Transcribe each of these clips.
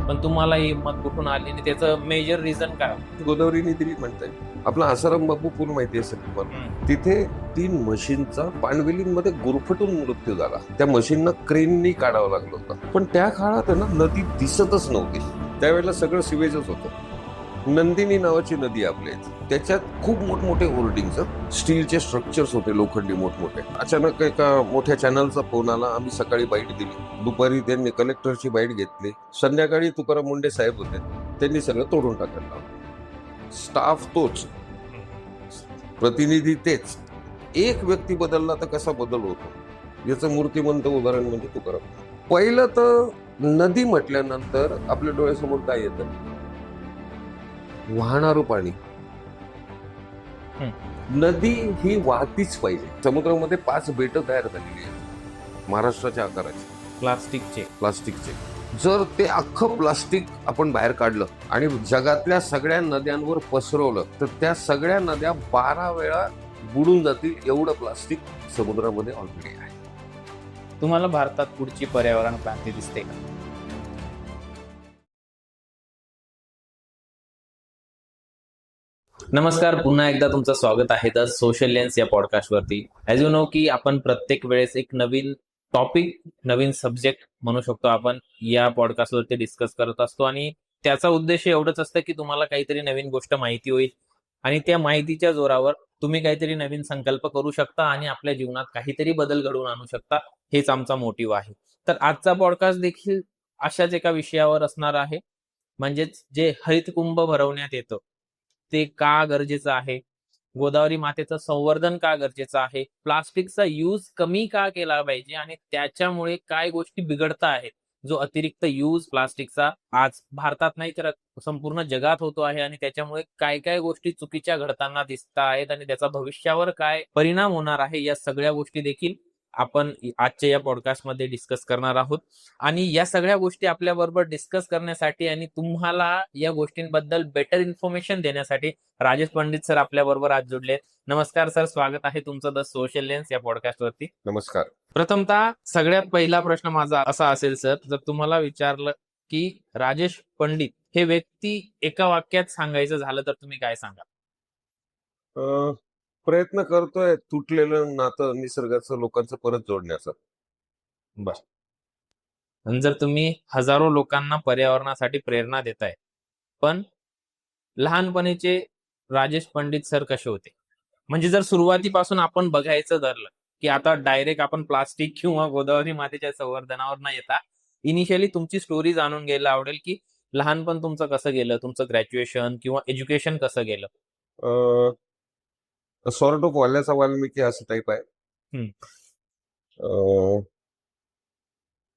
पण तुम्हाला ही हिंमत कुठून आली आणि त्याचं मेजर रिझन काय? गोदावरी नदी म्हणताय. आपला आसाराम बापू पूल माहिती असेल तुम्हाला. तिथे 3 म्हशींचा पाणविलींमध्ये गुरफटून मृत्यू झाला. त्या म्हशींना क्रेननी काढावं लागलं होतं. पण त्या काळात ना नदी दिसतच नव्हती. त्यावेळेला सगळं सिवेजच होतं. नंदिनी नावाची नदी आपल्या इथे, त्याच्यात खूप मोठमोठे होर्डिंग्स, स्टीलचे स्ट्रक्चर्स होते, लोखंडी मोठमोठे. अचानक एका मोठ्या चॅनलचा फोन आला. आम्ही सकाळी बाईट दिली, दुपारी त्यांनी कलेक्टरची बाईट घेतली, संध्याकाळी तुकाराम मुंडे साहेब होते, त्यांनी सगळं तोडून टाकायला. स्टाफ तोच, प्रतिनिधी तेच, एक व्यक्ती बदलला तर कसा बदल होतो याचं मूर्तिमंत उदाहरण म्हणजे तुकाराम. पहिलं तर नदी म्हटल्यानंतर आपल्या डोळ्यासमोर काय येतं? वाहणारं पाणी. नदी ही वाहतीच पाहिजे. समुद्रामध्ये 5 बेटं तयार झालेली आहेत महाराष्ट्राच्या आकाराची, प्लास्टिकचे. जर ते अख्खं प्लास्टिक आपण बाहेर काढलं आणि जगातल्या सगळ्या नद्यांवर पसरवलं तर त्या सगळ्या नद्या 12 वेळा बुडून जातील, एवढं प्लास्टिक समुद्रामध्ये ऑलरेडी आहे. तुम्हाला भारतात पुढची पर्यावरण क्रांती दिसते का? नमस्कार, पुन्हा एकदा तुमचं स्वागत आहे द सोशल लेन्स या पॉडकास्टवरती. ॲज यू नो की आपण प्रत्येक वेळेस एक नवीन टॉपिक, नवीन सब्जेक्ट म्हणू शकतो आपण, या पॉडकास्टवरती डिस्कस करत असतो आणि त्याचा उद्देश एवढंच असतं की तुम्हाला काहीतरी नवीन गोष्ट माहिती होईल आणि त्या माहितीच्या जोरावर तुम्ही काहीतरी नवीन संकल्प करू शकता आणि आपल्या जीवनात काहीतरी बदल घडवून आणू शकता. हेच आमचा मोटिव्ह आहे. तर आजचा पॉडकास्ट देखील अशाच एका विषयावर असणार आहे, म्हणजेच जे हरितकुंभ भरवण्यात येतं ते का गरजेचं आहे, गोदावरी मातेचं संवर्धन का गरजेचं आहे, प्लास्टिकचा यूज कमी का केला पाहिजे आणि त्याच्यामुळे काय गोष्टी बिघडत आहेत. जो अतिरिक्त यूज प्लास्टिकचा आज भारतात नाही तर संपूर्ण जगात होतो आहे आणि त्याच्यामुळे काय काय गोष्टी चुकीच्या घडताना दिसत आहेत आणि त्याचा भविष्यावर काय परिणाम होणार आहे, या सगळ्या गोष्टी देखील आपण आजच्या या पॉडकास्टमध्ये डिस्कस करणार आहोत. आणि या सगळ्या गोष्टी आपल्या बरोबर डिस्कस करण्यासाठी आणि तुम्हाला या गोष्टींबद्दल बेटर इन्फॉर्मेशन देण्यासाठी राजेश पंडित सर आपल्या बरोबर आज जोडले. नमस्कार सर, स्वागत आहे तुमचं द सोशल लेन्स या पॉडकास्ट वरती. नमस्कार. प्रथमतः सगळ्यात पहिला प्रश्न माझा असा असेल सर, जर तुम्हाला विचारलं की राजेश पंडित हे व्यक्ती एका वाक्यात सांगायचं झालं तर तुम्ही काय सांगाल? प्रयत्न करतोय तुटलेलं नातं निसर्गाचं लोकांचं परत जोडण्याचा. बस. आणि जर तुम्ही हजारो लोकांना पर्यावरणासाठी प्रेरणा देताय, पण लहानपणीचे राजेश पंडित सर कसे होते? म्हणजे जर सुरुवातीपासून आपण बघायचं धरलं की आता डायरेक्ट आपण प्लास्टिक किंवा गोदावरी मातेच्या संवर्धनावर न येता इनिशियली तुमची स्टोरी जाणून घ्यायला आवडेल की लहानपण तुमचं कसं गेलं, तुमचं ग्रॅज्युएशन किंवा एज्युकेशन कसं गेलं? सॉर्ट ऑफ वाल्याचा वाल्मिकी असं टाईप आहे.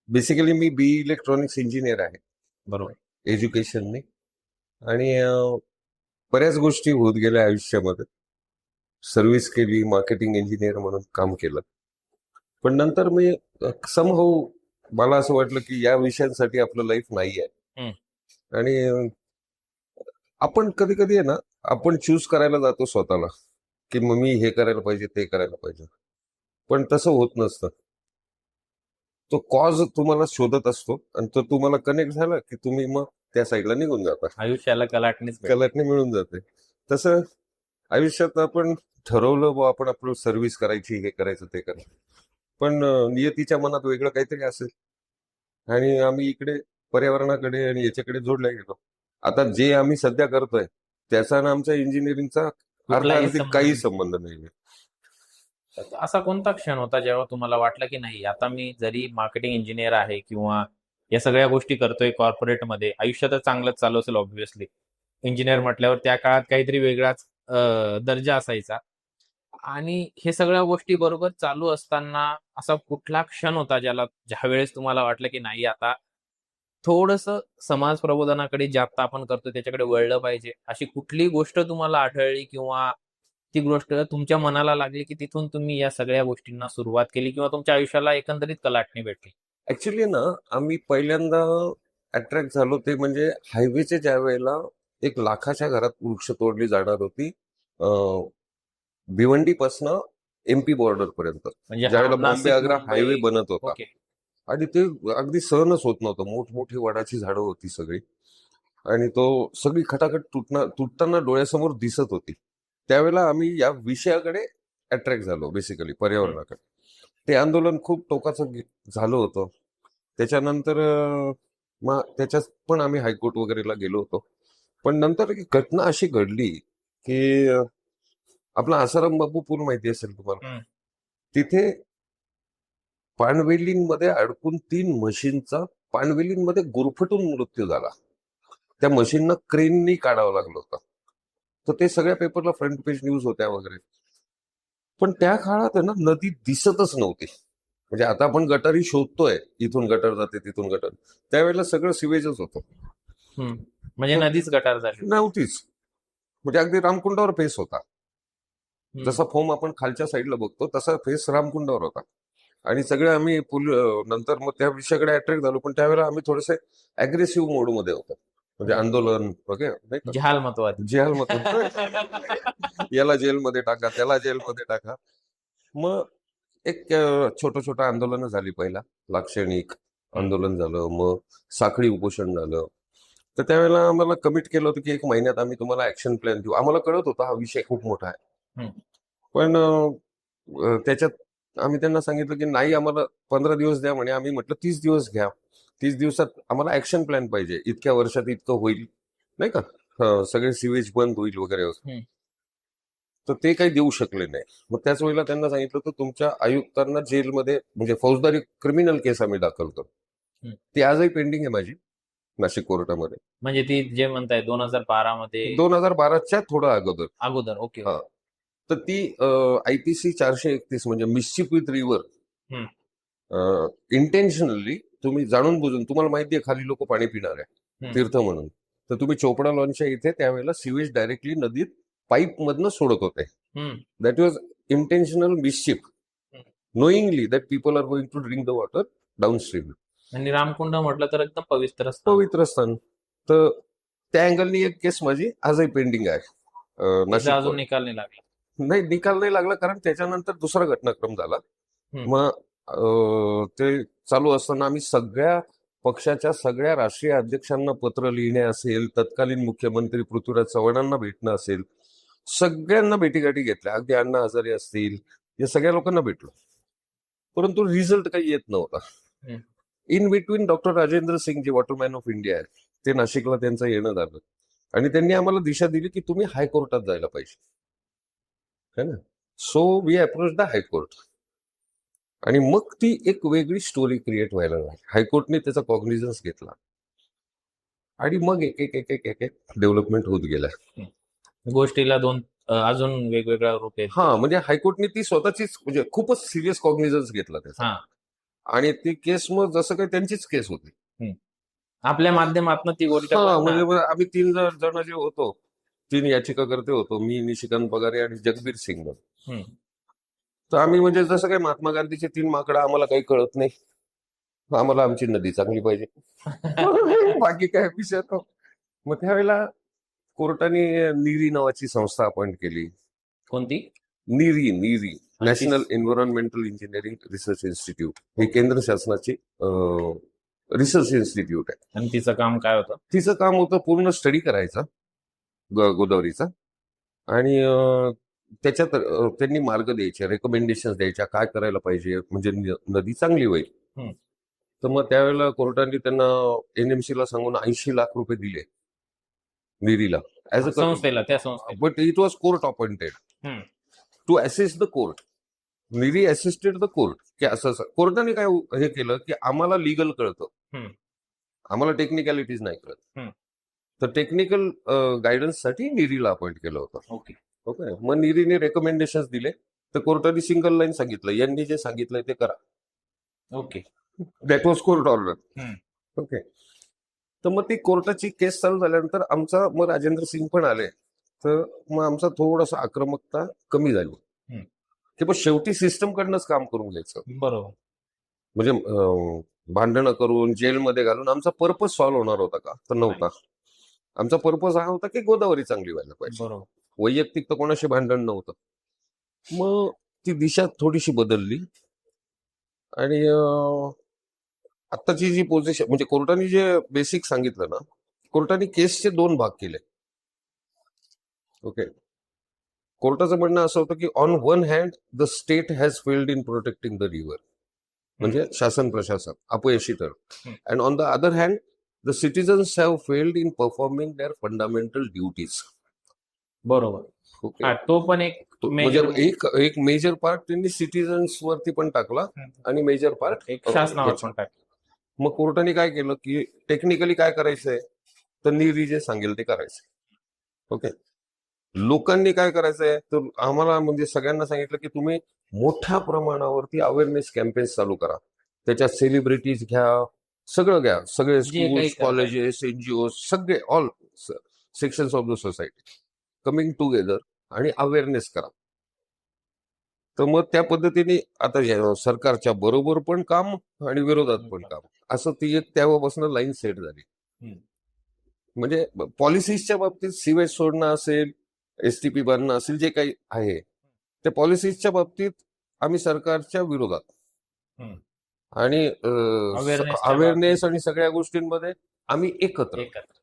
बेसिकली मी बी इलेक्ट्रॉनिक्स इंजिनियर आहे, बरोबर, एज्युकेशनने. आणि बऱ्याच गोष्टी होत गेल्या आयुष्यामध्ये. सर्व्हिस केली, मार्केटिंग इंजिनियर म्हणून काम केलं. पण नंतर मी समहाऊ मला असं वाटलं की या विषयांसाठी आपलं लाईफ नाही आहे. आणि आपण कधी कधी आहे ना, आपण चूज करायला जातो स्वतःला की मग मी हे करायला पाहिजे, ते करायला पाहिजे, पण तसं होत नसतं. तो कॉज तुम्हाला शोधत असतो आणि तो तुम्हाला कनेक्ट झाला की तुम्ही मग त्या साईडला निघून जाता. आयुष्याला कलाटणी मिळून जाते. तसं आयुष्यात आपण ठरवलं बा आपण आपलं सर्व्हिस करायची, हे करायचं, ते करायचं, पण नियतीच्या मनात वेगळं काहीतरी असेल आणि आम्ही इकडे पर्यावरणाकडे आणि याच्याकडे जोडल्या गेलो. आता जे आम्ही सध्या करतोय त्याचा आणि आमचा इंजिनिअरिंगचा अर्थार्थी काही संबंध नाही. असा कोणता क्षण होता जेव्हा तुम्हाला वाटलं की नाही, आता मी जरी मार्केटिंग इंजिनियर आहे किंवा या सगळ्या गोष्टी करतोय कॉर्पोरेटमध्ये, आयुष्य तर चांगलंच चालू असेल ऑब्व्हियसली, इंजिनियर म्हटल्यावर त्या काळात काहीतरी वेगळाच दर्जा असायचा, आणि हे सगळ्या गोष्टी बरोबर चालू असताना असा कुठला क्षण होता ज्या वेळेस तुम्हाला वाटलं की नाही, आता थोडस समाज प्रबोधनाकडे जे आता आपण करतो त्याच्याकडे वळलं पाहिजे, अशी कुठली गोष्ट तुम्हाला आढळली किंवा ती गोष्ट तुमच्या मनाला लागली की तिथून तुम्ही या सगळ्या गोष्टींना सुरुवात केली किंवा तुमच्या आयुष्याला एकंदरीत कलाटणी भेटली? ऍक्च्युली ना, आम्ही पहिल्यांदा अट्रॅक्ट झालो ते म्हणजे हायवेच्या ज्या वेळेला 1 लाखाच्या घरात वृक्ष तोडली जाणार होती, भिवंडी पासनं MP बॉर्डर पर्यंत, म्हणजे ज्यावेळेला बॉम्बे आग्रा हायवे बनत होता. आणि ते अगदी सहनच होत नव्हतं. मोठमोठी वडाची झाडं होती सगळी आणि तो सगळी खटाखट तुटताना डोळ्यासमोर दिसत होती. त्यावेळेला आम्ही या विषयाकडे अट्रॅक्ट झालो बेसिकली पर्यावरणाकडे. ते आंदोलन खूप टोकाचं झालं होतं. त्याच्यानंतर मग त्याच्यात पण आम्ही हायकोर्ट वगैरेला गेलो होतो. पण नंतर एक घटना अशी घडली की आपला आसाराम बापू पूल माहिती असेल तुम्हाला. तिथे पाणवेलींमध्ये अडकून 3 म्हशींचा पाणवेलींमध्ये गुरफटून मृत्यू झाला. त्या मशीननं क्रेननी काढावं लागलं होतं. तर ते सगळ्या पेपरला फ्रंट पेज न्यूज होत्या वगैरे. पण त्या काळात आहे ना नदी दिसतच नव्हती. म्हणजे आता आपण गटारी शोधतोय, इथून गटर जाते तिथून गटर. त्यावेळेला सगळं सिवेजच होतं. म्हणजे नदीच गटार झाली. नव्हतीच. म्हणजे अगदी रामकुंडावर फेस होता. जसा फोम आपण खालच्या साईडला बघतो तसा फेस रामकुंडावर होता. आणि सगळे आम्ही नंतर मग त्या विषयाकडे अट्रॅक्ट झालो. पण त्यावेळेला आम्ही थोडेसे अग्रेसिव्ह मोडमध्ये होतो. म्हणजे आंदोलन वगैरे नाही का, जहाल महत्वाची. जेल मध्ये याला जेलमध्ये टाका, त्याला जेलमध्ये टाका. मग एक छोटं छोटं आंदोलन झाली. पहिला लाक्षणिक आंदोलन झालं, मग साखळी उपोषण झालं. तर त्यावेळेला आम्हाला कमिट केलं होतं की 1 महिन्यात आम्ही तुम्हाला ऍक्शन प्लॅन देऊ. आम्हाला कळत होता हा विषय खूप मोठा आहे. पण त्याच्यात आम्ही त्यांना सांगितलं की नाही, आम्हाला 15 दिवस द्या म्हणे. आम्ही म्हटलं 30 दिवस घ्या. 30 दिवसात आम्हाला ऍक्शन प्लॅन पाहिजे. इतक्या वर्षात इतकं होईल नाही का, सगळे सिवेज बंद होईल वगैरे. तर ते काही देऊ शकले नाही. मग त्याच वेळेला त्यांना सांगितलं तर तुमच्या आयुक्तांना जेलमध्ये म्हणजे फौजदारी क्रिमिनल केस आम्ही दाखल करू. ती आजही पेंडिंग आहे माझी नाशिक कोर्टामध्ये. म्हणजे ती जे म्हणताय 2012 मध्ये 2012च्या थोडं अगोदर. अगोदर. ओके. हा. तर ती IPC 431 म्हणजे मिस्चिफ विथ रिव्हर. इंटेन्शनली तुम्ही जाणून बुजून, तुम्हाला माहिती आहे खाली लोक पाणी पिणार आहे तीर्थ म्हणून, तर तुम्ही चोपडा लॉनच्या इथे त्यावेळेला सिवेज डायरेक्टली नदीत पाईप मधनं सोडत होते. That was intentional mischief, knowingly that people are going to drink the water downstream. आणि रामकुंड म्हटलं तर एकदम पवित्र स्थान. पवित्र स्थान. तर त्या अँगलनी एक केस माझी आजही पेंडिंग आहे. त्याचा अजून निकाल नाही लागला. नाही, निकाल नाही लागला कारण त्याच्यानंतर दुसरा घटनाक्रम झाला. मग ते चालू असताना आम्ही सगळ्या पक्षाच्या सगळ्या राष्ट्रीय अध्यक्षांना पत्र लिहिणे असेल, तत्कालीन मुख्यमंत्री पृथ्वीराज चव्हाणांना भेटणं असेल, सगळ्यांना भेटीगाठी घेतल्या. अगदी अण्णा हजारे असतील, या सगळ्या लोकांना भेटलो. परंतु रिझल्ट काही येत नव्हता. In between doctor Rajendra Singh जे वॉटरमॅन ऑफ इंडिया आहेत, ते नाशिकला त्यांचं येणं झालं आणि त्यांनी आम्हाला दिशा दिली की तुम्ही हायकोर्टात जायला पाहिजे, है ना. So we approach the high court. आणि मग ती एक वेगळी स्टोरी क्रिएट व्हायला लागली. हायकोर्टने त्याचा कॉग्निझन्स घेतला आणि मग एक एक एक एक एक एक डेव्हलपमेंट होत गेल्या. गोष्टीला अजून वेगवेगळ्या रूप आहेत. हा, म्हणजे हायकोर्टने ती स्वतःचीच म्हणजे खूपच सिरियस कॉग्निझन्स घेतला त्याचा. आणि ती केस मग जसं काही त्यांचीच केस होती. आपल्या माध्यमातून ती गोष्ट. म्हणजे आम्ही 3 जण जे होतो, 3 याचिकाकर्ते होतो, मी, निशिकांत पगारे आणि जगबीर सिंग. तर आम्ही म्हणजे जसं काही महात्मा गांधीचे 3 माकडं, आम्हाला काही कळत नाही, आम्हाला आमची नदी चांगली पाहिजे, बाकी काय विषय तो. मग त्यावेळेला कोर्टाने नीरी नावाची संस्था अपॉइंट केली. कोणती? NEERI national environmental engineering research institute. ही केंद्र शासनाची रिसर्च इन्स्टिट्यूट आहे. आणि तिचं काम काय होतं? तिचं काम होतं पूर्ण स्टडी करायचा गोदावरीचा आणि त्याच्यात त्यांनी मार्ग द्यायचे, रेकमेंडेशन द्यायच्या, काय करायला पाहिजे म्हणजे नदी चांगली होईल. तर मग त्यावेळेला कोर्टाने त्यांना NMC ला सांगून 80 लाख रुपये दिले नीरीला ऍज अ संस्थेला, त्या संस्थेला. But it was court appointed to assist the court. NEERI assisted the court की असं कोर्टाने काय हे केलं की आम्हाला लिगल कळतं, आम्हाला टेक्निकॅलिटीज नाही कळत. तर टेक्निकल गायडन्ससाठी नीरीला अपॉइंट केलं होतं. ओके. मग नीरीने रेकमेंडेशन दिले. तर कोर्टाने सिंगल लाईन सांगितलं, यांनी जे सांगितलंय ते करा. Okay. That was court order. Okay. तर मग ती कोर्टाची केस चालू झाल्यानंतर आमचा मग राजेंद्र सिंग पण आले. तर मग आमचा थोडासा आक्रमकता कमी झाली की मग शेवटी सिस्टम कडनंच काम करून घ्यायचं. बरोबर. म्हणजे भांडणं करून जेलमध्ये घालून आमचा पर्पज सॉल्व्ह होणार होता का? तर नव्हता. आमचा पर्पज हा होता की गोदावरी चांगली व्हायला पाहिजे. बरोबर. वैयक्तिक तर कोणाशी भांडण नव्हतं. मग ती दिशा थोडीशी बदलली आणि आत्ताची जी पोझिशन म्हणजे कोर्टाने जे बेसिक सांगितलं ना, कोर्टाने केसचे 2 भाग केले. ओके. कोर्टाचं म्हणणं असं होतं की on one hand the state has failed in protecting the river, म्हणजे शासन प्रशासन अपयशी ठरलं. Hmm. And on the other hand the citizens have failed in performing their fundamental duties. बरोबर. ओके. हा, तो पण एक म्हणजे मेजर एक मेजर पार्ट त्यांनी सिटीजन्स वरती पण टाकला आणि मेजर पार्ट एक शासनावर पण टाक. मग कोर्टाने काय केलं की टेक्निकली काय करायचंय तर नीरी जे सांगेल ते करायचंय. ओके. लोकांनी काय करायचंय तर आम्हाला म्हणजे सगळ्यांना सांगितलं की तुम्ही मोठ्या प्रमाणावरती अवेअरनेस कॅम्पेन्स चालू करा, त्याच्यात सेलिब्रिटीज घ्या, सगळं घ्या, सगळे जे काही स्कूल्स, करताय. कॉलेजेस, एनजीओ, सगळे all sections of the society coming together आणि अवेअरनेस करा. तर मग त्या पद्धतीने आता सरकारच्या बरोबर पण काम आणि विरोधात पण काम, असं ती एक तेव्हापासून लाईन सेट झाली. हम्म. म्हणजे पॉलिसीजच्या बाबतीत सिवेज सोडणं असेल, एसटीपी बांधणं असेल, जे काही आहे त्या पॉलिसीजच्या बाबतीत आम्ही सरकारच्या विरोधात हम्म. आणि Awareness-च्या अवेअरनेस आणि सगळ्या गोष्टींमध्ये आम्ही एकत्र. एकत्र.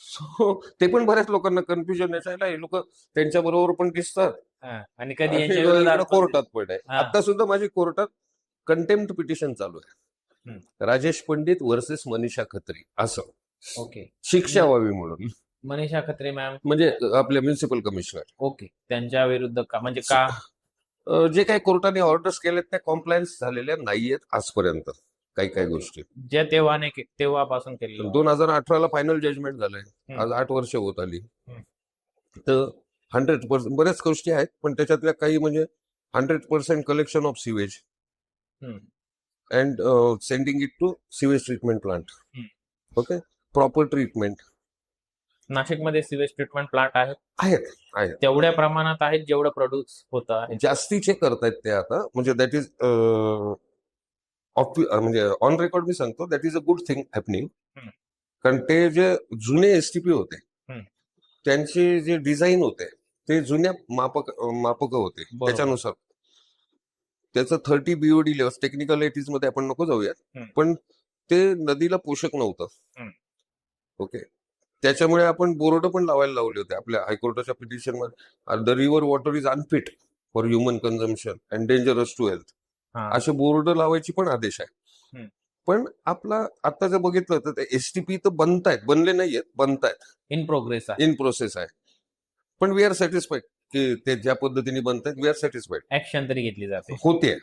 सो ते पण बऱ्याच लोकांना कन्फ्युजन यायला, हे लोक त्यांच्या बरोबर पण दिसतात हा, आणि कधी आणि यांच्या विरोधात इकडे पण कोर्टात पण आहे. हा. आता सुद्धा माझी कोर्टात कंटेम्प्ट पिटिशन चालू आहे, राजेश पंडित वर्सेस मनीषा खत्री, असं ओके. शिक्षा व्हावी म्हणून. मनीषा खत्रे मॅम, म्हणजे आपले म्युन्सिपल कमिशनर. ओके, त्यांच्या विरुद्ध का, म्हणजे का? जे काही कोर्टाने ऑर्डर्स केलेत त्या कॉम्प्लायन्स झालेल्या नाहीयेत आजपर्यंत, काही गोष्टी. जे तेव्हापासून केलेलं. 2018ला फायनल जजमेंट झालंय, आज 8 वर्ष होत आली. तर 100% बऱ्याच गोष्टी आहेत, पण त्याच्यातल्या काही म्हणजे 100% collection of sewage and sending it to sewage treatment plant. Okay. Proper treatment. नाशिकमध्ये सिवेज ट्रीटमेंट प्लांट आहेत तेवढ्या प्रमाणात आहेत जेवढं प्रोड्यूस होतं आहे. जास्तीचे करतायत ते आता, म्हणजे दॅट इज म्हणजे ऑन रेकॉर्ड मी सांगतो, that is a good thing happening. कारण ते जे जुने एसटीपी होते त्यांचे जे डिझाईन होते ते जुन्या मापक होते, त्याच्यानुसार त्याचं 30 BOD लेवल टेक्निकलिटीज मध्ये आपण नको जाऊयात, पण ते नदीला पोषक नव्हतं. ओके. त्याच्यामुळे आपण बोर्ड पण लावायला लावले होते आपल्या हायकोर्टाच्या पिटिशन मध्ये, the river water is unfit for human consumption and dangerous to health, असे बोर्ड लावायची पण आदेश आहे. पण आपला आता जर बघितलं तर ते एसटीपी तर बनले नाहीयेत, बनतायत, इन प्रोसेस आहे. पण वी आर सॅटिस्फाईड की ते ज्या पद्धतीने बनतायत, वी आर सॅटिस्फाईड. ऍक्शन तरी घेतली जाते, होते.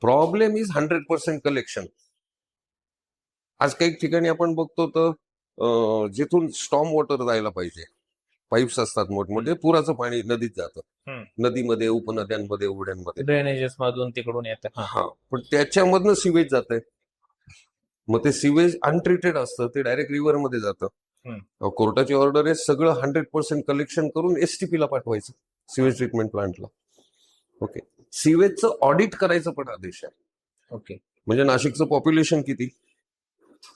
Problem is 100% collection. आज काही ठिकाणी आपण बघतो तर जिथून स्टॉर्म वॉटर जायला पाहिजे, पाईप्स असतात मोठमोठे, पुराचं पाणी नदीत जातं, नदीमध्ये, उपनद्यांमध्ये, ओढ्यांमध्ये, ड्रेनेजेस मधून तिकडून येतं. हा, पण त्याच्यामधनं सिवेज जात आहे. मग ते सिवेज अनट्रीटेड असतं, ते डायरेक्ट रिव्हर मध्ये जातं. कोर्टाची ऑर्डर आहे सगळं 100% कलेक्शन करून एसटीपी ला पाठवायचं, सिवेज ट्रीटमेंट प्लांटला. ओके. सिवेजचं ऑडिट करायचं पण आदेश आहे. ओके. म्हणजे नाशिकचं पॉप्युलेशन किती,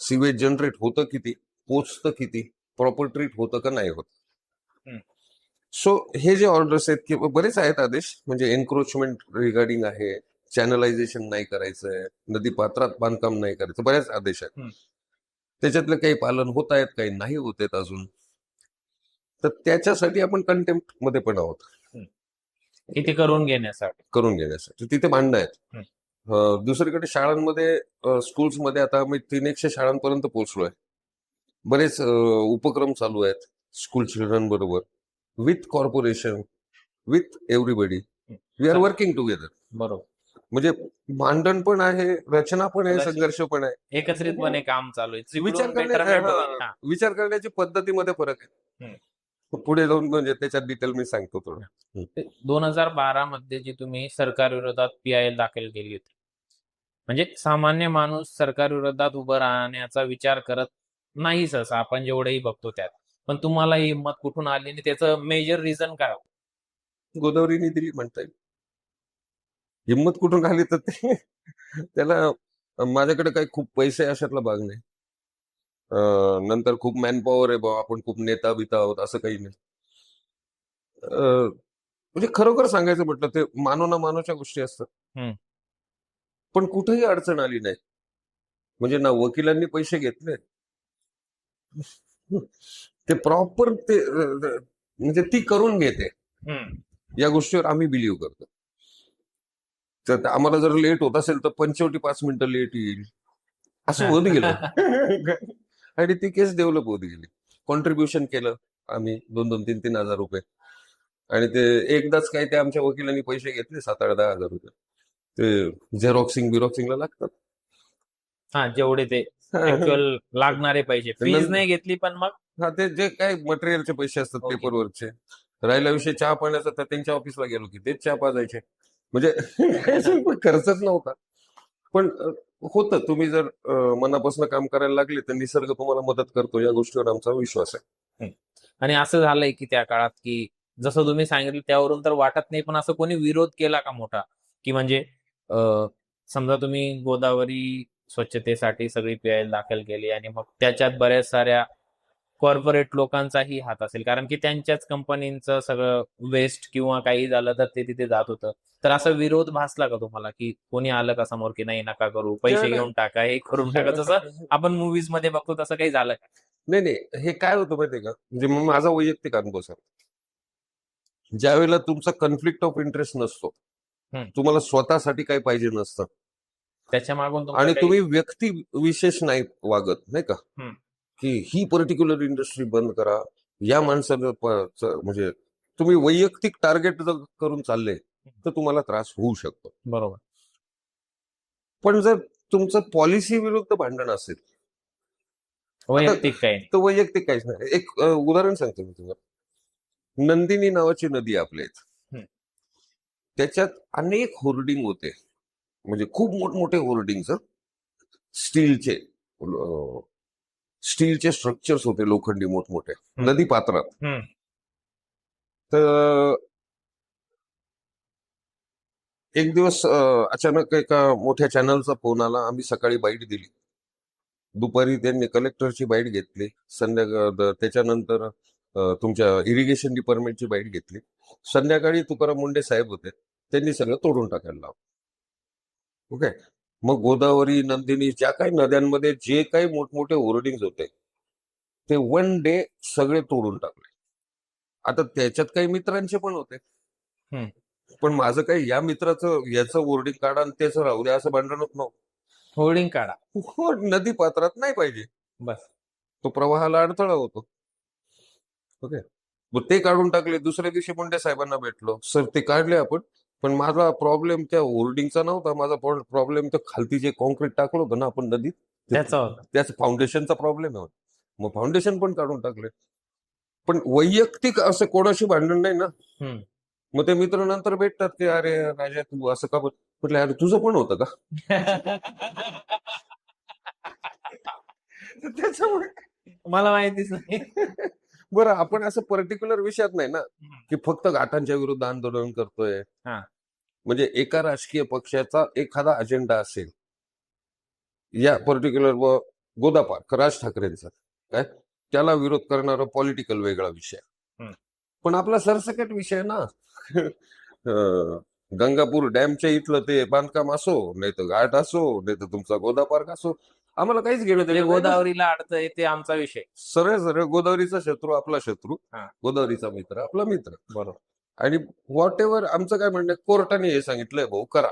सिवेज जनरेट होतं किती, पोचतं किती, प्रॉपर ट्रीट होतं का नाही होत. सो हे जे ऑर्डर्स आहेत की बरेच आहेत आदेश, म्हणजे एन्क्रोचमेंट रिगार्डिंग आहे, चॅनलायझेशन नाही करायचंय, नदी पात्रात बांधकाम नाही करायचं, बरेच आदेश आहेत. त्याच्यातलं काही पालन होत आहेत, काही नाही होत आहेत अजून. तर त्याच्यासाठी आपण कंटेम्प्ट मध्ये पण आहोत, किती करून घेण्यासाठी तिथे भांडणं आहेत. दुसरीकडे शाळांमध्ये, स्कूल्समध्ये आता आम्ही 300 शाळांपर्यंत पोहोचलोय. बरेच उपक्रम चालू आहेत स्कूल चिल्ड्रन बरोबर, with corporation, with everybody, we are working together. बरोबर. म्हणजे भांडण पण आहे, रचना पण आहे, संघर्ष पण आहे, एकत्रितपणे काम चालू आहे. विचार करण्याची पद्धतीमध्ये फरक आहे. पुढे जाऊन म्हणजे त्याच्यात डिटेल मी सांगतो थोडं. 2012 मध्ये जी तुम्ही सरकार विरोधात PIL दाखल केली होती, म्हणजे सामान्य माणूस सरकार विरोधात उभं राहण्याचा विचार करत नाही सहसा, आपण जेवढेही बघतो त्यात. पण तुम्हाला ही हिंमत कुठून आली आणि त्याचं मेजर रिझन काय? गोदावरीने दिली म्हणता येईल. हिंमत कुठून आली तर ते त्याला माझ्याकडे काही खूप पैसे अशातला भाग नाही, नंतर खूप मॅनपॉवर आहे बा, आपण खूप नेता बिता आहोत, असं काही नाही. म्हणजे खरोखर सांगायचं म्हटलं ते मानो ना मानोच्या गोष्टी असतात, पण कुठेही अडचण आली नाही. म्हणजे ना वकिलांनी पैसे घेतले, ते प्रॉपर ते म्हणजे ती करून घेते. या गोष्टीवर आम्ही बिलीव्ह करतो. तर आम्हाला जर लेट होत असेल तर पंचवटी 5 मिनिटं लेट येईल, असं होत गेलं. आणि ती केस डेव्हलप होत गेली. कॉन्ट्रीब्युशन केलं आम्ही 2-2, 3-3 हजार रुपये. आणि ते एकदाच काय ते आमच्या वकिलांनी पैसे घेतले 7-8-10 हजार रुपये. ते झेरॉक्सिंग बिरॉक्सिंगला लागतात. हा, जेवढे ते ऍक्च्युअल लागणारे पैसे, फीज नंतर- नाही घेतली पण मग हा, ते जे काय मटेरियलचे पैसे असतात Okay. पेपरवरचे. राहिला विषय चहा पाण्याचा, तर त्यांच्या ऑफिसला गेलो की तेच चहा पाजायचे. म्हणजे खर्चच नव्हता. पण होतं, तुम्ही जर मनापासून काम करायला लागले तर निसर्ग तुम्हाला मदत करतो, या गोष्टीवर आमचा विश्वास आहे. आणि असं झालंय की त्या काळात की जसं तुम्ही सांगितलं त्यावरून तर वाटत नाही, पण असं कोणी विरोध केला का मोठा, की म्हणजे समजा तुम्ही गोदावरी स्वच्छतेसाठी सगळी पीआयएल दाखल केली आणि मग त्याच्यात बऱ्याच साऱ्या कॉर्पोरेट लोकांचाही हात असेल, कारण की त्यांच्याच कंपनीचं सगळं वेस्ट किंवा काही झालं तर ते तिथे जात होतं. तर असा विरोध भासला का तुम्हाला, की कोणी आलं का समोर की नाही नका करू, पैसे घेऊन टाका, हे करून टाका, जसं आपण मूवीज मध्ये बघतो तसं काही झालं का? नाही नाही, हे काय होतं माहितीये का, म्हणजे मग माझा वैयक्तिक अनुभव सर, ज्या वेळेला तुमचा कन्फ्लिक्ट ऑफ इंटरेस्ट नसतो, तुम्हाला स्वतःसाठी काही पाहिजे नसतं, त्याच्या मागून तुमचं आणि काही तुम्ही व्यक्ती विशेष नाही वागत, नाही का, की ही पर्टिक्युलर इंडस्ट्री बंद करा, या माणसानं म्हणजे तुम्ही वैयक्तिक टार्गेट जर करून चालले तर तुम्हाला त्रास होऊ शकतो. बरोबर. पण जर तुमचं पॉलिसी विरुद्ध भांडण असेल वैयक्तिक काही नाही. तर वैयक्तिक काहीच नाही. एक उदाहरण सांगतो मी तुम्हाला. नंदिनी नावाची नदी आपल्या इथं, त्याच्यात अनेक होर्डिंग होते, म्हणजे खूप मोठमोठे होर्डिंग, स्टीलचे स्टीलचे स्ट्रक्चर्स होते, लोखंडी मोठमोठे, नदी पात्रात. तर एक दिवस अचानक एका मोठ्या चॅनलचा फोन आला. आम्ही सकाळी बाईट दिली, दुपारी त्यांनी कलेक्टरची बाईट घेतली, त्याच्यानंतर तुमच्या इरिगेशन डिपार्टमेंटची बाईट घेतली, संध्याकाळी तुकाराम मुंडे साहेब होते, त्यांनी सगळं तोडून टाकायला लावलं. ओके. मग गोदावरी, नंदिनी, ज्या काही नद्यांमध्ये जे काही मोठमोठे होर्डिंग्स होते ते वन डे सगळे तोडून टाकले. आता त्याच्यात काही मित्रांचे पण होते, पण माझं काही या मित्राचं याचं होर्डिंग काढा आणि त्याचं राहू द्या असं भांडणच नव्हतं. होर्डिंग काढा, नदी पात्रात नाही पाहिजे, बस. तो प्रवाहाला अडथळा होतो. ओके. मग ते काढून टाकले. दुसऱ्या दिवशी मुंडे साहेबांना भेटलो, सर ते काढले आपण, पण माझा प्रॉब्लेम त्या होर्डिंगचा नव्हता, माझा प्रॉब्लेम तर खालती जे कॉन्क्रीट टाकलं होतं ना आपण नदीत, त्याचा होता. त्याच फाउंडेशनचा प्रॉब्लेम आहे. मग फाउंडेशन पण काढून टाकले. पण वैयक्तिक असं कोणाशी भांडण नाही ना. मग ते मित्र नंतर भेटतात की अरे राजा तू असं का म्हटलं, अरे तुझं पण होतं का? त्याच्यामुळे मला माहितीच नाही. बरं, आपण असं पर्टिक्युलर विषयात नाही ना की फक्त घाटांच्या विरुद्ध आंदोलन करतोय. म्हणजे एका राजकीय पक्षाचा एखादा अजेंडा असेल, या पर्टिक्युलर गोदा पार्क राज ठाकरेंचा, काय त्याला विरोध करणारा पॉलिटिकल वेगळा विषय, पण आपला सरसकट विषय ना. गंगापूर डॅमच्या इथलं ते बांधकाम असो, नाही तर घाट असो, नाही तर तुमचा गोदा पार्क असो, आम्हाला काहीच घेणं देणं नाही. गोदावरीला अडतंय ते आमचा विषय. सरळ सरळ गोदावरीचा शत्रू आपला शत्रू, गोदावरीचा मित्र आपला मित्र. बरोबर. आणि व्हॉट एव्हर आमचं काय म्हणणं, कोर्टाने हे सांगितलंय भाऊ करा,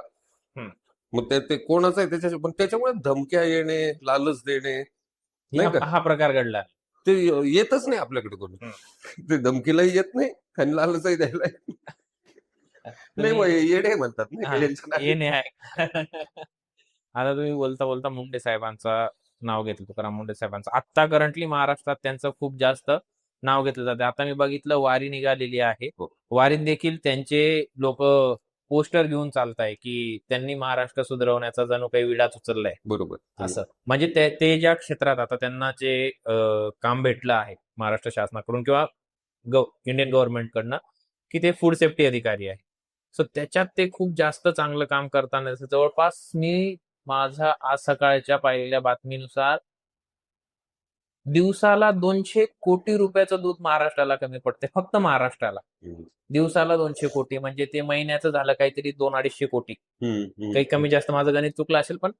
मग ते कोणाचं आहे त्याच्या, पण त्याच्यामुळे धमक्या येणे, लालच देणे, नाही का, हा प्रकार घडला. ते येतच नाही आपल्याकडे कोणी. ते धमकीलाही येत नाही आणि लालचही द्यायला नाही, येणे म्हणतात ना. येणे आहे. आता तुम्ही बोलता बोलता मुंडे साहेबांचं नाव घेतलं, तुकाराम मुंडे साहेबांचं. आता करंटली महाराष्ट्रात त्यांचं खूप जास्त नाव घेतलं जाते. आता मी बघितलं वारी निघालेली आहे, वारीत देखील त्यांचे लोक पोस्टर घेऊन चालताय की त्यांनी महाराष्ट्र सुधारवण्याचा जणू काही विडाच उचललाय. बरोबर. असं म्हणजे ते ज्या क्षेत्रात आता त्यांना जे काम भेटलं आहे महाराष्ट्र शासनाकडून किंवा इंडियन गव्हर्नमेंटकडनं, की ते फूड सेफ्टी अधिकारी आहे. सो त्याच्यात ते खूप जास्त चांगलं काम करताना जवळपास मी माझ्या आज सकाळच्या पाहिलेल्या बातमीनुसार दिवसाला 200 कोटी रुपयाचं दूध महाराष्ट्राला कमी पडते, फक्त महाराष्ट्राला. दिवसाला 200 कोटी म्हणजे ते महिन्याचं झालं काहीतरी 200-250 कोटी. काही कमी जास्त माझं गणित चुकलं असेल, पण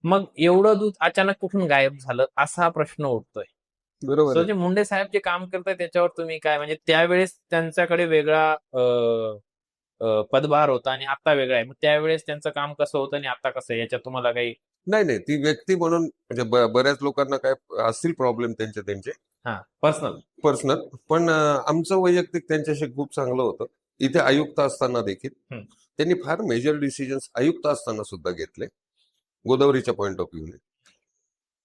मग एवढं दूध अचानक कुठून गायब झालं असा प्रश्न उठतोय. बरोबर सो आहे. जे मुंडे साहेब जे काम करताय त्याच्यावर तुम्ही काय, म्हणजे त्यावेळेस त्यांच्याकडे वेगळा पदभार होता आणि आता वेगळा आहे, मग त्यावेळेस त्यांचं काम कसं होतं आणि आता कसं आहे, याच्यात तुम्हाला काही? नाही नाही, ती व्यक्ती म्हणून म्हणजे बऱ्याच लोकांना काय असतील प्रॉब्लेम त्यांचे हा, पर्सनल. पर्सनल, पण आमचं वैयक्तिक त्यांच्याशी खूप चांगलं होतं. इथे आयुक्त असताना देखील हम्म. त्यांनी फार मेजर डिसिजन्स आयुक्त असताना सुद्धा घेतले गोदावरीच्या पॉइंट ऑफ व्ह्यूने.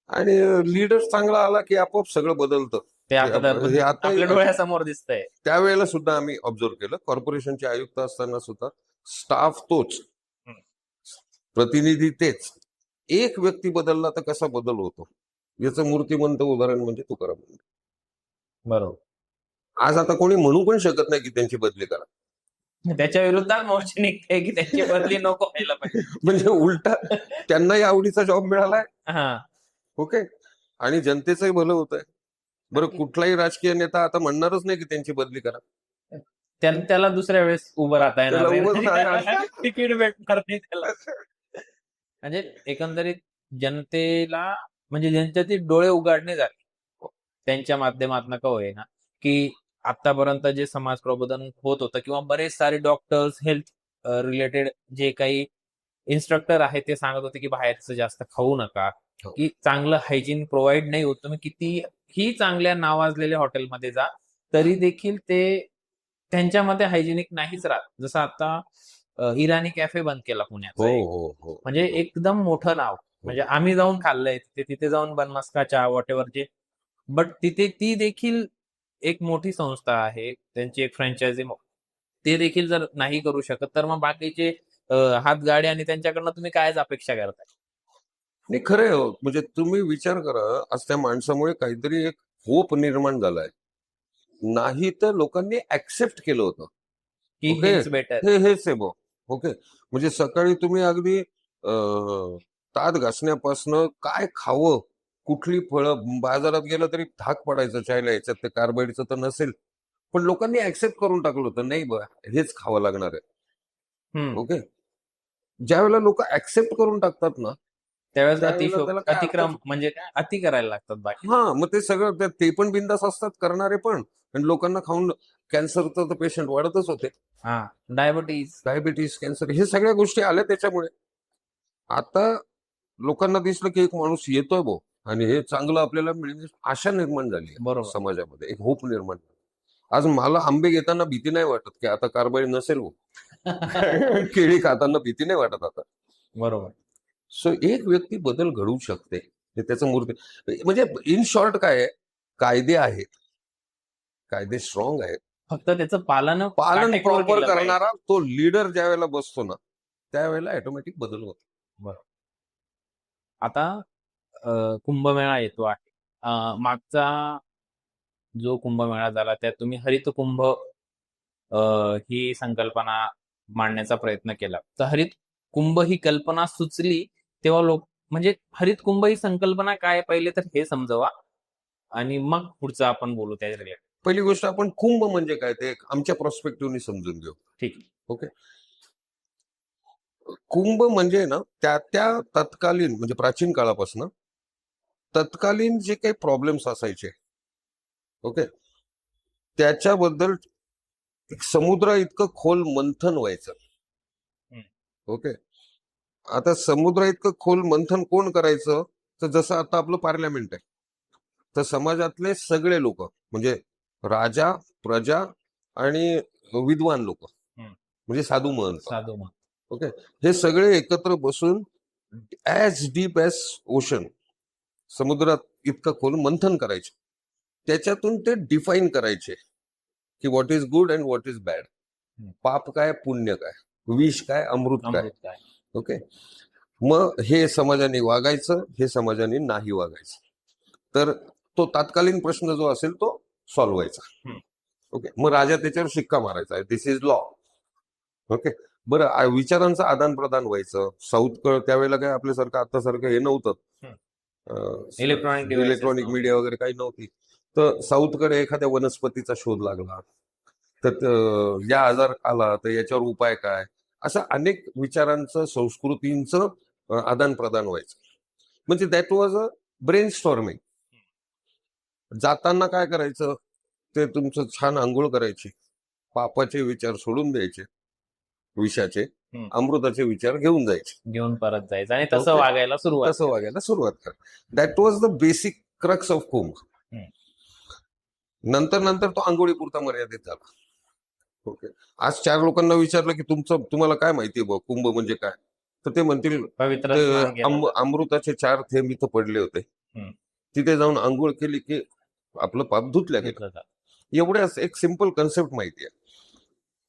आणि लीडर चांगला आला की आपोआप सगळं बदलतं. ते आता तर हे आता आपल्या डोळ्यासमोर दिसतंय. त्यावेळेला सुद्धा आम्ही ऑब्झर्व केलं, कॉर्पोरेशनचे आयुक्त असताना सुद्धा स्टाफ तोच, हम्म. प्रतिनिधी तेच, एक व्यक्ती बदलला तर कसा बदल होतो याचं मूर्तिमंत उदाहरण म्हणजे तुकाराम मुंडे. बरोबर. आज आता कोणी म्हणू पण शकत नाही की त्यांची बदली करा. त्याच्या विरुद्धात मोर्चे निघते की त्यांची बदली नको व्हायला पाहिजे. म्हणजे उलटा त्यांनाही आवडीचा जॉब मिळालाय, हा, ओके, आणि जनतेचंही भलं होत आहे. बरं, कुठलाही राजकीय नेता आता म्हणणारच नाही की त्यांची बदली करा. त्याला दुसऱ्या वेळेस उभं राहता येणार त्याला नाही. उभंच नाही राहता. तिकीट भेटणार नाही त्याला. म्हणजे एकंदरीत जनतेला, म्हणजे ज्यांच्यातील डोळे उघडणे झाले त्यांच्या माध्यमातून का होईना, की आतापर्यंत जे समाज प्रबोधन होत होतं किंवा बरेच सारे डॉक्टर्स, हेल्थ रिलेटेड जे काही इन्स्ट्रक्टर आहेत ते सांगत होते की बाहेरचं जास्त खाऊ नका, हो. की चांगलं हायजीन प्रोव्हाइड नाही होत. तुम्ही कितीही चांगल्या नावाजलेल्या हॉटेलमध्ये जा तरी देखील ते त्यांच्यामध्ये हायजिनिक नाहीच राहत. जसं आता इराणी कॅफे बंद केला हो पुण्याचा एक, हो हो म्हणजे एकदम मोठं नाव, म्हणजे आम्ही जाऊन खाल्लंय तिथे जाऊन बनमस्का चहा वॉटेवर जे, बट तिथे ती देखील एक मोठी संस्था आहे, त्यांची एक फ्रँचायझी, ते देखील जर नाही करू शकत तर मग बाकीचे हातगाडी आणि त्यांच्याकडनं तुम्ही कायच अपेक्षा करताय? नाही, खरं आहे हो. म्हणजे तुम्ही विचार करा, आज त्या माणसामुळे काहीतरी एक होप निर्माण झालाय. नाही तर लोकांनी ऍक्सेप्ट केलं होतं, की ओके, हेच बेटर. हेच आहे बो, ओके. म्हणजे सकाळी तुम्ही अगदी दात घासण्यापासनं काय खावं, कुठली फळं बाजारात गेलं तरी धाक पडायचं चायला, याच्यात ते कार्बाईडचं तर नसेल, पण लोकांनी ऍक्सेप्ट करून टाकलं होतं, नाही बा हेच खावं लागणार आहे, हम्म. ओके. ज्या वेळेला लोक ऍक्सेप्ट करून टाकतात ना, त्यावेळेस त्यावेळेला त्याला काय अतिक्रम, अर्थच. म्हणजे काय अति करायला लागतात बाकी. हा, मग ते सगळं ते पण बिंदास असतात करणारे पण, आणि लोकांना खाऊन कॅन्सरचं तर पेशंट वाढतच होते. हा, डायबिटीज. डायबिटीस, कॅन्सर, हे सगळ्या गोष्टी आल्या त्याच्यामुळे. आता लोकांना दिसलं की एक माणूस येतोय भाऊ आणि हे चांगलं आपल्याला मिळेल, आशा निर्माण झाली आहे बरोबर. समाजामध्ये, एक होप निर्माण झाली. आज मला आंबे घेताना भीती नाही वाटत की आता कार्बाईड नसेल भाऊ. केळी खाताना भीती नाही वाटत आता. बरोबर. सो एक व्यक्ती बदल घडवू शकते, हे त्याचं मूर्ती. म्हणजे इन शॉर्ट काय आहे, कायदे आहेत, कायदे स्ट्रॉंग आहेत, फक्त त्याचं पालन पालन काटेकोर प्रॉपर केलं पाहिजे. करणारा तो लीडर ज्या वेळेला बसतो ना, त्यावेळेला ऑटोमॅटिक बदल होतो. बरोबर. आता कुंभमेळा येतो आहे. मागचा जो कुंभमेळा झाला त्यात तुम्ही हरित कुंभ ही संकल्पना मांडण्याचा प्रयत्न केला. तर हरित कुंभ ही कल्पना सुचली तेव्हा म्हणजे हरित कुंभ ही संकल्पना काय, पहिले तर हे समजवा आणि मग पुढचं आपण बोलू त्या रिलेटेड. पहिली गोष्ट, आपण कुंभ म्हणजे काय ते आमच्या प्रॉस्पेक्टिव्हनी समजून घेऊ. ठीक आहे. ओके. कुंभ म्हणजे ना, त्या तत्कालीन म्हणजे प्राचीन काळापासून तत्कालीन जे काही प्रॉब्लेम्स असायचे, ओके, त्याच्याबद्दल एक समुद्र इतकं खोल मंथन व्हायचं. ओके. आता समुद्र इतकं खोल मंथन कोण करायचं, तर जसं आता आपलं पार्लमेंट आहे, तर समाजातले सगळे लोक म्हणजे राजा, प्रजा आणि विद्वान लोक, म्हणजे साधू महंत, साधू मग. ओके, हे सगळे एकत्र बसून ऍज डीप ऍज ओशन, समुद्रात इतकं खोल मंथन करायचे. त्याच्यातून ते डिफाईन करायचे की what is good and what is bad, पाप काय, पुण्य काय, विष काय, अमृत काय, अमृत काय. ओके. मग हे समाजाने वागायचं, हे समाजाने नाही वागायचं, तर तो तात्कालीन प्रश्न जो असेल तो सॉल्व्ह व्हायचा, ओके. मग राजा त्याच्यावर शिक्का मारायचा, दिस इज लॉ, ओके. बरं, विचारांचं आदान प्रदान व्हायचं. साऊथ त्यावेळेला काय आपल्यासारखं आतासारखं हे नव्हतं, इलेक्ट्रॉनिक मीडिया वगैरे काही नव्हती, तर साऊथकडे एखाद्या वनस्पतीचा शोध लागला, तर या आजार आला तर याच्यावर उपाय काय, अशा अनेक विचारांचं, संस्कृतींचं आदान प्रदान व्हायचं. म्हणजे that was a brain storming. जाताना काय करायचं, ते तुमचं छान आंघोळ करायची, पापाचे विचार सोडून द्यायचे, विषाचे अमृताचे विचार घेऊन जायचे, घेऊन परत जायचं आणि तसं Okay. वागायला सुरुवात तसं वागायला सुरुवात कर. That was the basic crux of Kumbh. हम्म. नंतर नंतर तो आंघोळीपुरता मर्यादित झाला. ओके. आज 4 लोकांना विचारलं की तुम्हाला काय माहितीये बुवा कुंभ म्हणजे काय, तर ते म्हणतील पवित्र ते स्नान केलं जातं. अमृताचे 4 थेंब इथं पडले होते, हम्म. तिथे जाऊन आंघोळ केली की आपलं पाप धुतल्या गेलं. घेतलं जातं. एवढ्याच एक सिंपल कन्सेप्ट माहिती आहे.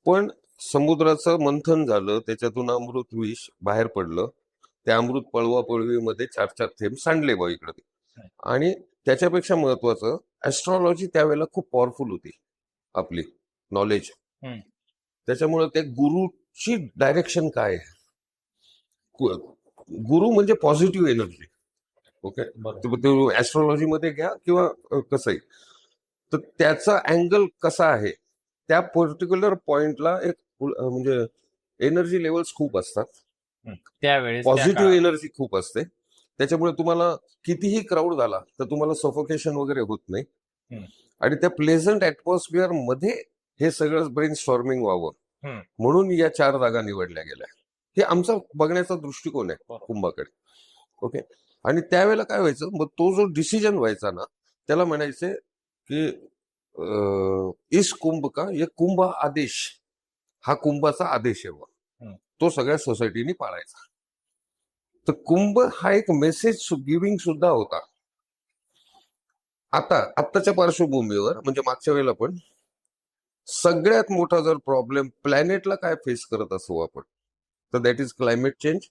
पण समुद्राचं मंथन झालं, त्याच्यातून अमृत विष बाहेर पडलं, त्या अमृत पळवापळवीमध्ये 4 थेंब सांडले बा इकडे. आणि त्याच्यापेक्षा महत्वाचं, ऍस्ट्रॉलॉजी त्यावेळेला खूप पॉवरफुल होती आपली नॉलेज. हम्म. त्याच्यामुळे ते गुरुची डायरेक्शन काय आहे, गुरु म्हणजे पॉझिटिव्ह एनर्जी. ओके. बरोबर. ऍस्ट्रॉलॉजी मध्ये घ्या किंवा कसंही, तर त्याचा अँगल कसा आहे, त्या पर्टिक्युलर पॉइंटला एक म्हणजे एनर्जी लेवल्स खूप असतात, त्यावेळेस त्या पॉझिटिव्ह काळात. एनर्जी खूप असते. त्याच्यामुळे तुम्हाला कितीही क्राऊड झाला तर तुम्हाला सफोकेशन वगैरे होत नाही. हम्म. आणि त्या प्लेझंट ऍटमॉस्फिअर मध्ये हे सगळं ब्रेन स्टॉर्मिंग व्हावं हम्म. म्हणून या 4 जागा निवडल्या गेल्या. हे आमचा बघण्याचा दृष्टिकोन आहे बरोबर. कुंभाकडे. ओके. आणि त्यावेळेला काय व्हायचं, मग तो जो डिसिजन व्हायचा ना, त्याला म्हणायचे की इस कुंभ का ये कुंभ आदेश, हा कुंभाचा आदेश आहे बा. तो सगळ्या सोसायटीनी पाळायचा. तर कुंभ हा एक मेसेज गिव्हिंग सुद्धा होता. आत्ताच्या पार्श्वभूमीवर म्हणजे मागच्या वेळेला पण सगळ्यात मोठा जर प्रॉब्लेम प्लॅनेटला काय फेस करत असू आपण, तर दॅट इज क्लायमेट चेंज.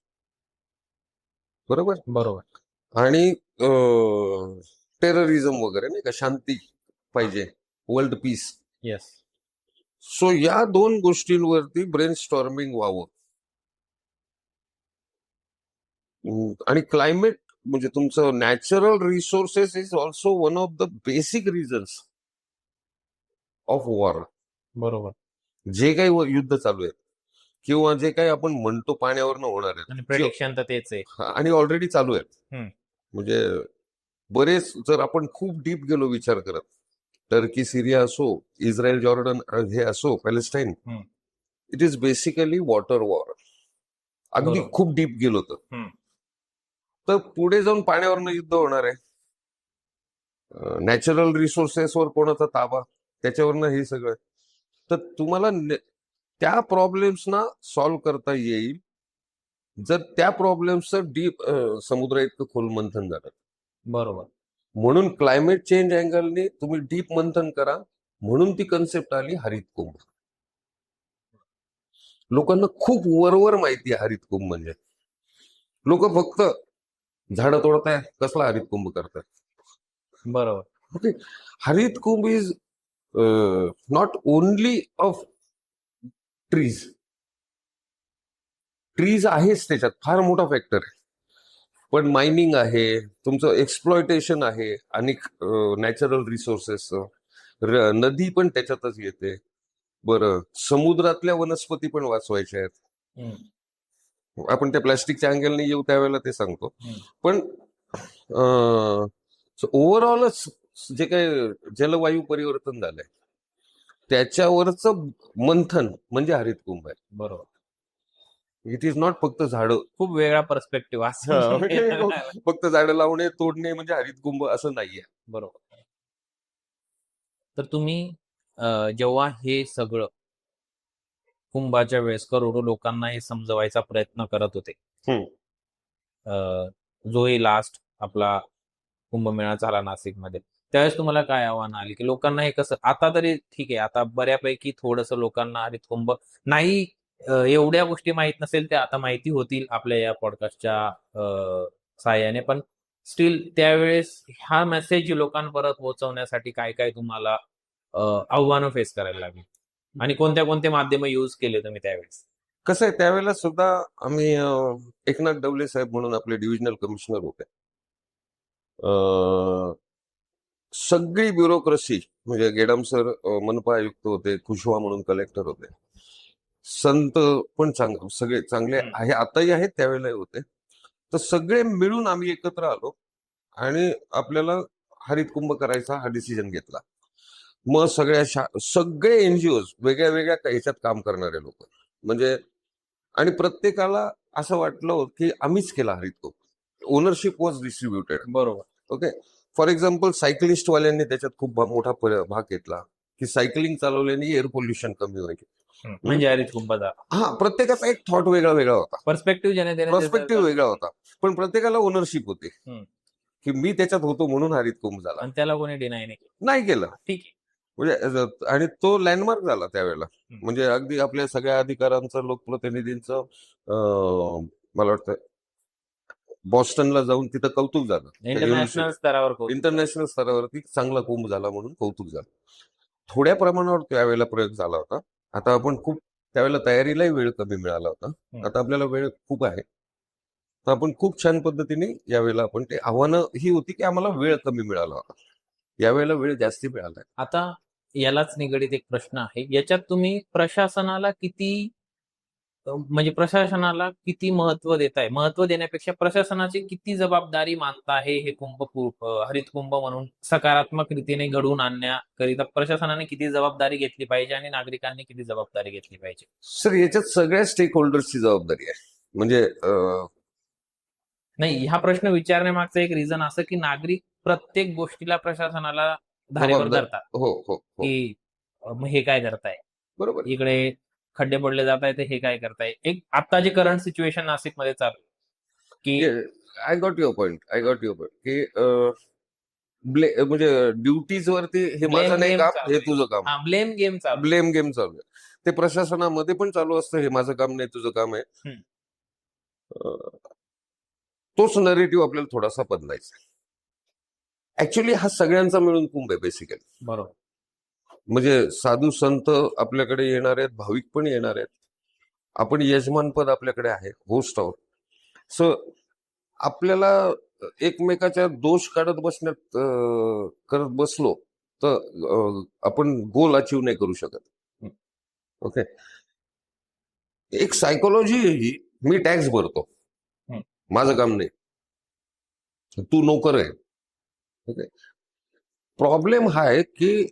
बरोबर. बरोबर. आणि टेररिझम वगैरे नाही का, शांती पाहिजे, वर्ल्ड पीस. येस. सो या 2 गोष्टींवरती ब्रेन स्टॉर्मिंग व्हावं. आणि क्लायमेट म्हणजे तुमचं natural resources is also one of the basic reasons of war. बरोबर. जे काही युद्ध चालू आहे किंवा जे काही आपण म्हणतो पाण्यावरनं होणार आणि आहेत, प्रेडिक्शन तर तेच आहे. आणि ऑलरेडी चालू आहेत. हम्म. म्हणजे बरेच, जर आपण खूप डीप गेलो विचार करत, टर्की सिरिया असो, इस्रायल जॉर्डन हे असो, Palestine, it is basically water war. अगदी बरोबर. खूप डीप गेलो तर पुढे जाऊन पाण्यावरनं युद्ध होणार आहे. नॅचरल रिसोर्सेसवर कोणाचा ताबा, त्याच्यावरनं हे सगळं. तर तुम्हाला त्या प्रॉब्लेम्सना सॉल्व्ह करता येईल जर त्या प्रॉब्लेम्सचं डीप समुद्र इतकं खोल मंथन झालं. बरोबर. म्हणून क्लायमेट चेंज अँगलने तुम्ही डीप मंथन करा, म्हणून ती कन्सेप्ट आली हरित कुंभ. लोकांना खूप वरवर माहिती आहे हरित कुंभ म्हणजे. लोक फक्त झाडं तोडताय, कसला हरित कुंभ करताय. बरोबर. ओके. हरित Kumbh is not only of trees. Trees आहेच त्याच्यात फार मोठा फॅक्टर आहे, पण मायनिंग आहे, तुमचं एक्सप्लॉयटेशन आहे, आणि नॅचरल रिसोर्सेस, नदी पण त्याच्यातच येते. बरं, समुद्रातल्या वनस्पती पण वाचवायच्या आहेत. आपण त्या प्लॅस्टिकच्या अँगलने येऊ त्यावेळेला ते सांगतो. पण ओव्हरऑलच जे काही जलवायू परिवर्तन झालंय त्याच्यावरचं मंथन म्हणजे हरित कुंभ आहे. बरोबर. इट इज नॉट फक्त झाडं. खूप वेगळा पर्स्पेक्टिव्ह फक्त झाडं लावणे, तोडणे म्हणजे हरित कुंभ असं नाहीये. बरोबर. तर तुम्ही जेव्हा हे सगळं कुंभाच्या वेळेस करोडो लोकांना हे समजवायचा प्रयत्न करत होते, जोही लास्ट आपला कुंभमेळा झाला नाशिकमध्ये, त्यावेळेस तुम्हाला काय आव्हान आली की लोकांना हे कसं, आता तरी ठीक आहे, आता बऱ्यापैकी थोडंसं लोकांना हरित कुंभ नाही, एवढ्या गोष्टी माहित नसेल त्या आता माहिती होतील आपल्या या पॉडकास्टच्या साहाय्याने, पण स्टील त्यावेळेस हा मेसेज लोकांपर्यंत पोहोचवण्यासाठी काय काय तुम्हाला आव्हानं फेस करायला लागली आणि कोणत्या कोणते माध्यम यूज केले तुम्ही त्यावेळेस? कसं आहे, त्यावेळेला सुद्धा आम्ही एकनाथ डवले साहेब म्हणून आपले डिव्हिजनल कमिशनर होते. सगळी ब्युरोक्रेसी म्हणजे गेडम सर मनपा आयुक्त होते, कुशवा म्हणून कलेक्टर होते, संत पण सगळे चांगले आहे, आताही आहेत, त्यावेळेला होते. तर सगळे मिळून आम्ही एकत्र आलो आणि आपल्याला हरित कुंभ करायचा हा डिसिजन घेतला. मग सगळे एनजीओ वेगळ्या वेगळ्या ह्याच्यात काम करणारे लोक म्हणजे, आणि प्रत्येकाला असं वाटलं होतं की आम्हीच केला Harit Kumbh. Ownership was distributed. बरोबर. ओके. फॉर एक्झाम्पल सायकलिस्ट वाल्यांनी त्याच्यात खूप मोठा भाग घेतला की सायकलिंग चालवल्याने एअर पोल्युशन कमी होईल. म्हणजे हरित कुंभचा हा, प्रत्येकाचा एक थॉट वेगळा वेगळा होता, पर्स्पेक्टिव्ह पर्स्पेक्टिव्ह वेगळा होता, पण प्रत्येकाला ओनरशिप होती हम्म. की मी त्याच्यात होतो म्हणून हरित कुंभ झाला. आणि त्याला कोणी डिनाय नाही केलं. नाही केलं. ठीक आहे. म्हणजे आणि तो लँडमार्क झाला त्यावेळेला. म्हणजे अगदी आपल्या सगळ्या अधिकाऱ्यांचं, लोकप्रतिनिधींचं मला वाटतं बॉस्टनला जाऊन तिथं कौतुक झालं. इंटरनॅशनल स्तरावर इंटरनॅशनल स्तरावरती चांगला कुंभ झाला म्हणून कौतुक झालं. थोड्या प्रमाणावर त्यावेळेला प्रयोग झाला होता. आता आपण खूप त्यावेळेला तयारीलाही वेळ कमी मिळाला होता. आता आपल्याला वेळ खूप आहे, तर आपण खूप छान पद्धतीने यावेळेला आपण ते आव्हानं ही होती की आम्हाला वेळ कमी मिळाला होता, यावेळेला वेळ जास्ती मिळाला. आता यालाच निगडीत एक प्रश्न आहे, याच्यात तुम्ही प्रशासनाला किती महत्व देताय? महत्व देण्यापेक्षा प्रशासनाची किती जबाबदारी मानता आहे हे हरित कुंभ म्हणून सकारात्मक रीतीने घडवून आणण्याकरिता प्रशासनाने किती जबाबदारी घेतली पाहिजे आणि नागरिकांनी किती जबाबदारी घेतली पाहिजे? सर, याच्यात सगळ्या स्टेक होल्डर्सची जबाबदारी आहे. म्हणजे नाही, हा प्रश्न विचारण्यामागचं एक रिझन असं की नागरिक प्रत्येक गोष्टीला प्रशासनाला धारेवर धरतात हो हो हो, की मग हे काय करताय, बरोबर. इकडे खड्डे पडले जात आहेत, हे काय करताय. एक आता जे करंट सिच्युएशन नाशिकमध्ये चालू की आय गॉट युअर पॉइंट की म्हणजे ड्युटीज वरती हे माझं नाही काम, हे तुझं काम, ब्लेम गेम चालू आहे. ते प्रशासनामध्ये पण चालू असतं, हे माझं काम नाही तुझं काम आहे. तोच नरेटिव्ह आपल्याला थोडासा बदलायचा. ऍक्च्युली हा सगळ्यांचा मिळून कुंभ आहे बेसिकली. बरोबर. म्हणजे साधू संत आपल्याकडे येणार आहेत, भाविक पण येणार आहेत, आपण यजमानपद आपल्याकडे आहे, होस्ट आहोत. सो आपल्याला एकमेकाच्या दोष करत बसलो तर आपण गोल अचीव नाही करू शकत. ओके. एक सायकोलॉजी ही, मी टॅक्स भरतो, माझं काम नाही, तू नोकर आहे. ओके. प्रॉब्लेम हा आहे की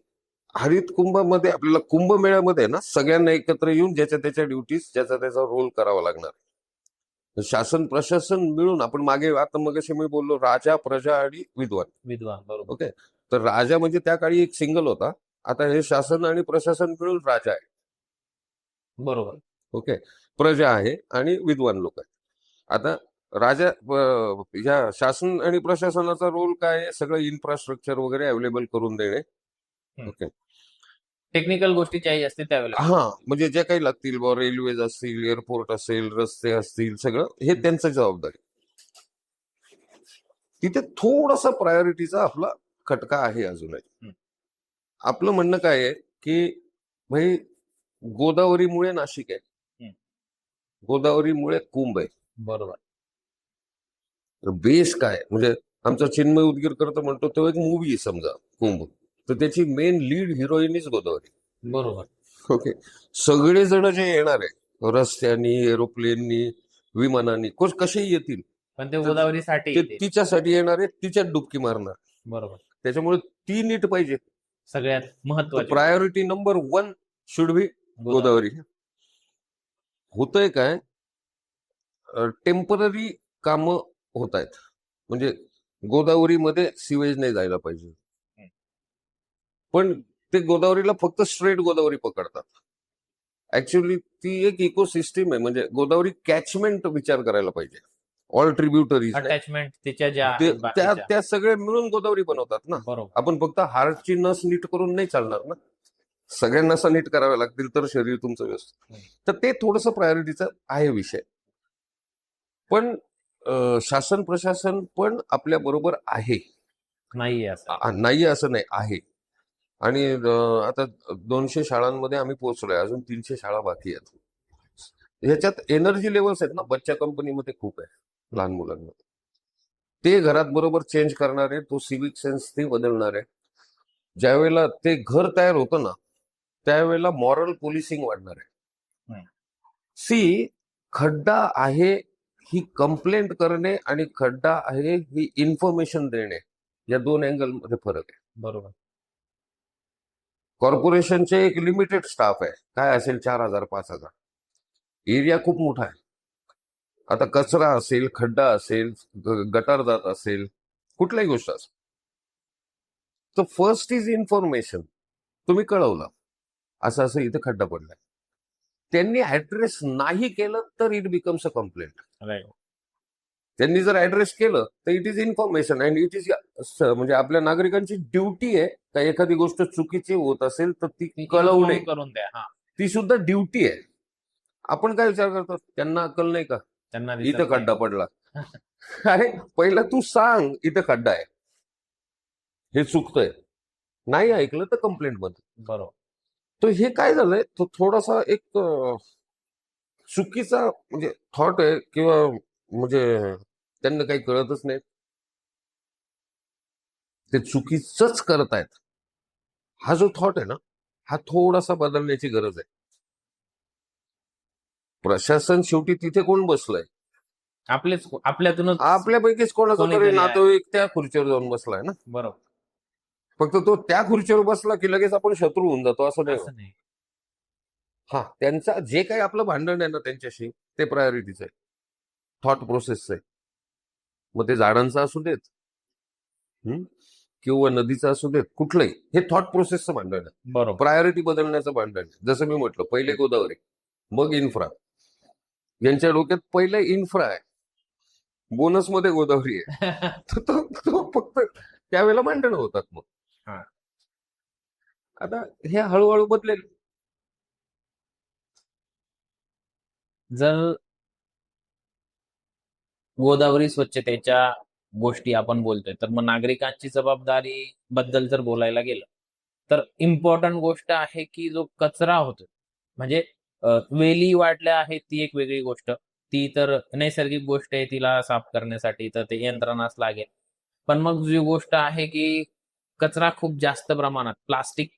हरित कुंभामध्ये आपल्याला कुंभमेळ्यामध्ये ना सगळ्यांना एकत्र येऊन ज्याच्या त्याच्या ड्युटीज, ज्याचा त्याचा रोल करावा लागणार. शासन प्रशासन मिळून आपण मागे आता मगाशी मी बोललो राजा, प्रजा आणि विद्वान. बरोबर. ओके. तर राजा म्हणजे त्या काळी एक सिंगल होता, आता हे शासन आणि प्रशासन मिळून राजा आहे. बरोबर. ओके. प्रजा आहे आणि विद्वान लोक आहेत. आता राजा ह्या शासन आणि प्रशासनाचा रोल काय आहे? सगळं इन्फ्रास्ट्रक्चर वगैरे अवेलेबल करून देणे. ओके. टेक्निकल गोष्टी काही असतील त्यावेळेला, हा, म्हणजे जे काही लागतील, रेल्वेज असतील, एअरपोर्ट असेल, रस्ते असतील, सगळं हे त्यांचं जबाबदारी. तिथे थोडासा प्रायोरिटीचा आपला खटका आहे अजूनही. आपलं म्हणणं काय आहे की भाई, गोदावरीमुळे नाशिक आहे, गोदावरीमुळे कुंभ आहे. बरोबर. बेस काय म्हणजे आमचा चिन्मय उदगीरकर तर म्हणतो तो एक मूवी आहे समजा कुंभ, तर त्याची main lead heroine is Godavari. बरोबर. ओके. सगळेजण जे येणार आहे रस्त्यानी, एरोप्लेननी, विमानांनी, कसेही येतील, पण ते गोदावरीसाठी ते तिच्यासाठी येणार आहे, तिच्यात डुबकी मारणार. बरोबर. त्याच्यामुळे ती नीट पाहिजे. सगळ्यात महत्वाची priority number 1 should be Godavari. होतंय काय, टेम्पररी कामं होत आहेत. म्हणजे गोदावरीमध्ये सिवेज नाही जायला पाहिजे, पण ते गोदावरीला फक्त स्ट्रेट गोदावरी पकडतात. ऍक्च्युअली ती एक इकोसिस्टीम आहे. म्हणजे गोदावरी कॅचमेंट विचार करायला पाहिजे. ऑल ट्रिब्युटरीज अटॅचमेंट त्या सगळे मिळून गोदावरी बनवतात ना. आपण फक्त हार्टची नस नीट करून नाही चालणार ना, सगळ्या नसा नीट कराव्या लागतील तर शरीर तुमचं व्यवस्थित. तर ते थोडंसं प्रायोरिटीचा आहे विषय. पण शासन प्रशासन पण आपल्या बरोबर आहे, नाही असं नाही, आहे. आणि आता 200 शाळांमध्ये आम्ही पोहोचलोय, अजून 300 शाळा बाकी आहेत. ह्याच्यात एनर्जी लेवल्स आहेत ना, बच्चा कंपनीमध्ये खूप आहे लहान मुलांमध्ये. ते घरात बरोबर चेंज करणार आहे, तो सिव्हिक सेन्स ते बदलणार आहे. ज्यावेळेला ते घर तयार होतं ना, त्यावेळेला मॉरल पोलिसिंग वाढणार आहे. खड्डा आहे ही कंप्लेंट करणे आणि खड्डा आहे ही इन्फॉर्मेशन देणे, या 2 अँगल मध्ये फरक आहे. बरोबर. कॉर्पोरेशनचे एक लिमिटेड स्टाफ आहे, काय असेल 4,000 5,000. एरिया खूप मोठा आहे. आता कचरा असेल, खड्डा असेल, गटार जात असेल, कुठल्याही गोष्ट असेल, तर फर्स्ट इज इन्फॉर्मेशन. तुम्ही कळवलं असं असं इथे खड्डा पडलाय, त्यांनी ऍड्रेस नाही केलं तर it becomes a complaint. Right. त्यांनी जर ऍड्रेस केलं तर it is information and it is म्हणजे आपल्या नागरिकांची ड्युटी आहे का एखादी गोष्ट चुकीची होत असेल तर ती कळवणे, करून द्या. हा, ती सुद्धा ड्युटी आहे. आपण काय विचार करतो, त्यांना अक्कल नाही का त्यांना दिसत इथं खड्डा नाही. पडला? अरे पहिला तू सांग इथं खड्डा आहे, हे चुकतंय. नाही ऐकलं तर कंप्लेंट मध्ये. बरोबर. तर हे काय झालंय, तो थोडासा एक चुकीचा म्हणजे थॉट आहे, किंवा म्हणजे त्यांना काही कळतच नाही, ते चुकीचंच करतायत. हा जो थॉट आहे ना, हा थोडासा बदलण्याची गरज आहे. प्रशासन शेवटी तिथे कोण बसलंय? आपल्यातूनच आपल्यापैकीच कोणाचा कोणीतरी तरी आहे. नातेवाईक त्या खुर्चीवर जाऊन बसलाय ना. बरोबर. फक्त तो त्या खुर्चीवर बसला की लगेच आपण शत्रू होऊन जातो असं नाही. असं नाही. हा, त्यांचा जे काही आपलं भांडण आहे ना त्यांच्याशी, ते प्रायोरिटीच आहे, थॉट प्रोसेसचं आहे. मग ते झाडांचं असू देत किंवा नदीचं असू देत, कुठलंही, हे थॉट प्रोसेसचं भांडण आहे. बरोबर. प्रायोरिटी बदलण्याचं भांडण आहे. जसं मी म्हटलं, पहिले गोदावरी, मग इन्फ्रा. यांच्या डोक्यात पहिले इन्फ्रा आहे, बोनस मध्ये गोदावरी आहे. तर तो फक्त त्यावेळेला भांडण होतात. मग हा. आता हे हळूहळू बदलेल. जर गोदावरी स्वच्छतेच्या गोष्टी आपण बोलतोय, तर मग नागरिकांची जबाबदारी बद्दल जर बोलायला गेलं तर इम्पॉर्टंट गोष्ट आहे की जो कचरा होतो, म्हणजे वेली वाटल्या आहेत ती एक वेगळी गोष्ट, ती तर नैसर्गिक गोष्ट आहे, तिला साफ करण्यासाठी तर ते यंत्रणाच लागेल. पण मग जी गोष्ट आहे की कचरा खूप जास्त प्रमाणात, प्लास्टिक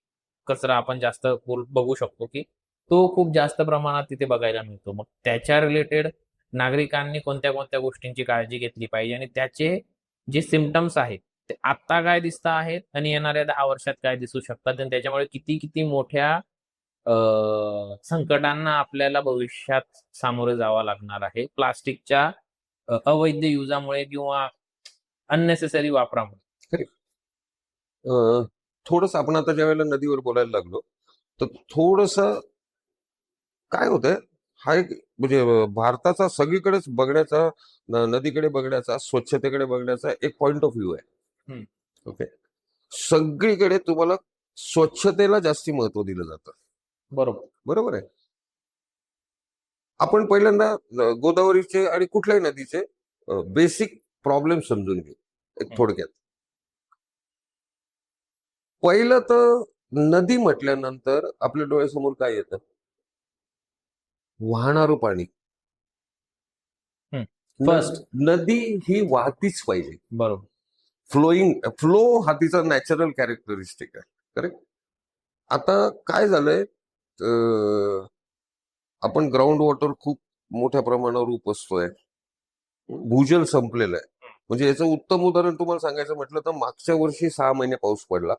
कचरा आपण जास्त बघू शकतो की तो खूप जास्त प्रमाणात तिथे बघायला मिळतो. मग त्याच्या रिलेटेड नागरिकांनी कोणत्या कोणत्या गोष्टींची काळजी घेतली पाहिजे आणि त्याचे जे सिम्पटम्स आहेत ते आता काय दिसत आहेत आणि येणाऱ्या 10 वर्षात काय दिसू शकतात, आणि त्याच्यामुळे किती किती मोठ्या संकटांना आपल्याला भविष्यात सामोरे जावं लागणार आहे प्लास्टिकच्या अवैध युजामुळे किंवा अननेसेसरी वापरामुळे. थोडस आपण आता ज्या वेळेला नदीवर बोलायला लागलो, तर थोडस काय होतंय, हा एक म्हणजे भारताचा सगळीकडेच बघण्याचा, नदीकडे बघण्याचा, स्वच्छतेकडे बघण्याचा एक पॉइंट ऑफ व्ह्यू आहे. ओके, सगळीकडे तुम्हाला स्वच्छतेला जास्ती महत्व दिलं जातं. बरोबर. बरोबर आहे. आपण पहिल्यांदा गोदावरीचे आणि कुठल्याही नदीचे बेसिक प्रॉब्लेम समजून घेऊ एक थोडक्यात. पहिलं तर नदी म्हटल्यानंतर आपल्या डोळ्यासमोर काय येतं? वाहणारं पाणी. फर्स्ट नदी ही वाहतीच पाहिजे. बरोबर. फ्लो हा तिचा नॅचरल कॅरेक्टरिस्टिक आहे. करेक्ट. आता काय झालंय, आपण ग्राउंड वॉटर खूप मोठ्या प्रमाणावर उपसतोय, भूजल संपलेलं आहे. म्हणजे याचं उत्तम उदाहरण तुम्हाला सांगायचं म्हटलं तर मागच्या वर्षी 6 महिने पाऊस पडला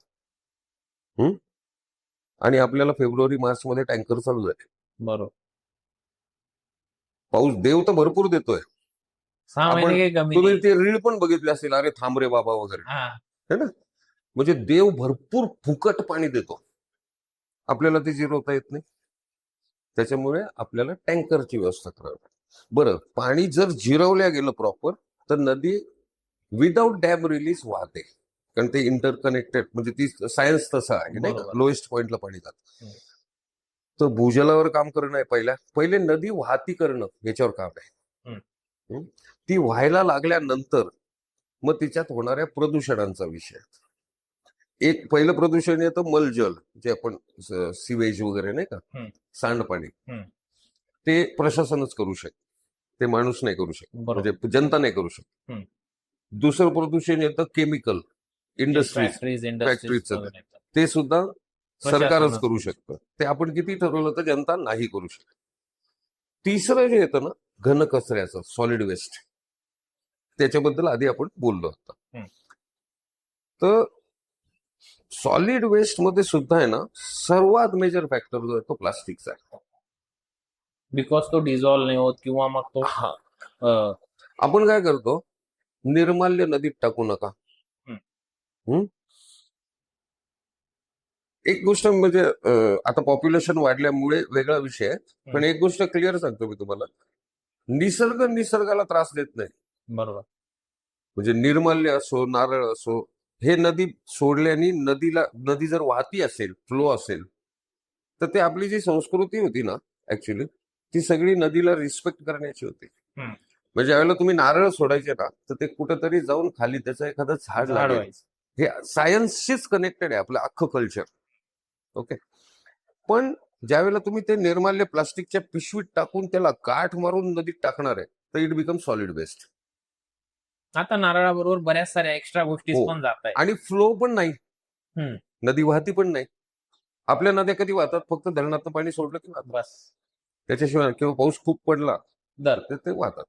आणि आपल्याला फेब्रुवारी मार्च मध्ये टँकर चालू झाले. बरोबर. पाऊस देव तर भरपूर देतोय. 6 महिने काही कमी तुम्ही नाही. ते रील पण बघितले असतील, अरे थांब रे बाबा वगैरे, हा. है ना. म्हणजे देव भरपूर फुकट पाणी देतो, आपल्याला ते जिरवता येत नाही. त्याच्यामुळे आपल्याला टँकरची व्यवस्था करावी. बरं, पाणी जर जिरवल्या गेलं प्रॉपर तर नदी विदाऊट डॅम रिलीज वाहते, कारण ते इंटरकनेक्टेड, म्हणजे ती सायन्स तसं आहे नाही का, बरोबर. लोएस्ट पॉइंटला पाणी जातं. तर भूजलावर काम करणं आहे पहिले नदी वाहती करणं याच्यावर काम आहे. ती व्हायला लागल्यानंतर मग तिच्यात होणाऱ्या प्रदूषणांचा विषय. एक पहिलं प्रदूषण येतं मलजल, जे आपण सिवेज वगैरे नाही का, सांडपाणी, ते प्रशासनच करू शकते, ते माणूस नाही करू शकत, म्हणजे जनता नाही करू शकत. दुसरं प्रदूषण येतं केमिकल, इंडस्ट्रीज, फॅक्टरीचं, ते सुद्धा सरकारच करू शकतं. ते आपण किती ठरवलं तर जनता नाही करू शकत. तिसरं जे येतं ना, घन कचऱ्याचं, सॉलिड वेस्ट, त्याच्याबद्दल आधी आपण बोललो होतो. हम्म. तर सॉलिड वेस्ट मध्ये सुद्धा आहे ना, सर्वात मेजर फॅक्टर जो आहे तो प्लास्टिकचा आहे. बिकॉज तो डिझॉल्व्ह नाही होत किंवा मग तो हा, अं, आपण काय करतो, निर्माल्य नदीत टाकू नका. हम्म. हम्म? एक गोष्ट म्हणजे आता पॉप्युलेशन वाढल्यामुळे वेगळा विषय आहे, पण एक गोष्ट क्लिअर सांगतो मी तुम्हाला, निसर्ग निसर्गाला त्रास देत नाही. बरोबर. म्हणजे निर्माल्य असो, नारळ असो, हे नदी सोडल्याने नदी जर वाहती असेल, फ्लो असेल, तर ते आपली जी संस्कृती होती ना, ऍक्च्युली ती सगळी नदीला रिस्पेक्ट करण्याची होती. हम्म. म्हणजे ज्यावेळेला तुम्ही नारळ सोडायचे ना, तर ते कुठेतरी जाऊन खाली त्याचं एखादं झाड झाड लागेल. व्हायचं. हे सायन्सशीच कनेक्टेड आहे आपलं अख्खं कल्चर. ओके. पण ज्यावेळेला तुम्ही ते निर्माल्य प्लास्टिकच्या पिशवीत टाकून त्याला गाठ मारून नदीत टाकणार आहे, तर इट बिकम सॉलिड वेस्ट. आता नारळाबरोबर बऱ्याच साऱ्या एक्स्ट्रा गोष्टी हो. पण जात आहेत. आणि फ्लो पण नाही, हम्म. नदी वाहती पण नाही. आपल्या नद्या कधी वाहतात, फक्त धरणातलं पाणी सोडलं की वाहतात. बस त्याच्याशिवाय किंवा पाऊस खूप पडला दर तर ते वाहतात.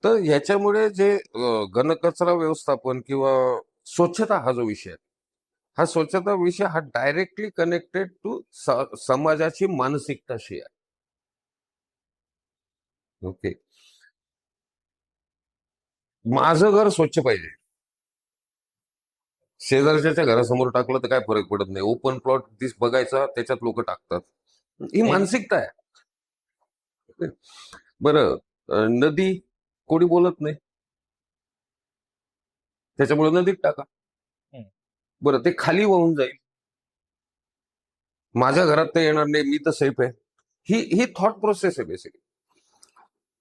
तर ह्याच्यामुळे जे घनकचरा व्यवस्थापन किंवा स्वच्छता हा जो विषय आहे, हा स्वच्छता विषय हा डायरेक्टली कनेक्टेड टू समाजाची मानसिकताशी आहे. ओके. माझं घर स्वच्छ पाहिजे, शेजारच्या घरासमोर टाकलं तर काय फरक पडत नाही. ओपन प्लॉट दिस बघायचा, त्याच्यात लोक टाकतात. ही मानसिकता आहे. बरं, नदी कोणी बोलत नाही, त्याच्यामुळे नदीत टाका. हम्म. बरं, ते खाली वाहून जाईल, माझ्या घरात ते येणार नाही, मी तर सेफ आहे. ही थॉट प्रोसेस आहे बेसिकली.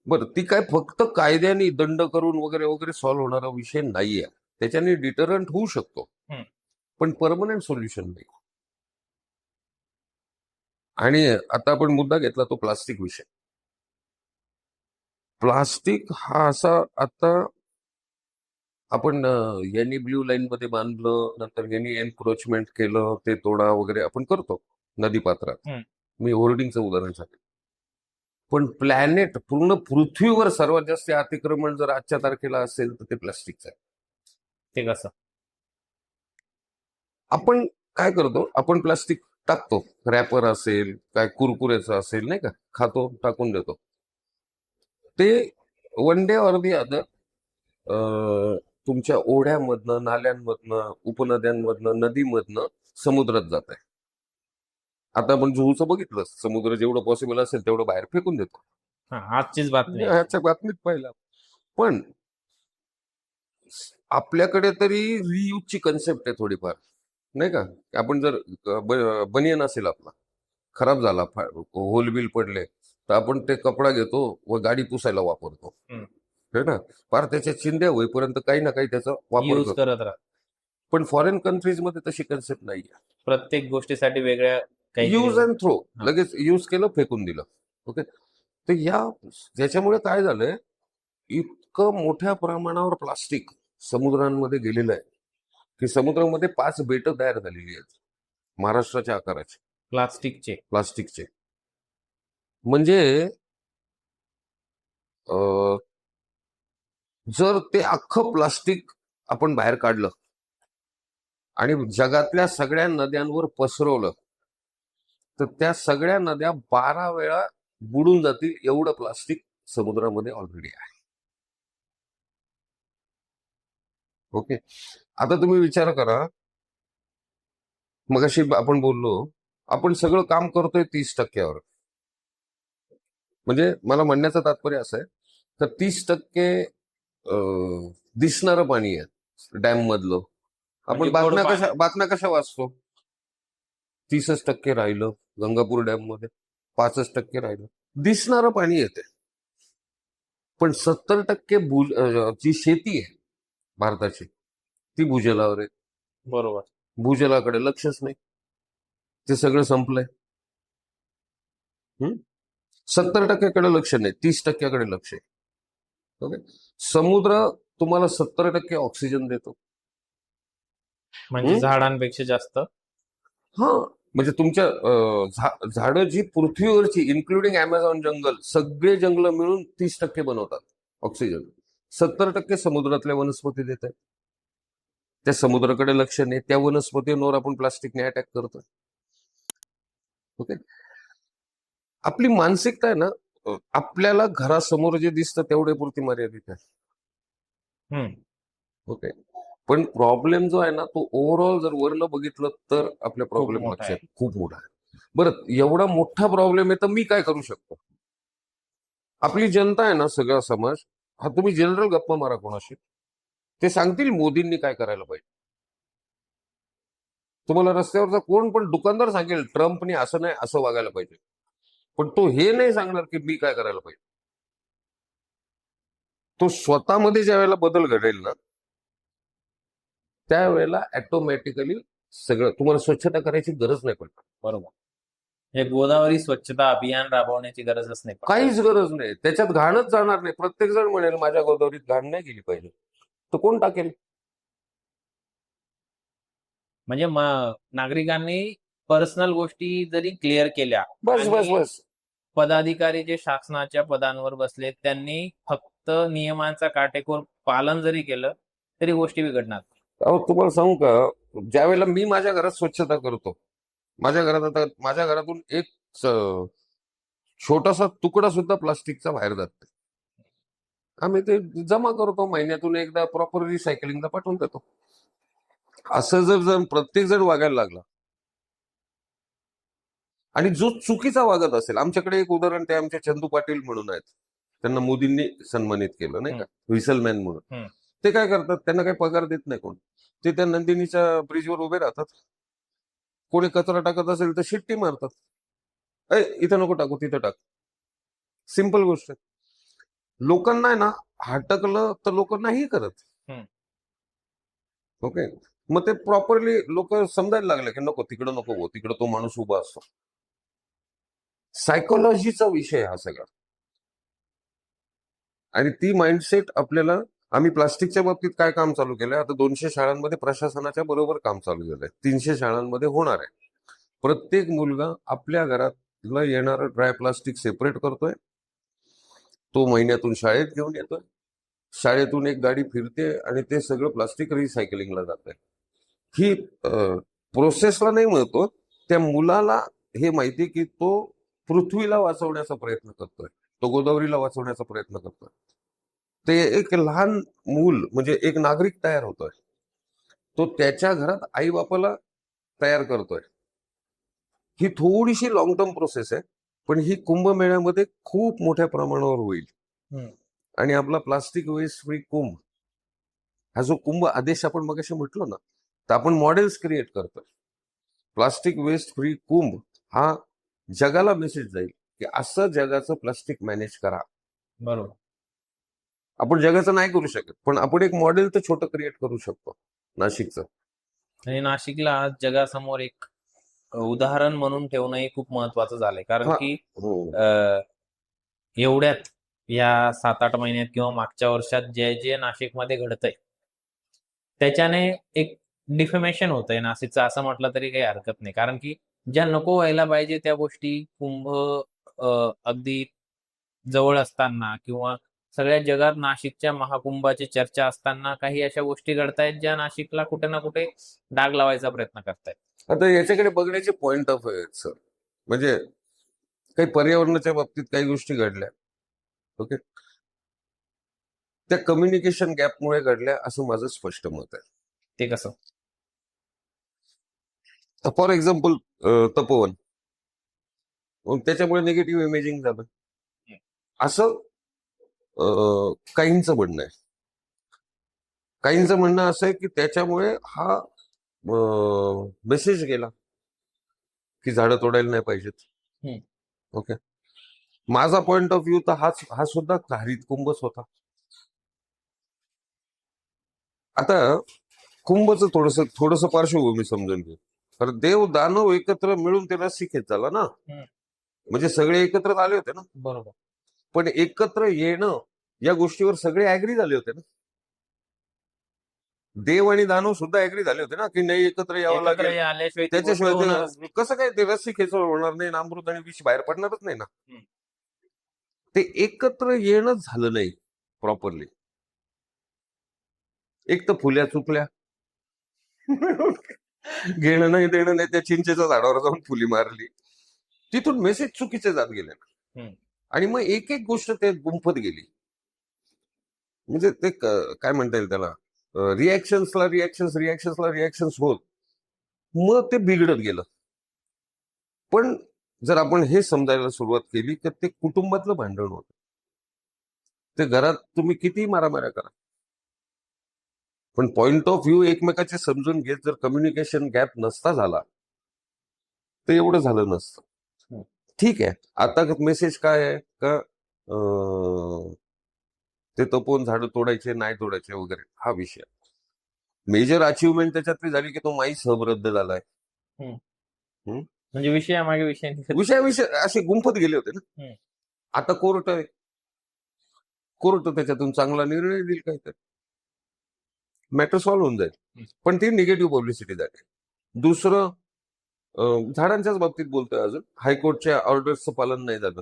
बरं, ती काय फक्त कायद्याने दंड करून वगैरे वगैरे सॉल्व्ह होणारा विषय नाहीये. त्याच्याने डिटरंट होऊ शकतो, हम्म. पण परमनंट सोल्युशन नाही. आणि आता आपण मुद्दा घेतला तो प्लास्टिक विषय. प्लास्टिक हा असा, आता आपण यांनी ब्ल्यू लाईन मध्ये बांधलं, नंतर यांनी एन्क्रोचमेंट केलं, ते तोडा वगैरे आपण करतो नदीपात्रात. हम्म. मी होर्डिंगचं उदाहरण सांगेन. पण प्लॅनेट, पूर्ण पृथ्वीवर सर्वात जास्त अतिक्रमण जर आजच्या तारखेला असेल तर ते प्लास्टिकचं आहे. ते कसं? आपण काय करतो, आपण प्लास्टिक टाकतो, रॅपर असेल, काय कुरकुरेचं असेल, नाही का, खातो, टाकून देतो. ते one day or the other तुमच्या ओढ्यामधनं, नाल्यांमधनं, उपनद्यांमधनं, नदीमधनं समुद्रात जात आहे. आता आपण जुहूचं बघितलं, समुद्र जेवढं पॉसिबल असेल तेवढं बाहेर फेकून देतो. हा, आजचीच बातमी आहे. ह्याच्या बातमीत पाहिलं. पण आपल्याकडे तरी रियूजची कन्सेप्ट आहे थोडीफार, नाही का. आपण जर बनियन असेल आपला, खराब झाला, होलबिल पडले, तर आपण ते कपडा घेतो व गाडी पुसायला वापरतो, हम्म. है ना. फार त्याच्या चिंध्या होईपर्यंत काही ना काही त्याचा वापर यूज करतो. करत राहा. पण फॉरेन कंट्रीज मध्ये तशी कन्सेप्ट नाहीये. प्रत्येक गोष्टीसाठी वेगळ्या काही यूज अँड थ्रो, हा. लगेच यूज केलं, फेकून दिलं. ओके. तर याच्यामुळे काय झालंय, इतकं मोठ्या प्रमाणावर प्लास्टिक समुद्रांमध्ये गेलेलं आहे की समुद्रामध्ये 5 बेटं तयार झालेली आहेत महाराष्ट्राच्या आकाराची प्लास्टिकचे. म्हणजे जर ते अख्खं प्लास्टिक आपण बाहेर काढलं आणि जगातल्या सगळ्या नद्यांवर पसरवलं, तर त्या सगळ्या नद्या 12 वेळा बुडून जातील, एवढं प्लास्टिक समुद्रामध्ये ऑलरेडी आहे. ओके. आता तुम्ही विचार करा, मगाशी आपण बोललो, आपण सगळं काम करतोय 30%वर. म्हणजे मला म्हणण्याचं तात्पर्य असं आहे, तर 30% दिसणारं पाणी आहे डॅम मधलं. आपण म्हणजे बातम्या कशा वाचतो, 30% राहिलं गंगापूर डॅम मध्ये, 5% राहिलं, दिसणारं पाणी येते. पण 70% जी शेती आहे भारताची, ती भूजलावर आहे. बरोबर. भूजलाकडे लक्षच नाही, ते सगळं संपलंय. 70%कडे लक्ष नाही, 30%कडे लक्ष आहे. ओके. समुद्र तुम्हाला 70% ऑक्सिजन देतो, म्हणजे झाडांपेक्षा जास्त. हा. म्हणजे तुमच्या झाडं जी पृथ्वीवरची इन्क्लुडिंग अमेझॉन जंगल, सगळे जंगल मिळून 30% बनवतात ऑक्सिजन. 70% समुद्रातल्या वनस्पती देत आहेत. त्या समुद्राकडे लक्ष नाही, त्या वनस्पतींवर आपण प्लास्टिकने अटॅक करतोय. ओके. आपली मानसिकता आहे ना, आपल्याला घरासमोर जे दिसतं तेवढे पुरती मर्यादित आहे. हम्म. ओके. पण प्रॉब्लेम जो आहे ना, तो ओव्हरऑल जर वरनं बघितलं तर आपल्या प्रॉब्लेम मोठा लक्षात आहे. खूप मोठा आहे. बरं, एवढा मोठा प्रॉब्लेम आहे तर मी काय करू शकतो? आपली जनता आहे ना, सगळा समाज, हा तुम्ही जनरल गप्पा मारा कोणाशी, ते सांगतील मोदींनी काय करायला पाहिजे. तुम्हाला रस्त्यावरचा कोण पण दुकानदार सांगेल ट्रम्पनी असं नाही असं वागायला पाहिजे, पण तो हे नाही सांगणार की मी काय करायला पाहिजे. तो स्वतःमध्ये ज्या वेळेला बदल घडेल ना, त्यावेळेला ऑटोमॅटिकली सगळं, तुम्हाला स्वच्छता करायची गरज नाही पडणार. बरोबर. हे गोदावरी स्वच्छता अभियान राबवण्याची गरजच नाही पडत. काहीच गरज नाही, त्याच्यात घाणच जाणार नाही. प्रत्येक जण म्हणेल माझ्या गोदावरीत घाण नाही गेली पाहिजे, तर कोण टाकेल? म्हणजे नागरिकांनी पर्सनल गोष्टी जरी क्लिअर केल्या, बस बस आणि बस. पदाधिकारी जे शासनाच्या पदांवर बसले त्यांनी फक्त नियमांचा काटेकोर पालन जरी केलं तरी गोष्टी बिघडणार. अहो, तुम्हाला सांगू का, ज्या वेळेला मी माझ्या घरात स्वच्छता करतो, माझ्या घरात आता माझ्या घरातून एक छोटासा तुकडा सुद्धा प्लास्टिकचा बाहेर जात नाही. आम्ही ते जमा करतो, महिन्यातून एकदा प्रॉपर रिसायकलिंगला पाठवून देतो. असं जर प्रत्येक जण वागायला लागला, आणि जो चुकीचा वागत असेल, आमच्याकडे एक उदाहरण, ते आमचे चंदू पाटील म्हणून आहेत, त्यांना मोदींनी सन्मानित केलं नाही का, व्हिसलमॅन म्हणून. ते काय करतात, त्यांना काही पगार देत नाही कोण. ते त्या नंदिनीच्या ब्रिजवर उभे राहतात, कोणी कचरा टाकत असेल तर शिट्टी मारतात, इथं नको टाकू तिथं टाक. सिंपल गोष्ट आहे. लोकांना आहे ना, हटकलं तर लोक नाही करत. ओके. मग ते प्रॉपरली लोक समजायला लागले की नको तिकडं नको हो, तिकडं तो माणूस उभा असतो. सायकोलॉजीचा विषय हा सगळा, आणि ती माइंडसेट आपल्याला, आम्ही प्लास्टिकच्या बाबतीत काय काम चालू केलंय, आता 200 शाळांमध्ये प्रशासनाच्या बरोबर काम चालू झालंय, 300 शाळांमध्ये होणार आहे. प्रत्येक मुलगा आपल्या घरातलं येणारं ड्राय प्लास्टिक सेपरेट करतोय, तो महिन्यातून शाळेत घेऊन येतोय, शाळेतून एक गाडी फिरते आणि ते सगळं प्लास्टिक रिसायकलिंगला जात आहे. ही प्रोसेसला नाही म्हणतो, त्या मुलाला हे माहिती की तो पृथ्वीला वाचवण्याचा प्रयत्न करतोय, तो गोदावरीला वाचवण्याचा प्रयत्न करतोय. ते एक लहान मूल म्हणजे एक नागरिक तयार होतोय, तो त्याच्या घरात आई बापाला तयार करतोय. ही थोडीशी लॉंग टर्म प्रोसेस आहे, पण ही कुंभमेळ्यामध्ये खूप मोठ्या प्रमाणावर होईल. आणि आपला प्लास्टिक वेस्ट फ्री कुंभ, हा जो कुंभ आदेश आपण मगाशी म्हटलो ना, तर आपण मॉडेल्स क्रिएट करतोय. प्लास्टिक वेस्ट फ्री कुंभ हा जगाला मेसेज जाईल की असं जगाचं प्लास्टिक मॅनेज करा. बरोबर. आपण जगाचं नाही करू शकत, पण आपण एक मॉडेल तर छोटं क्रिएट करू शकतो नाशिकचं. आणि नाशिकला आज जगासमोर एक उदाहरण म्हणून ठेवणं हे खूप महत्वाचं झालंय, कारण हा. की हो. एवढ्यात या 7-8 महिन्यात किंवा मागच्या वर्षात जे जे नाशिकमध्ये घडतंय त्याच्याने एक डिफेमेशन होतंय नाशिकचं, असं म्हटलं तरी काही हरकत नाही. कारण की ज्या नको व्हायला पाहिजे त्या गोष्टी कुंभ अगदी जवळ असताना किंवा सगळ्या जगात नाशिकच्या महाकुंभाची चर्चा असताना काही अशा गोष्टी घडतायत ज्या नाशिकला कुठे ना कुठे डाग लावायचा प्रयत्न करतायत. आता याच्याकडे बघण्याचे पॉइंट ऑफ व्ह्यू आहेत सर. म्हणजे काही पर्यावरणाच्या बाबतीत काही गोष्टी घडल्या, ओके, त्या कम्युनिकेशन गॅपमुळे घडल्या असं माझं स्पष्ट मत आहे. ते कसं? फॉर एक्झाम्पल तपोवन, त्याच्यामुळे निगेटिव्ह इमेजिंग झालं, असं काहींचं म्हणणं आहे. काहींचं म्हणणं असं आहे की त्याच्यामुळे हा मेसेज गेला की झाडं तोडायला नाही पाहिजेत. ओके. माझा पॉइंट ऑफ व्ह्यू तर हा सुद्धा हरित कुंभच होता. आता कुंभचं थोडस पार्श्वभूमी समजून घेऊ. तर देव दानव एकत्र मिळून त्याला शिकेत झाला ना, म्हणजे सगळे एकत्र आले होते ना. बरोबर. पण एकत्र येणं या गोष्टीवर सगळे ऍग्री झाले होते ना. देव आणि दानव सुद्धा ऍग्री झाले होते ना की नाही एकत्र यावं एकत्र लागेल. आल्याशिवाय ती गोष्ट त्याच्याशिवाय होणारच ते कसं काय ते रस्सी खेचून होणार नाही आणि अमृत आणि विष बाहेर पडणारच नाही ना. हम्म. ते एकत्र येणंच झालं नाही प्रॉपरली. एक तर फुल्या चुकल्या घेणं नाही देणं नाही, त्या चिंचेच्या झाडावर जाऊन फुली मारली, तिथून मेसेज चुकीचे जात गेले ना. हम्म. आणि मग एक एक गोष्ट ते गुंफत गेली. म्हणजे ते काय म्हणता येईल त्याला, रिॲक्शन्सला रिॲक्शन्स होत मग ते बिघडत गेलं. पण जर आपण हे समजायला सुरुवात केली तर ते कुटुंबातलं भांडण होतं. ते घरात तुम्ही किती मारामाऱ्या करा, पण पॉइंट ऑफ व्ह्यू एकमेकाचे समजून घेत जर कम्युनिकेशन गॅप नसता झाला तर एवढं झालं नसतं. हम्म. ठीक आहे, आता मेसेज काय आहे का ते तपोवन झाडं तोडायचे नाही तोडायचे वगैरे हा विषय. मेजर अचिव्हमेंट त्याच्यातली झाली की तो माई सहब रद्द झालाय. म्हणजे विषयामागे विषय विषय असे गुंफत गेले होते ना. हम्म. आता कोर्ट आहे, कोर्ट त्याच्यातून चांगला निर्णय देईल काहीतरी, मॅटर सॉल्व्ह होऊन जाईल. पण ती निगेटिव्ह पब्लिसिटी झाली. दुसरं, झाडांच्याच बाबतीत बोलतोय अजून, हायकोर्टच्या ऑर्डर्सचं पालन नाही झालं,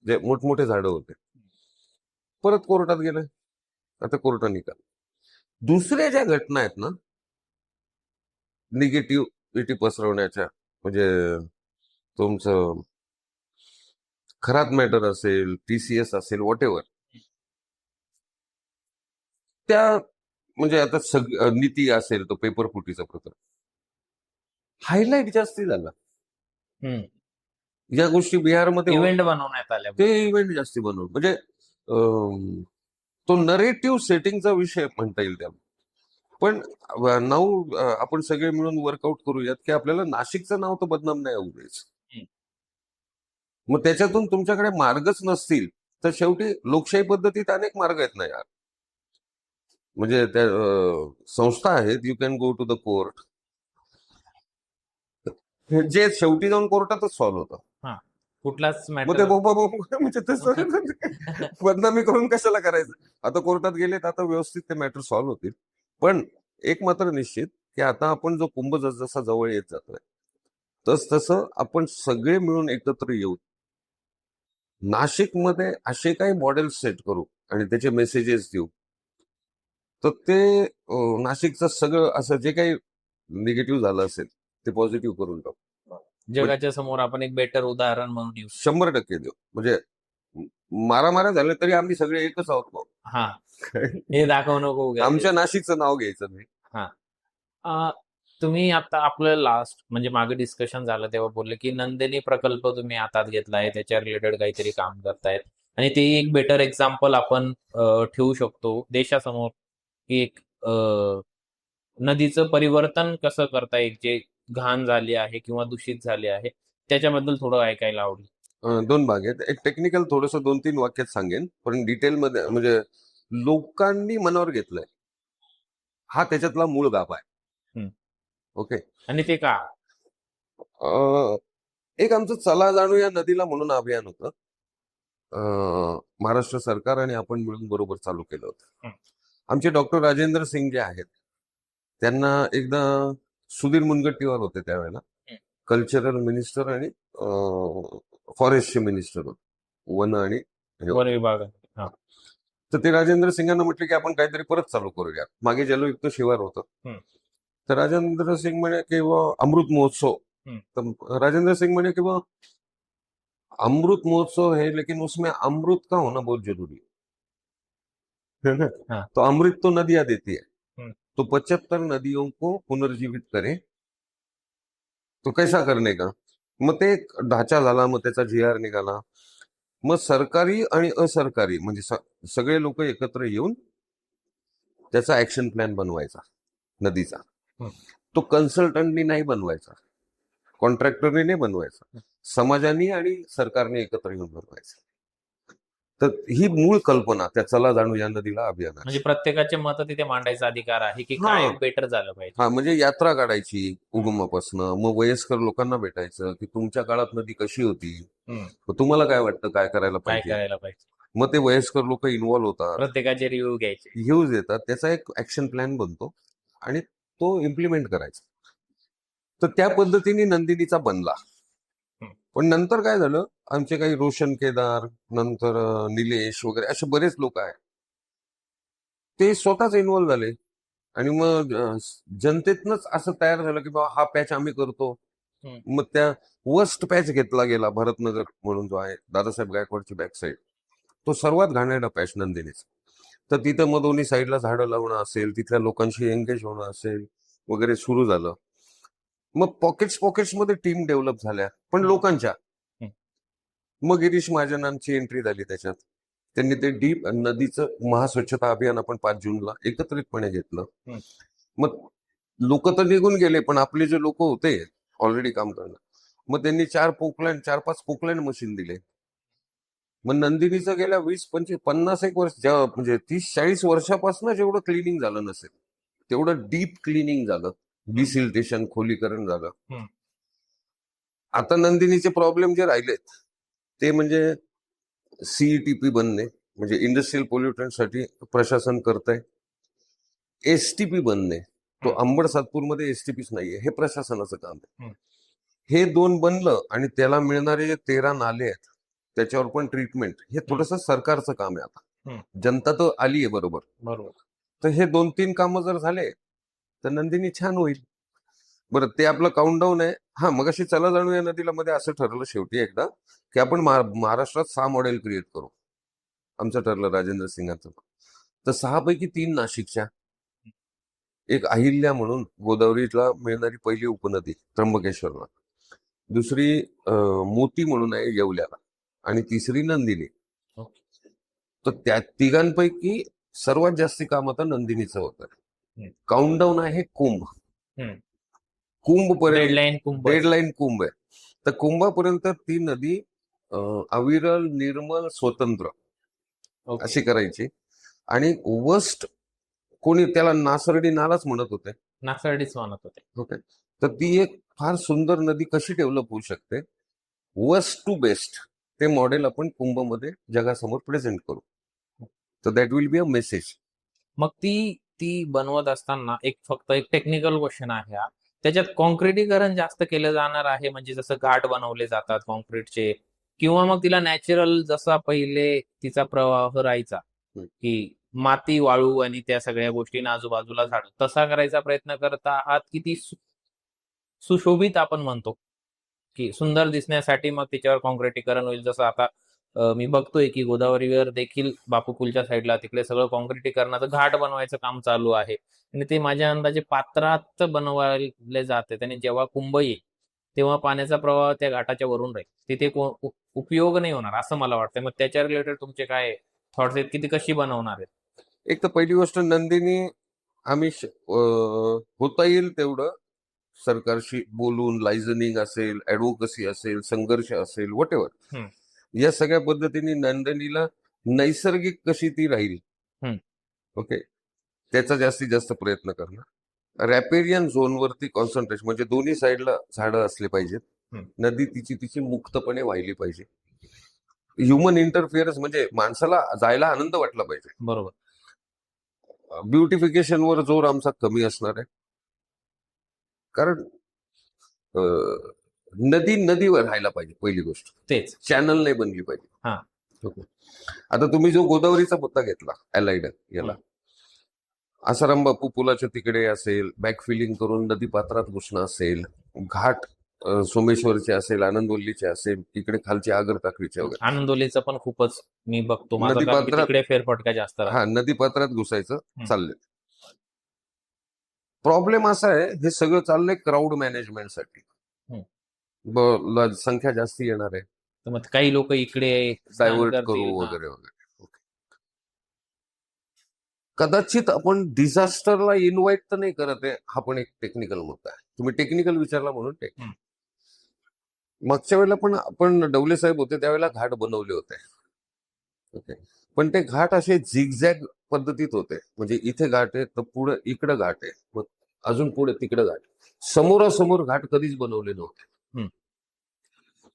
जे मोठमोठे झाडं होते, परत कोर्टात गेले. आता कोर्ट निकाल. दुसऱ्या ज्या घटना आहेत ना निगेटिव्हिटी पसरवण्याच्या, म्हणजे तुमचं खरात मॅटर असेल, टीसीएस असेल, व्हॉट एव्हर, त्या म्हणजे आता नीती असेल, तो पेपर फुटीचा प्रकार हायलाईट जास्ती झाला. ज्या गोष्टी बिहारमध्ये इव्हेंट बनवण्यात आल्या ते इव्हेंट जास्ती बनवून, म्हणजे तो नरेटिव्ह सेटिंगचा विषय म्हणता येईल त्याला. पण नाऊ आपण सगळे मिळून वर्कआउट करूयात की आपल्याला नाशिकचं नाव तर बदनाम नाही होऊ द्यायचं. मग त्याच्यातून तुमच्याकडे मार्गच नसतील तर शेवटी लोकशाही पद्धतीत अनेक मार्ग आहेत ना यार. म्हणजे त्या संस्था आहेत, you can go to the court, जे शेवटी जाऊन कोर्टातच सॉल्व्ह होतं. कुठलाच मग ते म्हणजे तसं बदनामी करून कशाला करायचं. आता कोर्टात गेले तर आता व्यवस्थित ते मॅटर सॉल्व्ह होतील. पण एक मात्र निश्चित की आता आपण जो कुंभ जसा जवळ येत जातोय तसं आपण सगळे मिळून एकत्र येऊ, नाशिकमध्ये असे काही मॉडेल सेट करू आणि त्याचे मेसेजेस देऊ, तर ते नाशिकचं सगळं असं जे काही निगेटिव्ह झालं असेल ते पॉझिटिव्ह करून टाकू. जगाच्या समोर आपण एक बेटर उदाहरण म्हणून येऊ. 100% देऊ. म्हणजे मारामाऱ्या झाल्या तरी आम्ही सगळे एकच आहोत भाऊ. हा, हे दाखवू नको. आमच्या नाशिकचं नाव घ्यायचं नाही. तुम्ही आता आपलं लास्ट म्हणजे मागे डिस्कशन झालं तेव्हा बोलले की नंदिनी प्रकल्प तुम्ही हातात घेतलाय, त्याच्या रिलेटेड काहीतरी काम करतायत आणि ते एक बेटर एक्झाम्पल आपण ठेवू शकतो देशासमोर की एक नदीचं परिवर्तन कसं करता येईल, जे घाण झाली आहे किंवा दूषित झाले आहे, त्याच्याबद्दल थोडं ऐकायला आवडेल. 2 भाग आहेत. एक टेक्निकल थोडंसं 2-3 वाक्यात सांगेन, पण डिटेलमध्ये म्हणजे लोकांनी मनावर घेतलंय हा त्याच्यातला मूळ गाभा आहे. ओके. आणि ते का एक आमचं चला जाणू या नदीला म्हणून अभियान होतं, महाराष्ट्र सरकार आणि आपण मिळून बरोबर चालू केलं होतं. आमचे डॉक्टर राजेंद्र सिंग जे आहेत त्यांना एकदा सुधीर मुनगंटीवार होते त्यावेळेला कल्चरल मिनिस्टर आणि फॉरेस्टचे मिनिस्टर होते, वन आणि वन विभाग. तर ते राजेंद्र सिंगांना म्हटले की आपण काहीतरी परत चालू करूया. मागे जलयुक्त शिवार होतं, तर राजेंद्र सिंग म्हणे की अमृत महोत्सव. तर राजेंद्र सिंग म्हणे की अमृत महोत्सव है लेकिन उसमें अमृत का होना बहुत जरूरी है ना. तो अमृत तो नदियां देती है, तो 75 नदियों को पुनर्जीवित करे, तो कैसा करने का. मग ते ढाचा झाला, मग त्याचा GR निघाला, मग सरकारी आणि असरकारी म्हणजे सगळे लोक एकत्र येऊन त्याचा ऍक्शन प्लॅन बनवायचा नदीचा. तो कन्सल्टंटनी नाही बनवायचा, कॉन्ट्रॅक्टरने नाही बनवायचा, समाजाने आणि सरकारने एकत्र येऊन बनवायचा. तर ही मूळ कल्पना त्या चला जाणू या नदीला अभियान. म्हणजे प्रत्येकाचे मत तिथे मांडायचा अधिकार आहे की काय बेटर झालं पाहिजे. हा, म्हणजे यात्रा काढायची उगमापासनं, मग वयस्कर लोकांना भेटायचं की तुमच्या काळात नदी कशी होती, तुम्हाला काय वाटतं काय करायला पाहिजे. मग ते वयस्कर लोक इन्व्हॉल्व्ह होतात, प्रत्येकाचे रिव्ह्यू घ्यायचे. व्ह्यूज येतात, त्याचा एक ऍक्शन प्लॅन बनतो आणि तो इम्प्लिमेंट करायचा. तर त्या पद्धतीने नंदिनीचा बनला. हम्म. पण नंतर काय झालं, आमचे काही रोशन केदार, नंतर निलेश वगैरे असे बरेच लोक आहेत, ते स्वतःच इन्व्हॉल्व्ह झाले. आणि मग जनतेतनच असं तयार झालं की बाबा हा पॅच आम्ही करतो. हम्म. मग त्या वर्स्ट पॅच घेतला गेला, भरतनगर म्हणून जो आहे दादासाहेब गायकवाडची बॅक साईड, तो सर्वात घाणेरडा पॅच नंदिनीचा. तर तिथं मग दोन्ही साईडला झाडं लावणं असेल, तिथल्या लोकांशी एंगेज होणं असेल वगैरे सुरू झालं. मग पॉकेट्स मध्ये टीम डेव्हलप झाल्या, पण लोकांच्या. मग गिरीश महाजनांची एंट्री झाली त्याच्यात. त्यांनी ते डीप नदीचं महास्वच्छता अभियान आपण 5 जूनला एकत्रितपणे घेतलं. मग लोक तर निघून गेले, पण आपले जे लोक होते ऑलरेडी काम करणं, मग त्यांनी 4-5 पोकलँड मशीन दिले. मग नंदिनीचं गेल्या 20-25-50 एक वर्ष, म्हणजे 30-40 वर्षापासून जेवढं क्लिनिंग झालं नसेल तेवढं डीप क्लिनिंग झालं, डिसिल्टेशन, खोलीकरण झालं. आता नंदिनीचे प्रॉब्लेम जे राहिलेत ते म्हणजे सीईटीपी बनणे, म्हणजे इंडस्ट्रियल पोल्युटंटसाठी प्रशासन करतंय. एसटीपी बनणे, तो अंबड सातपूरमध्ये एसटीपीच नाहीये, हे प्रशासनाचं काम आहे. हे 2 बनलं आणि त्याला मिळणारे जे 13 नाले आहेत त्याच्यावर पण ट्रीटमेंट, हे थोडस सरकारचं काम आहे. आता जनता तर आली आहे बरोबर, तर हे 2-3 कामं जर झाले तर नंदिनी छान होईल. बरं, ते आपलं काउंटडाऊन आहे. हा, मग अशी चला जाणू या नदीला मध्ये असं ठरलं शेवटी एकदा की आपण महाराष्ट्रात 6 मॉडेल क्रिएट करू. आमचं ठरलं राजेंद्र सिंगांचं. तर 6 पैकी 3 नाशिकच्या, एक अहिल्या म्हणून गोदावरीला मिळणारी पहिली उपनदी त्र्यंबकेश्वरला, दुसरी मोती म्हणून आहे येवल्याला, आणि तिसरी नंदिनी. तर त्या तिघांपैकी सर्वात जास्ती काम आता नंदिनीचं होतं. काउंटडाऊन आहे कुंभ पर्यंत, डेडलाईन कुंभ आहे. तर कुंभापर्यंत ती नदी अविरल, निर्मल, स्वतंत्र अशी करायची. आणि वर्स्ट कोणी त्याला नासर्डी नालाच म्हणत होते, नासर्डीच म्हणत होते. ओके. तर ती एक फार सुंदर नदी कशी डेव्हलप होऊ शकते, वर्स्ट टू बेस्ट, ते मॉडेल आपण कुंभमध्ये जगासमोर प्रेझेंट करू. तर that will be a message. मग ती बनवत असताना फक्त एक टेक्निकल क्वेश्चन आहे हा. त्याच्यात कॉन्क्रिटीकरण जास्त केलं जाणार आहे, म्हणजे जसं घाट बनवले जातात कॉन्क्रीटचे, किंवा मग तिला नॅचरल जसा पहिले तिचा प्रवाह राहायचा की माती, वाळू आणि त्या सगळ्या गोष्टींना आजूबाजूला झाड, तसा करायचा प्रयत्न करत आहात की ती सुशोभित आपण म्हणतो की सुंदर दिसण्यासाठी मग त्याच्यावर कॉन्क्रिटीकरण होईल? जसं आता मी बघतोय की गोदावरीवर देखील बापू पूलच्या साईडला तिकडे सगळं कॉन्क्रिटीकरणाचं घाट बनवायचं काम चालू आहे, आणि ते माझ्या अंदाजे पात्रात बनवायला जाते. आणि जेव्हा कुंभ येईल तेव्हा पाण्याचा प्रवाह त्या घाटाच्या वरून राहील, तिथे उपयोग नाही होणार असं मला वाटतं. मग त्याच्या रिलेटेड तुमचे काय थॉट्स आहेत की ती कशी बनवणार आहेत? एक तर पहिली गोष्ट, नंदिनी आम्ही होता येईल तेवढं सरकारशी बोलून, लायझनिंग असेल, ऍडव्होकसी असेल, संघर्ष असेल, व्हॉट एव्हर, या सगळ्या पद्धतीने नंदिनीला नैसर्गिक कशी ती राहील, ओके, त्याचा जास्तीत जास्त प्रयत्न करणं. रॅपेरियन झोनवरती कॉन्सन्ट्रेशन, म्हणजे दोन्ही साईडला झाडं असले पाहिजेत, नदी तिची मुक्तपणे वाहिली पाहिजे. ह्युमन इंटरफिअरन्स, म्हणजे माणसाला जायला आनंद वाटला पाहिजे. बरोबर. ब्युटिफिकेशनवर जोर आमचा कमी असणार आहे, कारण नदीवर राहायला पाहिजे. पहिली गोष्ट तेच, चॅनल नाही बनली पाहिजे. आता तुम्ही जो गोदावरीचा मुद्दा घेतला, अलाइड याला, आसाराम बापू पुलाच्या तिकडे असेल, बॅकफिलिंग करून नदी पात्रात घुसणं असेल, घाट सोमेश्वरचे असेल, आनंदवल्लीचे असेल, इकडे खालचे आगर टाकळीचे वगैरे, आनंदोलीचं पण खूपच मी बघतो, नदीपात्रात फेरफटका जास्त, नदीपात्रात घुसायचं चाललंय. प्रॉब्लेम असा आहे, हे सगळं चाललंय क्राऊड मॅनेजमेंटसाठी, संख्या जास्त येणार आहे, तर मग काही लोक इकडे डायव्हर्ट करू वगैरे वगैरे. कदाचित आपण डिझास्टरला इन्व्हाइट तर नाही करत आहे, हा पण एक टेक्निकल मुद्दा आहे. तुम्ही टेक्निकल विचारला म्हणून मागच्या वेळेला पण आपण डवले साहेब होते त्यावेळेला घाट बनवले होते, ओके, पण ते घाट असे झिगझॅग पद्धतीत होते, म्हणजे इथे घाट आहे तर पुढे इकडं घाट आहे, मग अजून पुढे तिकडं घाट, समोरासमोर घाट कधीच बनवले नव्हते.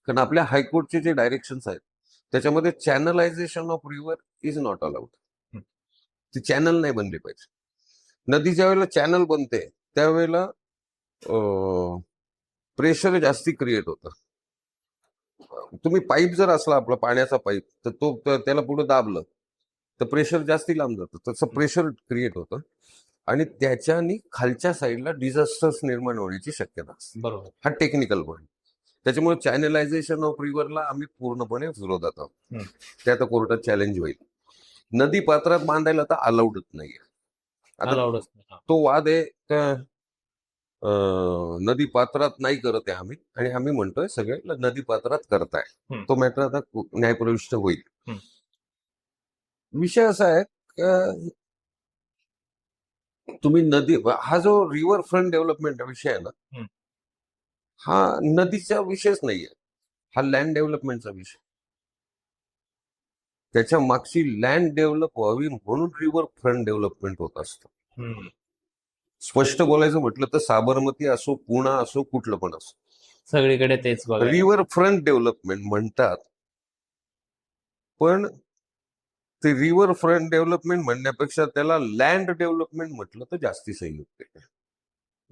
कारण आपल्या हायकोर्टचे जे डायरेक्शन्स आहेत त्याच्यामध्ये channelization of river is not allowed. हं. ती चॅनल नाही बनली पाहिजे. नदी ज्या वेळेला चॅनल बनते त्यावेळेला प्रेशर जास्ती क्रिएट होतं. तुम्ही पाईप जर असला आपला पाण्याचा पाईप तर त्याला पुढे दाबलं तर प्रेशर जास्ती लांब जातं, तसं प्रेशर क्रिएट होतं आणि त्याच्यानी खालच्या साईडला डिझास्टर्स निर्माण होण्याची शक्यता असते. बरोबर. हा टेक्निकल पॉईंट. त्याच्यामुळे चॅनलायझेशन ऑफ रिव्हरला आम्ही पूर्णपणे विरोधात आहोत. हं. ते आता कोर्टात चॅलेंज होईल. नदी पात्रात बांधायला तर अलाउडच नाहीये. आता अलाउडच नाही. हा. तो वाद आहे त्या नदी पात्रात नाही करत आहे आम्ही, आणि आम्ही म्हणतोय सगळे नदी पात्रात करताय. हं. तो मॅटर आता न्यायप्रविष्ट होईल. हं. विषय असा आहे का तुम्ही हा जो रिव्हर फ्रंट डेव्हलपमेंट विषय आहे ना, हं. हा नदीचा विषयच नाहीये, हा लँड डेव्हलपमेंटचा विषय. त्याच्या मागची लँड डेव्हलप व्हावी म्हणून रिव्हर फ्रंट डेव्हलपमेंट होत असतं. हं. स्पष्ट बोलायचं म्हटलं तर साबरमती असो, पुणा असो, कुठलं पण असो, सगळीकडे तेच बघा. रिव्हर फ्रंट डेव्हलपमेंट म्हणतात, पण ते रिव्हर फ्रंट डेव्हलपमेंट म्हणण्यापेक्षा त्याला लँड डेव्हलपमेंट म्हटलं तर जास्ती संयुक्त आहे.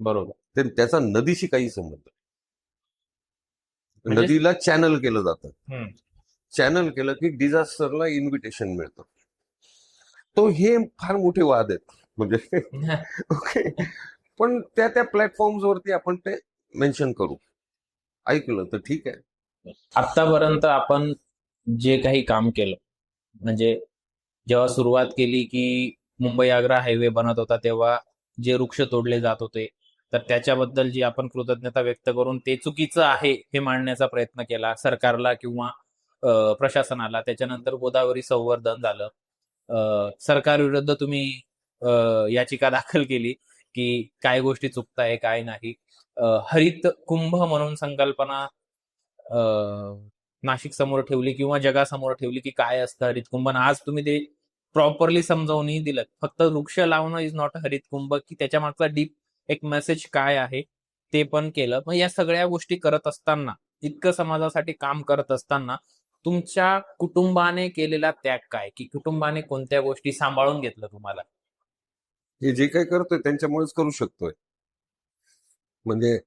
बरोबर. त्याचा नदीशी काही संबंध नाही. म्हणजे- नदीला चॅनल केलं जातं. हं. चॅनल केलं की डिझास्टरला इन्व्हिटेशन मिळतं. तो हे फार मोठे वाद आहेत म्हणजे ओके, पण त्या प्लॅटफॉर्म्स वरती आपण ते मेन्शन करू. ऐकलं तर ठीक आहे. आतापर्यंत आपण जे काही काम केलं, म्हणजे जेव्हा सुरुवात केली की मुंबई आग्रा हायवे बनत होता तेव्हा जे वृक्ष तोडले जात होते, तर त्याच्याबद्दल जी आपण कृतज्ञता व्यक्त करून ते चुकीचं आहे हे मांडण्याचा प्रयत्न केला सरकारला किंवा प्रशासनाला. त्याच्यानंतर गोदावरी संवर्धन झालं. सरकारविरुद्ध तुम्ही याचिका दाखल केली की काय गोष्टी चुकताय काय नाही. हरित कुंभ म्हणून संकल्पना नाशिक समोर ठेवली किंवा जगासमोर ठेवली की काय असतं हरित कुंभ. आज तुम्ही ते प्रॉपरली समजावूनही दिलं. फक्त वृक्ष लावणं इज नॉट हरित कुंभ, की त्याच्या मागचा डीप एक मेसेज काय आहे ते पण केलं. मग या सगळ्या गोष्टी करत असताना, इतकं समाजासाठी काम करत असताना तुमच्या कुटुंबाने केलेला त्याग काय, की कुटुंबाने कोणत्या गोष्टी सांभाळून घेतलं तुम्हाला? हे जे काही करतोय त्यांच्यामुळेच करू शकतोय. म्हणजे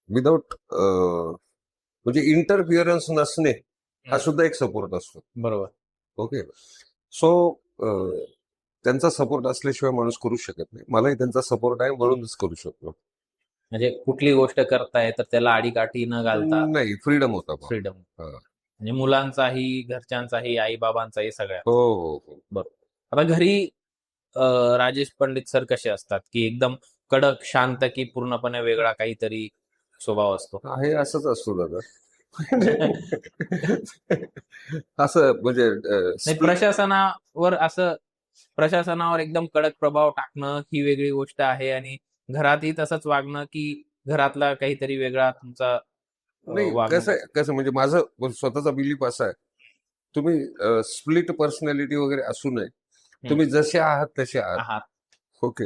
विदाउट म्हणजे इंटरफिअरन्स नसणे हा सुद्धा एक सपोर्ट असतो. बरोबर. ओके, सो त्यांचा सपोर्ट असल्याशिवाय माणूस करू शकत नाही. मलाही त्यांचा सपोर्ट आहे म्हणूनच करू शकतो. म्हणजे कुठली गोष्ट करताय तर त्याला आडीकाठी न घालता नाही, फ्रीडम होता बा. फ्रीडम. हा. म्हणजे मुलांचाही, घरच्यांचाही, आई बाबांचाही, सगळ्या. हो हो हो. बरोबर. आता घरी राजेश पंडित सर कसे असतात, की एकदम कडक, शांत, की पूर्णपणे वेगळा काहीतरी स्वभाव असतो? आहे असंच असतो दादा. असं म्हणजे नाही, प्रशासनावर एकदम कडक प्रभाव टाकणं ही वेगळी गोष्ट आहे, आणि घरातही तसंच वागणं, की घरातला काहीतरी वेगळा तुमचा नाही, वागणं. कसं म्हणजे माझं स्वतःचा बिलीफ असा आहे, तुम्ही स्प्लिट पर्सनॅलिटी वगैरे असू नये. तुम्ही जसे आहात तसे आहात. आहात. ओके,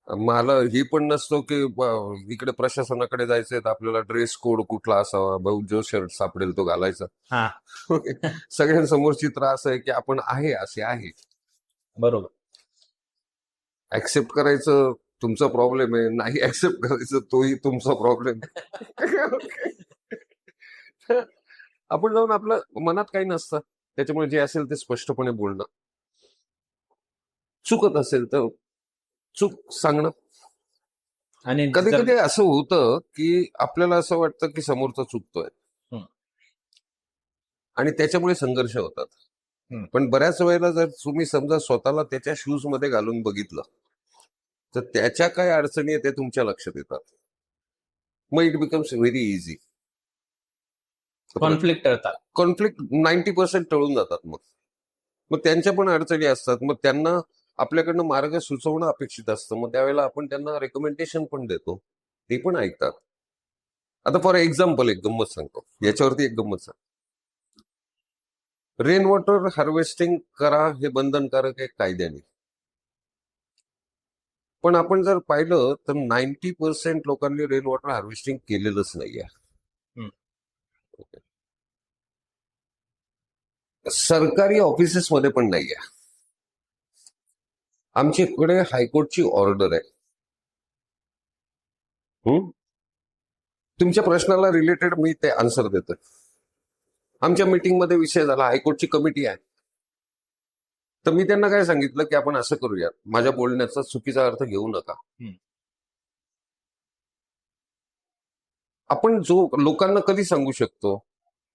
मला ही पण नसतो की इकडे प्रशासनाकडे जायचंय तर आपल्याला ड्रेस कोड कुठला असावा, भाऊ जो शर्ट सापडेल तो घालायचा. हा. ओके, सगळ्यांसमोर चित्र असं आहे की आपण आहे असे आहे. बरोबर. ऍक्सेप्ट करायचं तुमचा प्रॉब्लेम आहे, नाही ऍक्सेप्ट करायचं तोही तुमचा प्रॉब्लेम. आपण जाऊन आपलं मनात काही नसतं, त्याच्यामुळे जे असेल ते स्पष्टपणे बोलणं. चुकत असेल तर चूक सांगणं. आणि कधी कधी असं होतं की आपल्याला असं वाटतं की समोरचा चुकतोय हं. आणि त्याच्यामुळे संघर्ष होतात. हं. पण बऱ्याच वेळेला जर तुम्ही समजा स्वतःला त्याच्या शूज मध्ये घालून बघितलं तर त्याच्या काय अडचणी आहे ते तुमच्या लक्षात येतात. मग it becomes very easy. Conflict टळतात. कॉन्फ्लिक्ट 90% टळून जातात. मग त्यांच्या पण अडचणी असतात. मग त्यांना आपल्याकडनं मार्ग सुचवणं अपेक्षित असतं. मग त्यावेळेला आपण त्यांना रेकमेंडेशन पण देतो, ते पण ऐकतात. आता फॉर एक्झाम्पल एक गंमत सांगतो, याच्यावरती एक गंमत सांगतो. रेन वॉटर हार्वेस्टिंग करा हे बंधनकारक आहे कायद्याने, पण आपण जर पाहिलं तर 90% लोकांनी रेन वॉटर हार्वेस्टिंग केलेलंच नाहीये. हं. सरकारी ऑफिसेसमध्ये पण नाहीये. आमच्याकडे हायकोर्टची ऑर्डर आहे. तुमच्या प्रश्नाला रिलेटेड मी ते आन्सर देतो. आमच्या मीटिंगमध्ये विषय झाला, हायकोर्टची कमिटी आहे. तर मी त्यांना काय सांगितलं की आपण असं करूया, माझ्या बोलण्याचा चुकीचा अर्थ घेऊ नका. आपण जो लोकांना कधी सांगू शकतो,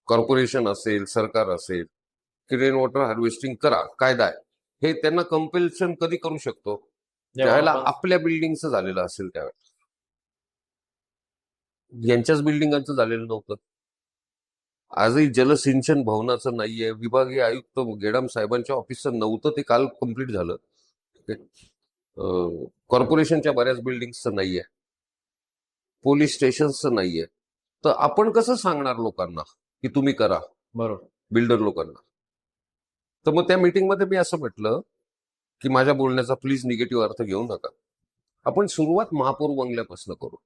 कॉर्पोरेशन असेल, सरकार असेल, की रेन वॉटर हार्वेस्टिंग करा, कायदा आहे, हे त्यांना कंपेल्शन कधी करू शकतो? त्यावेळेला आपल्या बिल्डिंगचं झालेलं असेल त्यावेळेला. यांच्याच बिल्डिंगांचं झालेलं नव्हतं. आजही जलसिंचन भवनाचं नाहीये, विभागीय आयुक्त गेडाम साहेबांच्या ऑफिसचं नव्हतं, ते काल कम्प्लीट झालं. कॉर्पोरेशनच्या बऱ्याच बिल्डिंगचं नाहीये, पोलीस स्टेशनचं नाहीये. तर आपण कसं सांगणार लोकांना की तुम्ही करा, बरोबर, बिल्डर लोकांना? तर मग त्या मीटिंगमध्ये मी असं म्हटलं की माझ्या बोलण्याचा प्लीज निगेटिव्ह अर्थ घेऊ नका. आपण सुरुवात महापौर बंगल्यापासून करू.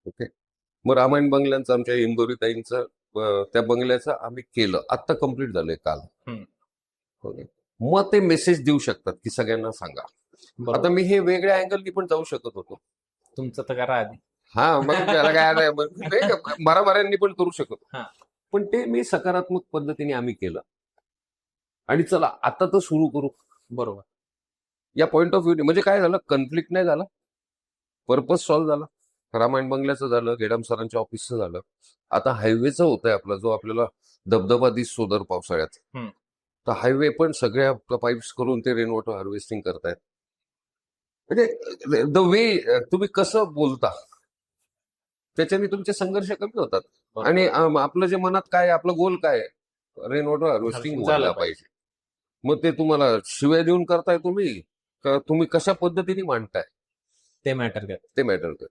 ओके. मग रामायण बंगल्यांचं, आमच्या इंदोरीताईंचं, त्या बंगल्याचं आम्ही केलं, आत्ता कम्प्लीट झालंय काल. ओके. मग ते मेसेज देऊ शकतात की सगळ्यांना सांगा. आता मी हे वेगळ्या अँगलनी पण जाऊ शकत होतो. तुमचं तर करा आधी. हा, मग त्याला काय नाही, बराबऱ्यांनी पण करू शकतो. हा. पण ते मी सकारात्मक पद्धतीने आम्ही केलं. आणि चला आता तर सुरू करू. बरोबर. या पॉइंट ऑफ व्ह्यू म्हणजे काय झालं, कन्फ्लिक्ट नाही झाला, पर्पज सॉल्व्ह झाला. रामायण बंगल्याचं झालं, गेडाम सरांच्या ऑफिसचं झालं. आता हायवेचं होतंय आपला, जो आपल्याला धबधबा दिसतो दर पावसाळ्यात. तर हायवे पण सगळ्या पाईप्स करून ते रेन वॉटर हार्वेस्टिंग करतायत. म्हणजे द वे तुम्ही कसं बोलता त्याच्याने तुमचे संघर्ष कमी होतात. आणि आपलं जे मनात काय, आपलं गोल काय, रेन वॉटर हार्वेस्टिंग व्हायला पाहिजे. मग ते तुम्हाला शिव्या देऊन करताय तुम्ही, का तुम्ही कशा पद्धतीने मांडताय, ते मॅटर करत. ते मॅटर करत.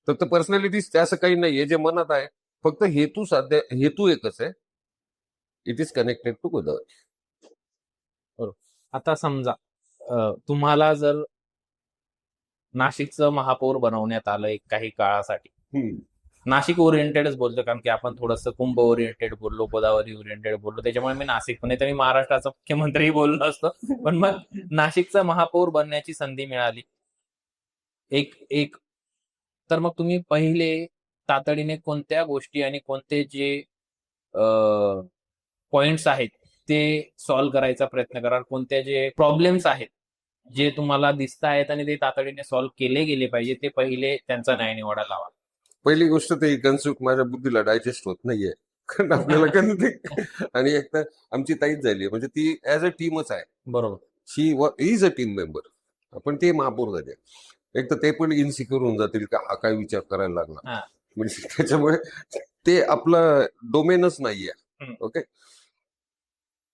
तर पर्सनॅलिटीज असं काही नाहीये, जे मनात आहे. फक्त हेतू एकच आहे, it is connected to Godavari. बरोबर. आता समजा तुम्हाला जर नाशिकचं महापौर बनवण्यात आलं एक काही काळासाठी, नाशिक ओरिएंटेडच बोलतो, कारण की आपण थोडंसं कुंभ ओरिएंटेड बोललो, गोदावरी ओरिएंटेड बोललो, त्याच्यामुळे मी नाशिक, पण मी महाराष्ट्राचा मुख्यमंत्री बोललो असतो. पण मग नाशिकचा महापौर बनण्याची संधी मिळाली एक तर मग तुम्ही पहिले तातडीने कोणत्या गोष्टी आणि कोणते जे पॉइंट्स आहेत ते सॉल्व्ह करायचा प्रयत्न कराल? कोणते जे प्रॉब्लेम्स आहेत जे तुम्हाला दिसत आहेत आणि ते तातडीने सॉल्व्ह केले गेले पाहिजे, ते पहिले त्यांचा न्यायनिवाडा लावा. पहिली गोष्ट, ते कन्सेप्ट माझ्या बुद्धीला डायजेस्ट होत नाहीये, कारण आपल्याला आणि एक तर आमची ताईच झाली, म्हणजे ती ऍज अ टीमच आहे. बरोबर. शी इज अ टीम मेंबर. आपण ते महापौर झाले, एक तर ते पण इनसिक्युअर होऊन जातील का हा काय विचार करायला लागला, म्हणजे त्याच्यामुळे ते आपलं डोमेनच नाहीये. ओके.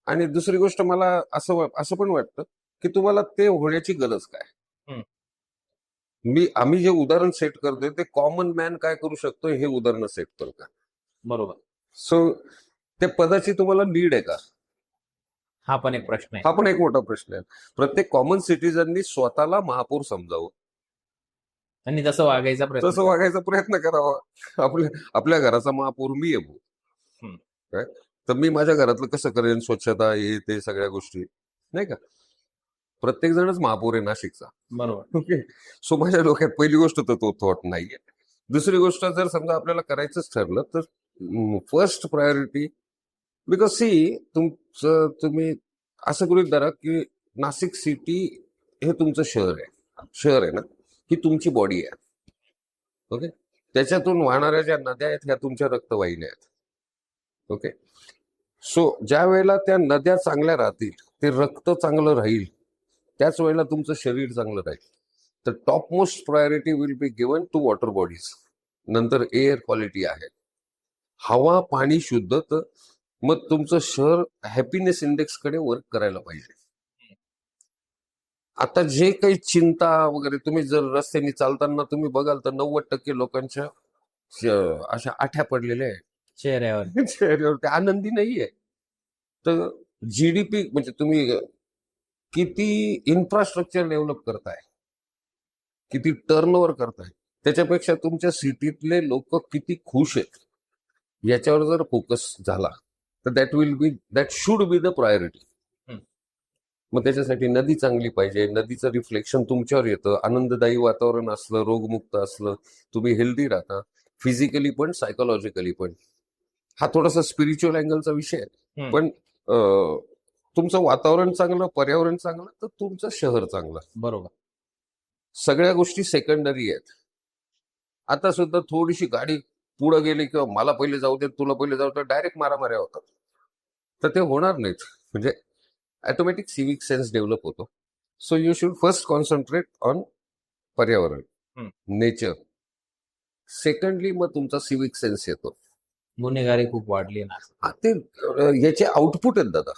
आणि दुसरी गोष्ट, मला असं पण वाटतं की तुम्हाला ते होण्याची गरज काय. आम्ही जे उदाहरण सेट करतोय ते कॉमन मॅन काय करू शकतो हे उदाहरण सेट करतो. बरोबर. सो ते पदाची तुम्हाला नीड आहे का, हा पण एक प्रश्न आहे. हा पण एक मोठा प्रश्न आहे. प्रत्येक कॉमन सिटीजननी स्वतःला महापौर समजावं आणि तसं वागायचा प्रयत्न करावा. आपल्या घराचा महापौर मी आहे. तर मी माझ्या घरातलं कसं करेन, स्वच्छता, हे ते सगळ्या गोष्टी, नाही का? प्रत्येक जणच महापौर आहे नाशिकचा. बरोबर. ओके. सो माझ्या डोक्यात पहिली गोष्ट तर तो थॉट नाहीये. दुसरी गोष्ट, जर समजा आपल्याला करायचंच ठरलं तर फर्स्ट प्रायोरिटी, बिकॉज तुम्ही असं गृहीत धरा की नाशिक सिटी हे तुमचं शहर आहे ना, ही तुमची बॉडी आहे. ओके. त्याच्यातून वाहणाऱ्या ज्या नद्या आहेत ह्या तुमच्या रक्तवाहिन्या आहेत. ओके. सो ज्या वेळेला त्या नद्या चांगल्या राहतील, ते रक्त चांगलं राहील, त्याच वेळेला तुमचं शरीर चांगलं राहील. तर top most priority will be given to water bodies. नंतर एअर क्वालिटी आहे, हवा पाणी शुद्ध. तर मग तुमचं शहर हॅपीनेस इंडेक्स कडे वर्क करायला पाहिजे. आता जे काही चिंता वगैरे, तुम्ही जर रस्त्याने चालताना तुम्ही बघाल तर 90% लोकांच्या अशा आठ्या पडलेल्या आहेत चेहऱ्यावर, ते आनंदी नाहीये. तर जीडीपी म्हणजे तुम्ही किती इन्फ्रास्ट्रक्चर डेव्हलप करताय, किती टर्नओव्हर करताय, त्याच्यापेक्षा तुमच्या सिटीतले लोक किती खुश आहेत याच्यावर जर फोकस झाला तर that should be the priority. हम्म. मग त्याच्यासाठी नदी चांगली पाहिजे, नदीचं रिफ्लेक्शन तुमच्यावर येतं, आनंददायी वातावरण असलं, रोगमुक्त असलं, तुम्ही हेल्दी राहता, फिजिकली पण सायकोलॉजिकली पण. हा थोडासा स्पिरिच्युअल अँगलचा विषय आहे, हम्म. पण तुमचं वातावरण चांगलं, पर्यावरण चांगलं, तर तुमचं शहर चांगलं. बरोबर. सगळ्या गोष्टी सेकंडरी आहेत. आता सुद्धा थोडीशी गाडी पुढे गेली किंवा मला पहिले जाऊ दे, तुला पहिले जाऊ दे, डायरेक्ट मारामाऱ्या होतात. तर ते होणार नाहीत. म्हणजे ऑटोमॅटिक सिव्हिक सेन्स डेव्हलप होतो. So you should first concentrate on पर्यावरण, हम्म. नेचर. सेकंडली मग तुमचा सिव्हिक सेन्स येतो. गुन्हेगारी खूप वाढली ना. ते याचे आउटपुट आहेत दादा.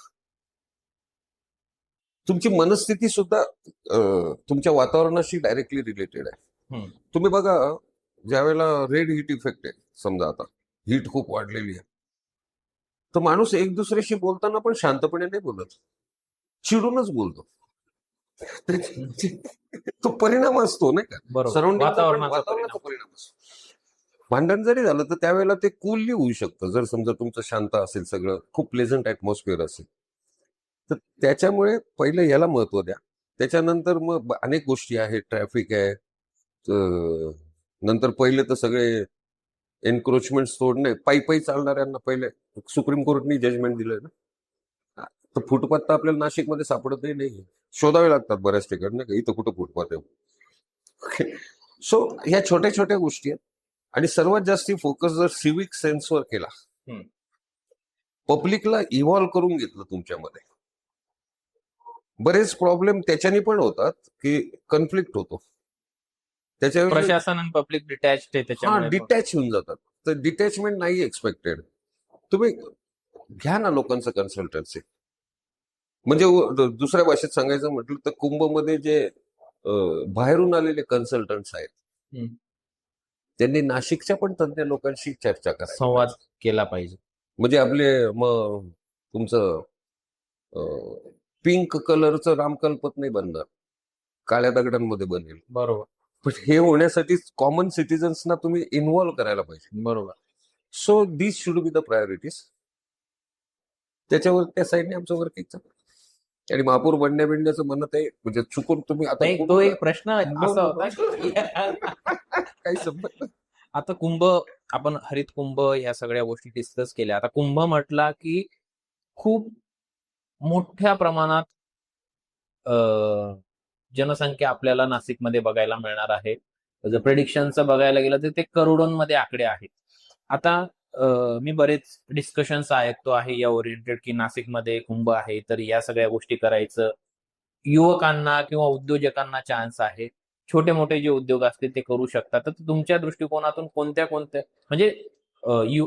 तुमची मनस्थिती सुद्धा तुमच्या वातावरणाशी डायरेक्टली रिलेटेड आहे. हम्म. तुम्ही बघा, ज्यावेळेला रेड हीट इफेक्ट आहे, समजा आता हीट खूप वाढलेली आहे, तर माणूस एक दुसऱ्याशी बोलताना पण शांतपणे नाही बोलत, चिडूनच बोलतो. तो परिणाम असतो नाही का, बरोबर. सराउंडिंगचा वातावरणाचा वातावरणाचा परिणाम असतो. भांडण जरी झालं तर त्यावेळेला ते कूलली होऊ शकतं, जर समजा तुमचं शांत असेल, सगळं खूप प्लेझंट ऍटमॉस्फिअर असेल तर. त्याच्यामुळे पहिले याला महत्व द्या. त्याच्यानंतर मग अनेक गोष्टी आहेत, ट्रॅफिक आहे, नंतर पहिले तर सगळे एन्क्रोचमेंट तोडणे, पायी चालणाऱ्यांना पहिले सुप्रीम कोर्टनी जजमेंट दिलंय ना. तर फुटपाथ तर आपल्याला नाशिकमध्ये सापडतही नाही, शोधावे लागतात बऱ्याच ठिकाणी नाही का, इथं कुठं फुटपाथ आहे. सो ह्या छोट्या छोट्या गोष्टी आहेत. आणि सर्वात जास्ती फोकस जर सिव्हिक सेन्सवर केला, हम्म. पब्लिकला इव्हॉल्व्ह करून घेतलं तुमच्यामध्ये, बरेच प्रॉब्लेम त्याच्याने पण होतात की कन्फ्लिक्ट होतो. त्याच्यावर प्रशासन आणि पब्लिक डिटॅच आहे हा त्याच्यामुळे. डिटॅच होऊन जातात. तर डिटॅचमेंट नाही एक्सपेक्टेड. तुम्ही घ्या ना लोकांचं कन्सल्टन्सी. म्हणजे दुसऱ्या भाषेत सांगायचं म्हटलं तर कुंभमध्ये जे बाहेरून आलेले कन्सल्टंट्स आहेत, हम्म. त्यांनी नाशिकच्या पण तज्ञ लोकांशी चर्चा करायची, संवाद केला पाहिजे. म्हणजे आपले मग तुमचं पिंक कलरचं रामकल्पत नाही बनणार, काळ्या दगडांमध्ये बनेल. बरोबर. पण हे होण्यासाठी कॉमन सिटीजन्सना तुम्ही इन्व्हॉल्व्ह करायला पाहिजे. बरोबर. So this should be the priorities. त्याच्यावर त्या साईडने आमचं वर्किंग चालू. आणि महापूर बनण्याचं म्हणत आहे, म्हणजे चुकून तुम्ही आता नाही, तो एक प्रश्न असा होता की काही संबंध. आता कुंभ, आपण हरित कुंभ या सगळ्या गोष्टी डिस्कस केल्या. आता कुंभ म्हटला की खूप मोठ्या प्रमाणात जनसंख्या आपल्याला नाशिकमध्ये बघायला मिळणार आहे. जर प्रेडिक्शनचं बघायला गेलं तर ते करोडोंमध्ये आकडे आहेत. आता मी बरेच डिस्कशन्स ऐकतो आहे या ओरिएंटेड की नाशिकमध्ये कुंभ आहे तर या सगळ्या गोष्टी करायचं युवकांना किंवा उद्योजकांना चान्स आहे. छोटे मोठे जे उद्योग असतील ते करू शकतात. तर तुमच्या दृष्टिकोनातून कोणत्या म्हणजे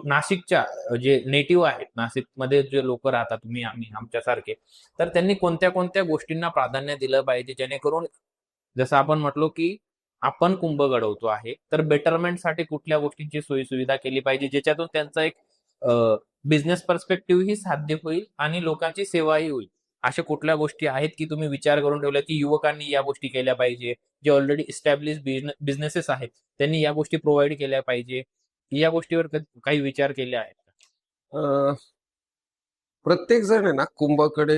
नाशिकच्या जे नेटिव्ह आहेत, नाशिकमध्ये जे लोक राहतात, तुम्ही आम्ही आमच्यासारखे, तर त्यांनी कोणत्या कोणत्या गोष्टींना प्राधान्य दिलं पाहिजे जेणेकरून, जसं आपण म्हटलो की आपण कुंभ घडवतो आहे तर बेटरमेंटसाठी कुठल्या गोष्टींची सोयी सुविधा केली पाहिजे ज्याच्यातून त्यांचा एक बिझनेस पर्स्पेक्टिव्ह ही साध्य होईल आणि लोकांची सेवाही होईल. अशा कुठल्या गोष्टी आहेत की तुम्ही विचार करून ठेवल्या की युवकांनी या गोष्टी केल्या पाहिजे, जे ऑलरेडी इस्टॅब्लिश बिझनेसेस आहेत त्यांनी या गोष्टी प्रोव्हाइड केल्या पाहिजे, या गोष्टीवर काही विचार केले आहेत का? प्रत्येक जण आहे ना कुंभाकडे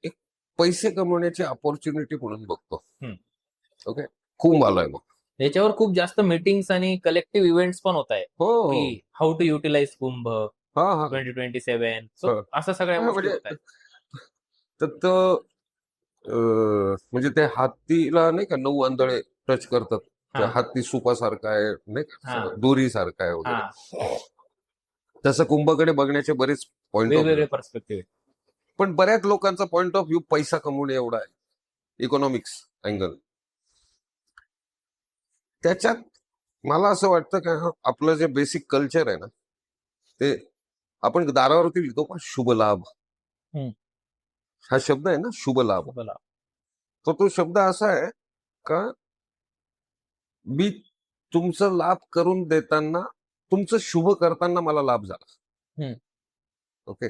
एक पैसे कमवण्याची अपॉर्च्युनिटी म्हणून बघतो. ओके, कुंभ आलाय मग त्याच्यावर खूप जास्त मीटिंग्स आणि कलेक्टिव्ह इव्हेंट्स पण होत आहेत हो, की हाऊ टू युटिलाइज कुंभ हा हा 2027. सो असं सगळ्या गोष्टी होत आहेत. तर म्हणजे ते हातीला नाही का 9 आंधळे टच करतात, त्या हाती सुपासारखा आहे नाही का, दोरी सारखा आहे वगैरे, तसं कुंभकडे बघण्याचे बरेच पॉइंट ऑफ वेगवेगळे पर्स्पेक्टिव्ह. पण बऱ्याच लोकांचा पॉइंट ऑफ व्ह्यू पैसा कमवणे एवढा आहे, इकॉनॉमिक्स अँगल. त्याच्यात मला असं वाटतं का आपलं जे बेसिक कल्चर आहे ना, ते आपण दारावरती लिहितो पण शुभ लाभ, हा शब्द आहे ना शुभ लाभ, तर तो शब्द असा आहे का मी तुमचं लाभ करून देताना, तुमचं शुभ करताना मला लाभ झाला. ओके,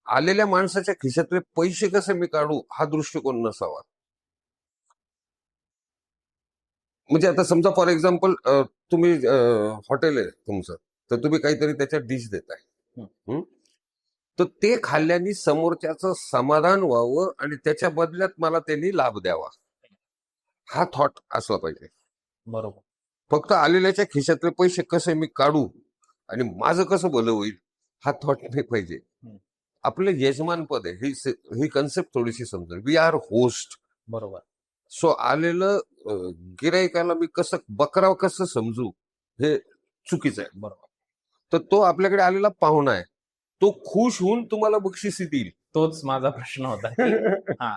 आलेल्या माणसाच्या खिशातले पैसे कसे मी काढू हा दृष्टिकोन नसावा. म्हणजे आता समजा फॉर एक्झाम्पल तुम्ही हॉटेल आहे तुमचं, तर तुम्ही काहीतरी त्याच्यात डिश देताय, तर ते खाल्ल्याने समोरच्याचं समाधान व्हावं आणि त्याच्या बदल्यात मला त्यांनी लाभ द्यावा, हा थॉट असला पाहिजे. बरोबर. फक्त आलेल्याच्या खिशातले पैसे कसे मी काढू आणि माझं कसं भलं होईल, हा थॉट नाही पाहिजे. हम्म. आपलं यजमान पद आहे, ही कन्सेप्ट थोडीशी समजेल. We are host. बरोबर. सो आलेलं गिरायकाला मी कसं समजू, हे चुकीचं आहे. बरोबर. तर तो आपल्याकडे आलेला पाहुणा आहे, तो खुश होऊन तुम्हाला बक्षिसी देईल. तोच माझा प्रश्न होता की हा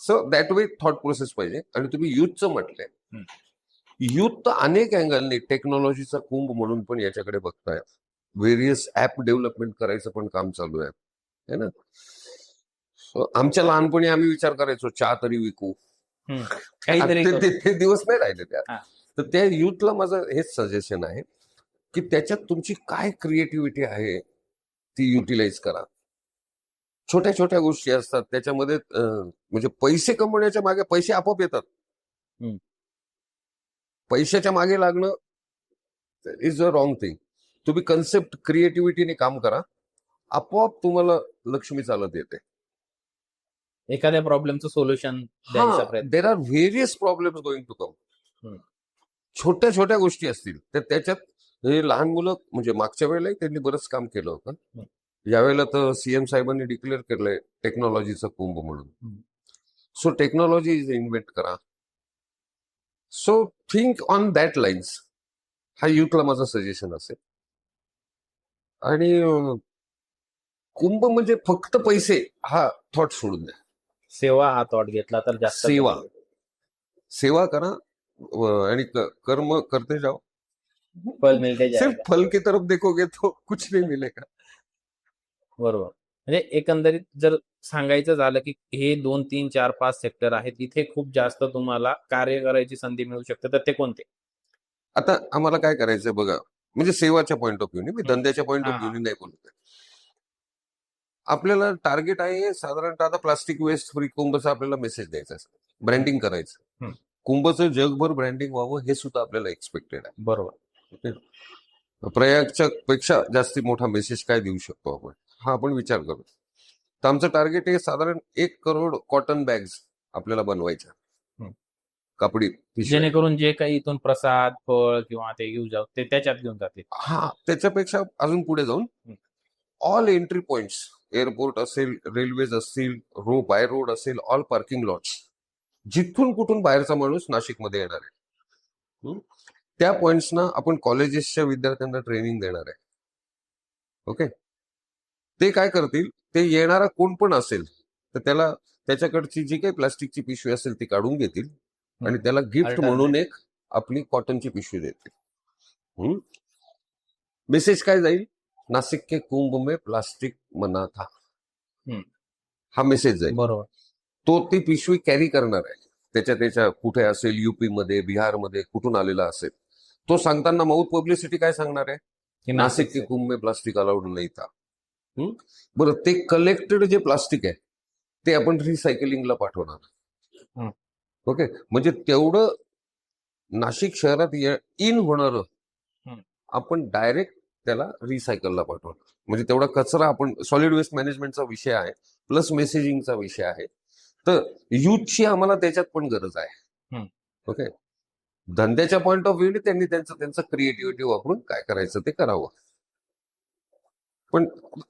so that way thought process पाहिजे. आणि तुम्ही युथचं म्हटलंय, हम्म. युथ तर अनेक अँगलने टेक्नॉलॉजीचा कुंभ म्हणून पण याच्याकडे बघताय. व्हेरियस ऍप डेव्हलपमेंट करायचं पण काम चालू आहे, है ना. So, आमच्या लहानपणी आम्ही विचार करायचो चहा तरी विकू. काहीतरी करू. ते दिवस नाही राहिले त्या. हा. तर त्या युथला माझं हेच सजेशन आहे की त्याच्यात तुमची काय क्रिएटिव्हिटी आहे ती युटिलाइज करा. छोट्या छोट्या गोष्टी असतात त्याच्यामध्ये, म्हणजे पैसे कमवण्याच्या मागे पैसे आपोआप येतात. हम्म. पैशाच्या मागे लागणं इज अ रॉंग थिंग. तुम्ही कन्सेप्ट क्रिएटिव्हिटीने काम करा, आपोआप तुम्हाला लक्ष्मी चालत येते. एखाद्या प्रॉब्लेमचं सोल्युशन द्यायचा हा, प्रयत्न. There are various problems going to come. Hmm. छोट्या छोट्या गोष्टी असतील तर त्याच्यात हे लहान मुलं, म्हणजे मागच्या वेळेलाही त्यांनी बरंच काम केलं होतं. यावेळेला तर सीएम साहेबांनी डिक्लेअर केलंय टेक्नॉलॉजीचा कुंभ म्हणून. सो टेक्नॉलॉजी इन्व्हेंट करा. So think on that lines, हा युथला माझं सजेशन असेल. आणि कुंभ म्हणजे फक्त पैसे हा थॉट सोडून द्या. सेवा हा थॉट घेतला तर जास्त सेवा करा आणि कर्म करते जाओ. फल मिळते सिर्फ जाएगा. फल की तरफ देखोगे तो कुछ नहीं मिलेगा. बरोबर. म्हणजे एकंदरीत जर सांगायचं झालं की हे 2, 3, 4, 5 सेक्टर आहेत, इथे खूप जास्त तुम्हाला कार्य करायची संधी मिळू शकते, तर ते कोणते? आता आम्हाला काय करायचंय बघा, म्हणजे सेवाच्या पॉईंट ऑफ व्ह्यूने, मी धंद्याच्या पॉईंट ऑफ हा, हा. व्ह्यूने नाही बोलत. आपल्याला टार्गेट आहे साधारणतः आता प्लास्टिक वेस्ट फ्री कुंभचा आपल्याला मेसेज द्यायचा असतो, ब्रँडिंग करायचं. कुंभचं जगभर ब्रँडिंग व्हावं हे सुद्धा आपल्याला एक्सपेक्टेड आहे. बरोबर. प्रयागच्या पेक्षा जास्ती मोठा मेसेज काय देऊ शकतो आपण, हा आपण विचार करू. तर आमचं टार्गेट आहे साधारण 1 करोड कॉटन बॅग्स आपल्याला बनवायच्या, कापडी पिशव्या. जेणेकरून जे काही इथून प्रसाद, फळ किंवा ते घेऊन जाऊ ते त्याच्यात घेऊन जाते. हा, त्याच्यापेक्षा अजून पुढे जाऊन ऑल एंट्री पॉइंट्स, एअरपोर्ट असेल, रेल्वेज असतील, बाय रोड असेल, ऑल पार्किंग लॉट्स, जिथून कुठून बाहेरचा माणूस नाशिकमध्ये येणार आहे, त्या पॉइंट्सना आपण कॉलेजेसच्या विद्यार्थ्यांना ट्रेनिंग देणार आहे. ओके, ते काय करतील, ते येणारा कोण पण असेल तर त्याला त्याच्याकडची जी काही प्लास्टिकची पिशवी असेल ती काढून घेतील आणि त्याला गिफ्ट म्हणून एक आपली कॉटनची पिशवी देतील. मेसेज काय जाईल, नासिक के कुंभ में प्लास्टिक मना था, हा मेसेज जाईल. बरोबर. तो ती पिशवी कॅरी करणार आहे, त्याच्या कुठे असेल, युपी मध्ये, बिहारमध्ये कुठून आलेला असेल, तो सांगताना माउथ पब्लिसिटी काय सांगणार आहे, की नासिक के कुंभ में प्लास्टिक अलाउड नाही था. बरं, ते कलेक्टेड जे प्लास्टिक आहे ते आपण रिसायकलिंगला पाठवणार. ओके, म्हणजे तेवढं नाशिक शहरात इन होणार आपण डायरेक्ट त्याला रिसायकलला पाठवणार. म्हणजे तेवढा कचरा आपण, सॉलिड वेस्ट मॅनेजमेंटचा विषय आहे, प्लस मेसेजिंगचा विषय आहे. तर युथची आम्हाला त्याच्यात पण गरज आहे. ओके, धंद्याच्या पॉईंट ऑफ व्ह्यूने त्यांनी त्यांचं क्रिएटिव्हिटी वापरून काय करायचं ते करावं. पण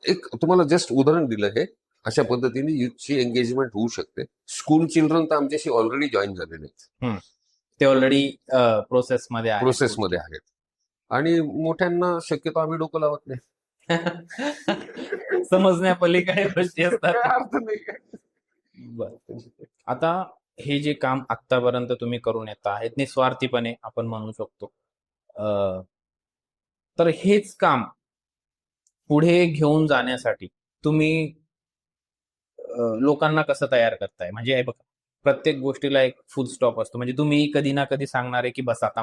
एक तुम्हाला जस्ट उदाहरण दिलं, हे अशा पद्धतीने युथची एंगेजमेंट होऊ शकते. स्कूल चिल्ड्रन तर आमच्याशी ऑलरेडी जॉईन झालेले आहेत, ते ऑलरेडी प्रोसेसमध्ये आहेत. आणि मोठ्यांना शक्यतो आम्ही डोकं लावत नाही. समजण्या पलीकडे गोष्टी असतात. अर्थ नाही. आता हे जे काम आतापर्यंत तुम्ही करून येत आहेत निस्वार्थीपणे आपण म्हणू शकतो, तर हेच काम पुढे घेऊन जाण्यासाठी तुम्ही लोकांना कसं तयार करताय? म्हणजे बघा, प्रत्येक गोष्टीला एक फुल स्टॉप असतो. म्हणजे तुम्ही कधी ना कधी सांगणार आहे की बस आता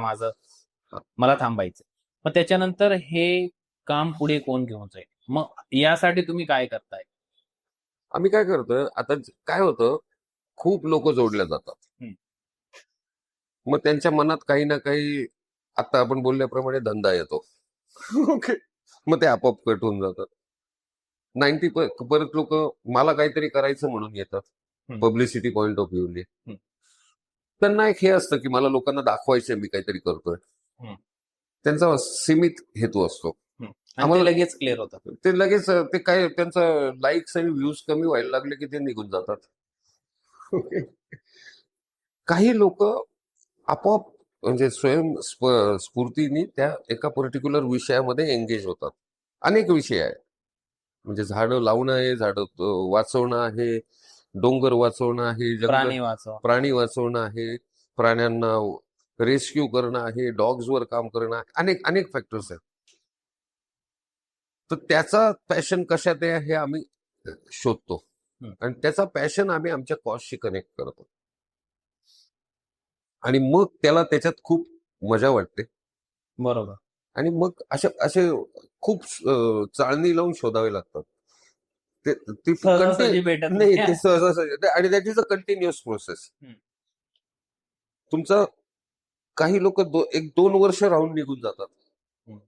मला थांबायचं, मग त्याच्यानंतर हे काम पुढे कोण घेऊन जाईल? मग यासाठी तुम्ही काय करताय? आम्ही काय करतोय, आता काय होतं, खूप लोक जोडल्या जातात, मग त्यांच्या मनात काही ना काही, आता आपण बोलल्याप्रमाणे धंदा येतो. ओके, मग ते आपोआप कट होऊन जातात. 90 परत लोक मला काहीतरी करायचं म्हणून येतात, हम्म. पब्लिसिटी पॉइंट ऑफ व्ह्यूने. हम्म. त्यांना एक हे असतं की मला लोकांना दाखवायचंय मी काहीतरी करतोय. हम्म. त्यांचा सीमित हेतू असतो. आणि ते आम्हाला लगेच क्लिअर होतं. ते लगेच ते काय त्यांचं लाईक्स आणि व्ह्यूज कमी व्हायला लागले की ते निघून जातात. काही लोक आपोआप म्हणजे स्फूर्तीने त्या एका पर्टिक्युलर विषयामध्ये एंगेज होतात. अनेक विषय आहे, म्हणजे झाडं लावणं आहे, झाडं वाचवणं आहे, डोंगर वाचवणं आहे, जंगल प्राणी वाचवा. प्राणी वाचवणं आहे, प्राण्यांना रेस्क्यू करणं आहे, डॉग्सवर काम करणं आहे, अनेक अनेक फॅक्टर्स आहेत. तर त्याचा पॅशन कशात आहे हे आम्ही शोधतो. हम्म. आणि त्याचा पॅशन आम्ही आमच्या कॉजशी कनेक्ट करतो. आणि मग त्याला त्याच्यात खूप मजा वाटते. बरोबर. आणि मग असे असे खूप चाळणी लावून शोधावे लागतात. ती सहजासहजी भेटत नाही, नाही. ते सहजासहजी, आणि that is a continuous process. हम्म. तुमचा काही लोक 1-2 वर्ष राहून निघून जातात. हम्म.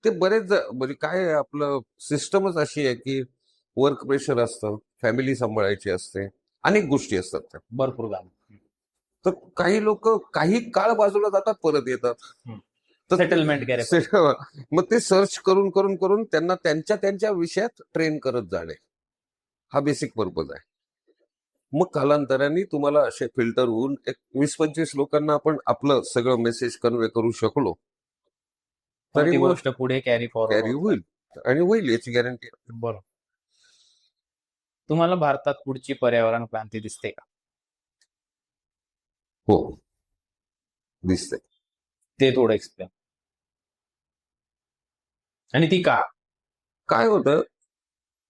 ते बरेच म्हणजे काय आहे, आपलं सिस्टमच अशी आहे की वर्क प्रेशर असतं, फॅमिली सांभाळायची असते, अनेक गोष्टी असतात त्या. भरपूर काम. तर काही लोक काही काळ बाजूला जातात, परत येतात. तर सेटलमेंट मग ते सर्च करून करून करून त्यांना त्यांच्या त्यांच्या विषयात ट्रेन करत जाणे हा बेसिक पर्पज आहे. मग कालांतराने तुम्हाला असे फिल्टर होऊन एक 20-25 लोकांना आपण आपलं सगळं मेसेज कन्वे करू शकलो तरी ती मग गोष्ट पुढे कॅरी कॅरी फॉरवर्ड होईल, आणि होईल याची गॅरंटी. बरोबर. तुम्हाला भारतात पुढची पर्यावरण क्रांती दिसते का? हो, दिसते. ते थोडं एक्सप्लेन. आणि ती का? काय होतं,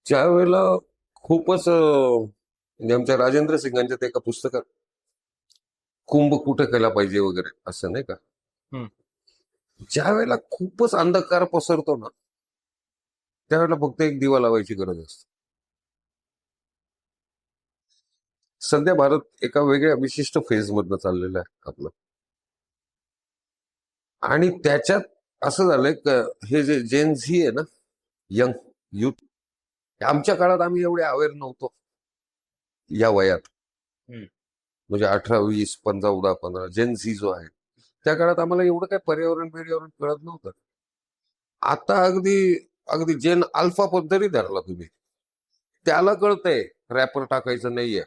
ज्या वेळेला खूपच म्हणजे आमच्या राजेंद्र सिंगांच्या ते एका पुस्तकात कुंभ कुठे केला पाहिजे वगैरे असं नाही का, हम्म. ज्या वेळेला खूपच अंधकार पसरतो ना, त्यावेळेला फक्त एक दिवा लावायची गरज असते. सध्या भारत एका वेगळ्या विशिष्ट फेज मधनं चाललेला आहे आपलं. आणि त्याच्यात असं झालंय हे जे जेन झी आहे ना, यंग युथ, आमच्या काळात आम्ही एवढे अवेअर नव्हतो या वयात. हम्म. म्हणजे 18, 20, 14, 15 जेन झी जो आहे, त्या काळात आम्हाला एवढं काय पर्यावरण कळत नव्हतं. आता अगदी अगदी जेन अल्फा पद्धती धरला तुम्ही, त्याला कळतंय रॅपर टाकायचं नाहीये.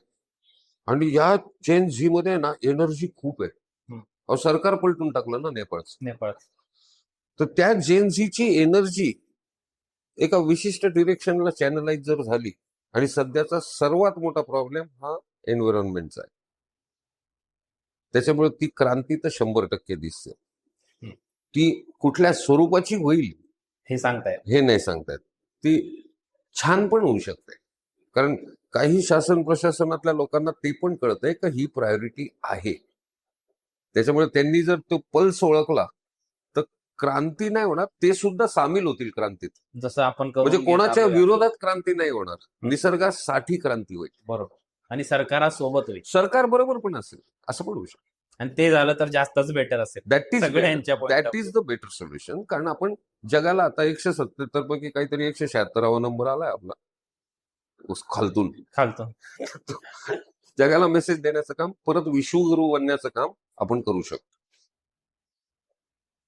आणि या जेन झी मध्ये ना एनर्जी खूप आहे. अहो, सरकार पलटून टाकलं ना नेपाळ. तर त्या जेन झीची एनर्जी एका विशिष्ट डिरेक्शनला चॅनलाइज जर झाली, आणि सध्याचा सर्वात मोठा प्रॉब्लेम हा एन्व्हायरमेंटचा आहे, त्याच्यामुळे ती क्रांती तर 100% दिसते. ती कुठल्या स्वरूपाची होईल हे सांगताय हे नाही सांगतायत. ती छान पण होऊ शकते, कारण काही शासन प्रशासनातल्या लोकांना ते पण कळतंय की ही प्रायोरिटी आहे. त्याच्यामुळे त्यांनी जर तो पल्स ओळखला तर क्रांती नाही होणार, ते सुद्धा सामील होतील क्रांतीत. जसं आपण म्हणजे करून कोणाच्या घेत विरोधात क्रांती नाही होणार, निसर्गासाठी क्रांती होईल. बरोबर. आणि सरकारासोबत होईल. सरकार बरोबर पण असेल, असं पण होऊ शकतं. आणि ते झालं तर जास्तच बेटर असेल सगळ्यांच्या point that of is the better solution. कारण आपण जगाला आता 177 पैकी काहीतरी 176वा नंबर आलाय आपला खालतून. जगाला मेसेज देण्याचं काम, परत विश्वगुरू बनण्याचं काम आपण करू शकतो.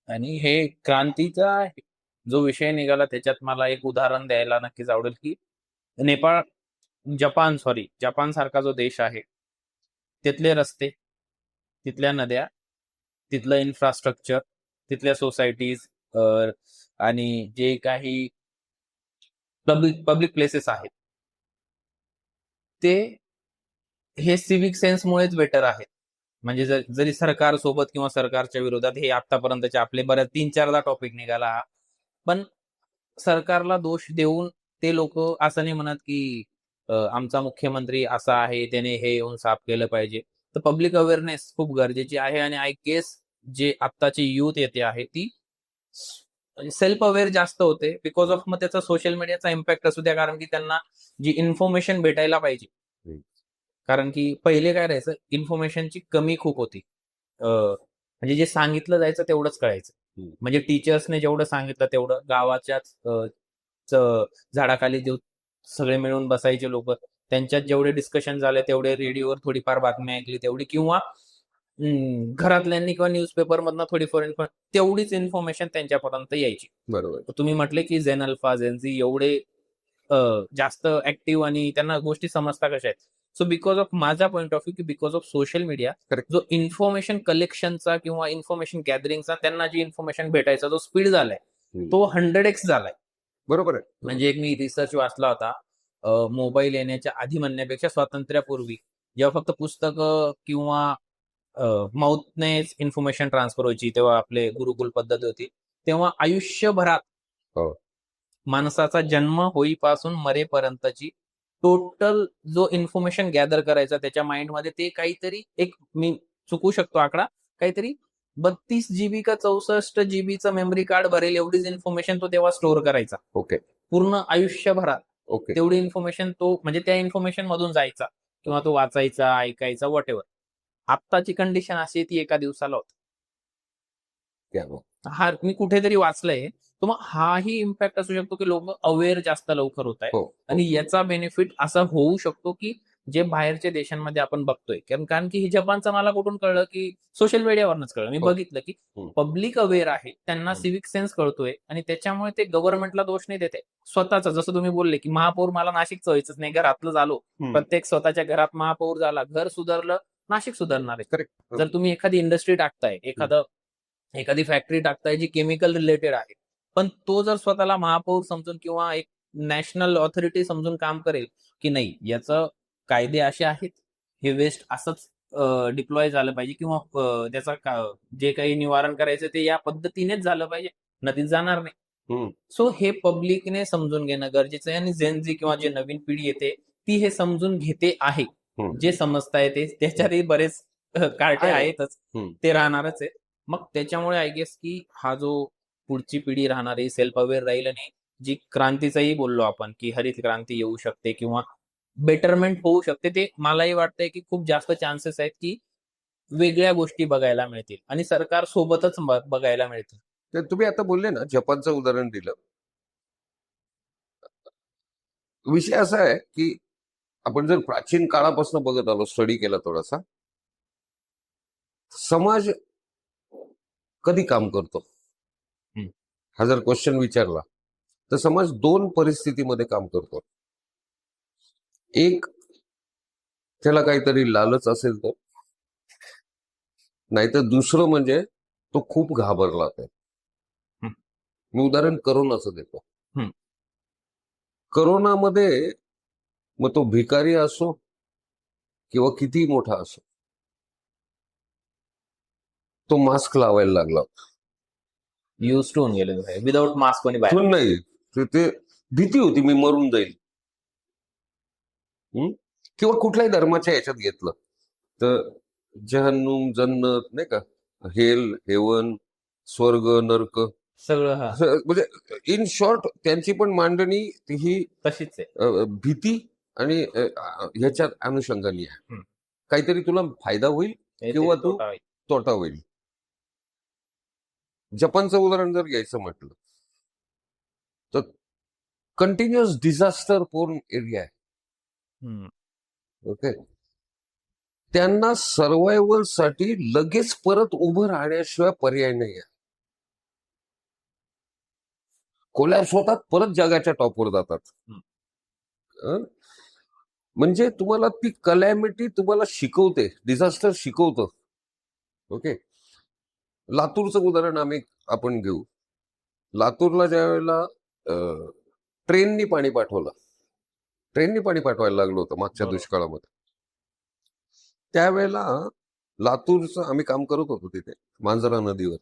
आणि हे क्रांतीचा जो विषय निघाला त्याच्यात मला एक उदाहरण द्यायला नक्कीच आवडेल की जपान सारखा जो देश आहे, तिथले रस्ते, तिथल्या नद्या, तिथलं इन्फ्रास्ट्रक्चर, तिथल्या सोसायटीज आणि जे काही पब्लिक प्लेसेस आहेत, ते हे सिव्हिक सेन्समुळेच बेटर आहेत. म्हणजे जरी सरकार सोबत किंवा सरकारच्या विरोधात हे आतापर्यंतचे आपले बऱ्याच 3-4दा टॉपिक निघाला, पण सरकारला दोष देऊन ते लोक असं नाही म्हणत की आमचा मुख्यमंत्री असा आहे, त्याने हे येऊन साफ केलं पाहिजे. तर पब्लिक अवेअरनेस खूप गरजेची आहे. आणि आय गेस जे आत्ताची युथ येते आहे ती सेल्फ अवेअर जास्त होते बिकॉज ऑफ मग त्याचा सोशल मीडियाचा इम्पॅक्ट असू द्या, कारण की त्यांना जी इन्फॉर्मेशन भेटायला पाहिजे. कारण की पहिले काय राहायचं, इन्फॉर्मेशनची कमी खूप होती. म्हणजे जे सांगितलं जायचं तेवढंच कळायचं. म्हणजे टीचर्सने जेवढं सांगितलं तेवढं, गावाच्याच झाडाखाली जो सगळे मिळून बसायचे लोक, त्यांच्यात जेवढे डिस्कशन झाले तेवढे रेडिओवर थोडीफार बातमी ऐकली तेवढी, किंवा घरातल्यांनी किंवा न्यूजपेपर मधनं थोडीफार तेवढीच इन्फॉर्मेशन त्यांच्यापर्यंत यायची. बरोबर. तुम्ही म्हटले की झेन अल्फा, झेन झी एवढे जास्त ऍक्टिव्ह आणि त्यांना गोष्टी समजता कशा आहेत. सो बिकॉज ऑफ माझा पॉईंट ऑफ व्ह्यू की because of social media, Correct. जो इन्फॉर्मेशन कलेक्शनचा किंवा इन्फॉर्मेशन गॅदरिंगचा त्यांना जी इन्फॉर्मेशन भेटायचा जो स्पीड झालाय तो 100x झालाय. बरोबर आहे. म्हणजे एक मी रिसर्च वाचला होता, मोबाईल येण्याच्या आधी म्हणण्यापेक्षा स्वातंत्र्यापूर्वी जेव्हा फक्त पुस्तकं किंवा माउथनेच इन्फॉर्मेशन ट्रान्सफर व्हायची, तेव्हा आपले गुरुकुल पद्धती होती, तेव्हा आयुष्यभरात हो. माणसाचा जन्म होईपासून मरेपर्यंतची टोटल जो इन्फॉर्मेशन गॅदर करायचा त्याच्या माइंडमध्ये, ते काहीतरी एक, मी चुकू शकतो आकडा, काहीतरी 32 GB का 64 GB मेमरी कार्ड भरेल एवढीच इन्फॉर्मेशन तो तेव्हा स्टोअर करायचा. ओके. पूर्ण आयुष्यभरात ओके. तेवढी इन्फॉर्मेशन तो, म्हणजे त्या इन्फॉर्मेशन मधून जायचा किंवा तो वाचायचा, ऐकायचा, वॉट एव्हर. आत्ताची कंडिशन अशी आहे ती एका दिवसाला होत. क्या बात. हा मी कुठेतरी वाचलंय. तर मग हाही इम्पॅक्ट असू शकतो की लोक अवेअर जास्त लवकर होत आहेत, हो. आणि याचा बेनिफिट असा होऊ शकतो की जे बाहेरच्या देशांमध्ये आपण बघतोय, कारण की हे जपानचं मला कुठून कळलं की सोशल मीडियावरनच कळलं. मी हो. बघितलं की पब्लिक अवेअर आहे, त्यांना हम्म. सिव्हिक सेन्स कळतोय, आणि त्याच्यामुळे ते गव्हर्नमेंटला दोष नाही देते, स्वतःचा. जसं तुम्ही बोलले की महापौर मला नाशिकचं व्हायचंच नाही, घरातलं झालो, प्रत्येक स्वतःच्या घरात महापौर झाला, घर सुधारलं, नाशिक सुधारणार आहे. करेक्ट. जर तुम्ही एखादी इंडस्ट्री टाकताय, एखादी फॅक्टरी टाकताय जी केमिकल रिलेटेड आहे, पण तो जर स्वतःला महापौर समजून किंवा एक नॅशनल ऑथॉरिटी समजून काम करेल की नाही, याचं कायदे असे आहेत, हे वेस्ट असंच डिप्लॉय झालं पाहिजे, किंवा त्याचा जे काही निवारण करायचं ते या पद्धतीनेच झालं पाहिजे, नदीत जाणार नाही. सो हे पब्लिकने समजून घेणं गरजेचं आहे, आणि झेन झी किंवा जे नवीन पिढी येते ती हे समजून घेते आहे. जे समजता येते त्याच्यातही बरेच कार्टे आहेतच, ते राहणारच आहे. मग त्याच्यामुळे आय गेस की हा जो पुढची पिढी राहणार आहे सेल्फ अवेअर राहील, आणि जी क्रांतीचाही बोललो आपण की हरित क्रांती येऊ शकते किंवा बेटरमेंट होऊ शकते, ते मलाही वाटतंय की खूप जास्त चान्सेस आहेत की वेगळ्या गोष्टी बघायला मिळतील आणि सरकार सोबतच बघायला मिळतील. तर तुम्ही आता बोलले ना, जपानचं उदाहरण दिलं. विषय असा आहे की आपण जर प्राचीन काळापासून बघत आलो, स्टडी केला थोडासा, समाज कधी काम करतो हा जर क्वेश्चन विचारला तर समाज दोन परिस्थितीमध्ये काम करतो. एक, त्याला काहीतरी लालच असेल तर, नाहीतर दुसरं म्हणजे तो खूप घाबरला तर. मी उदाहरण करोनाचं देतो. करोनामध्ये मग तो भिकारी असो किंवा किती मोठा असो, तो मास्क लावायला लागला. युज टू होऊन गेले विदाउट मास्क कोणी बाहेर नाही, ते भीती होती मी मरून जाईल. किंवा कुठल्याही धर्माच्या याच्यात घेतलं तर जहन्नुम, जन्नत, नाही का, हेल, हेवन, स्वर्ग, नर्क, सगळं. म्हणजे इन शॉर्ट त्यांची पण मांडणी ही तशीच आहे, भीती आणि ह्याच्यात अनुषंगाने आहे. काहीतरी तुला फायदा होईल किंवा तू तोटा होईल. जपानचं उदाहरण जर घ्यायचं म्हटलं तर कंटिन्युअस डिझास्टर पोर्न एरिया आहे. ओके, त्यांना सर्व्हायव्हल साठी लगेच परत उभं राहण्याशिवाय पर्याय नाही आहे. कोलॅप्स होतात, परत जगाच्या टॉपवर जातात. म्हणजे तुम्हाला ती कलॅमिटी तुम्हाला शिकवते, डिझास्टर शिकवतं. ओके, लातूरचं उदाहरण आपण घेऊ. लातूरला ज्या वेळेला ट्रेननी पाणी पाठवायला लागलं होतं मागच्या दुष्काळामध्ये, त्यावेळेला लातूरचं आम्ही काम करत होतो तिथे मांजरा नदीवर.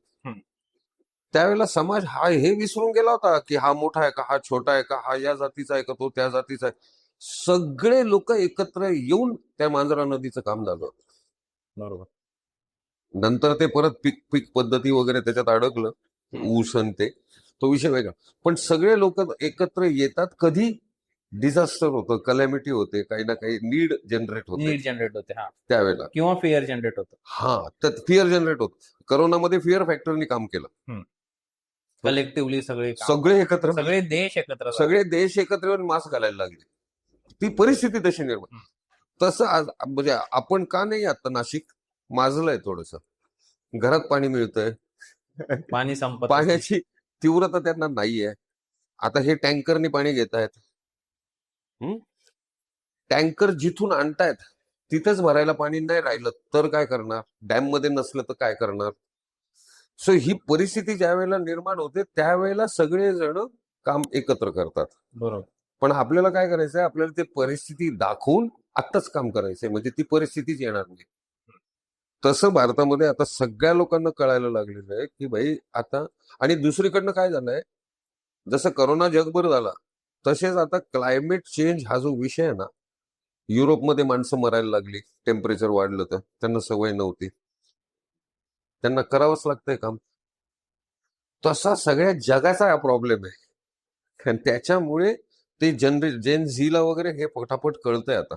त्यावेळेला समाज हे विसरून गेला होता की हा मोठा आहे का, हा छोटा आहे का, हा या जातीचा आहे का, तो त्या जातीचा आहे. सगळे लोक एकत्र येऊन त्या मांजरा नदीचं काम झालं. बरोबर. नंतर ते परत पीक पद्धती वगैरे त्याच्यात अडकलं, ऊस आणि ते, तो विषय वेगळा. पण सगळे लोक एकत्र येतात कधी डिझास्टर होतं, कलॅमिटी होते, काही ना काही नीड जनरेट होते त्यावेळेला, किंवा फिअर जनरेट होतं. तर फिअर जनरेट होत. करोनामध्ये फिअर फॅक्टरनी काम केलं. कलेक्टिव्हली सगळे एकत्र, सगळे देश एकत्र येऊन मास्क घालायला लागले. ती परिस्थिती तशी निर्माण. तसं आज म्हणजे आपण का नाही आता नाशिक माजलंय थोडस, घरात पाणी मिळतंय, पाणी संपत पाण्याची तीव्रता त्यांना नाहीये. आता हे टँकरनी पाणी घेत आहेत, टँकर जिथून आणतायत तिथेच भरायला पाणी नाही राहिलं तर काय करणार, डॅम मध्ये नसलं तर काय करणार. सो ही परिस्थिती ज्या वेळेला निर्माण होते त्यावेळेला सगळेजण काम एकत्र करतात. बरोबर. पण आपल्याला काय करायचंय, आपल्याला ते परिस्थिती दाखवून आत्ताच काम करायचंय, म्हणजे ती परिस्थितीच येणार नाही. तसं भारतामध्ये आता सगळ्या लोकांना कळायला लागलेलं आहे की भाई आता, आणि दुसरीकडनं काय झालंय, जसं करोना जगभर झाला तसेच आता क्लायमेट चेंज हा जो विषय आहे ना, युरोपमध्ये माणसं मरायला लागली, टेम्परेचर वाढलं तर त्यांना सवय नव्हती, त्यांना करावंच लागतंय काम. तसा सगळ्या जगाचा हा प्रॉब्लेम आहे. आणि त्याच्यामुळे ते जेन झीला वगैरे हे पटापट कळतंय आता.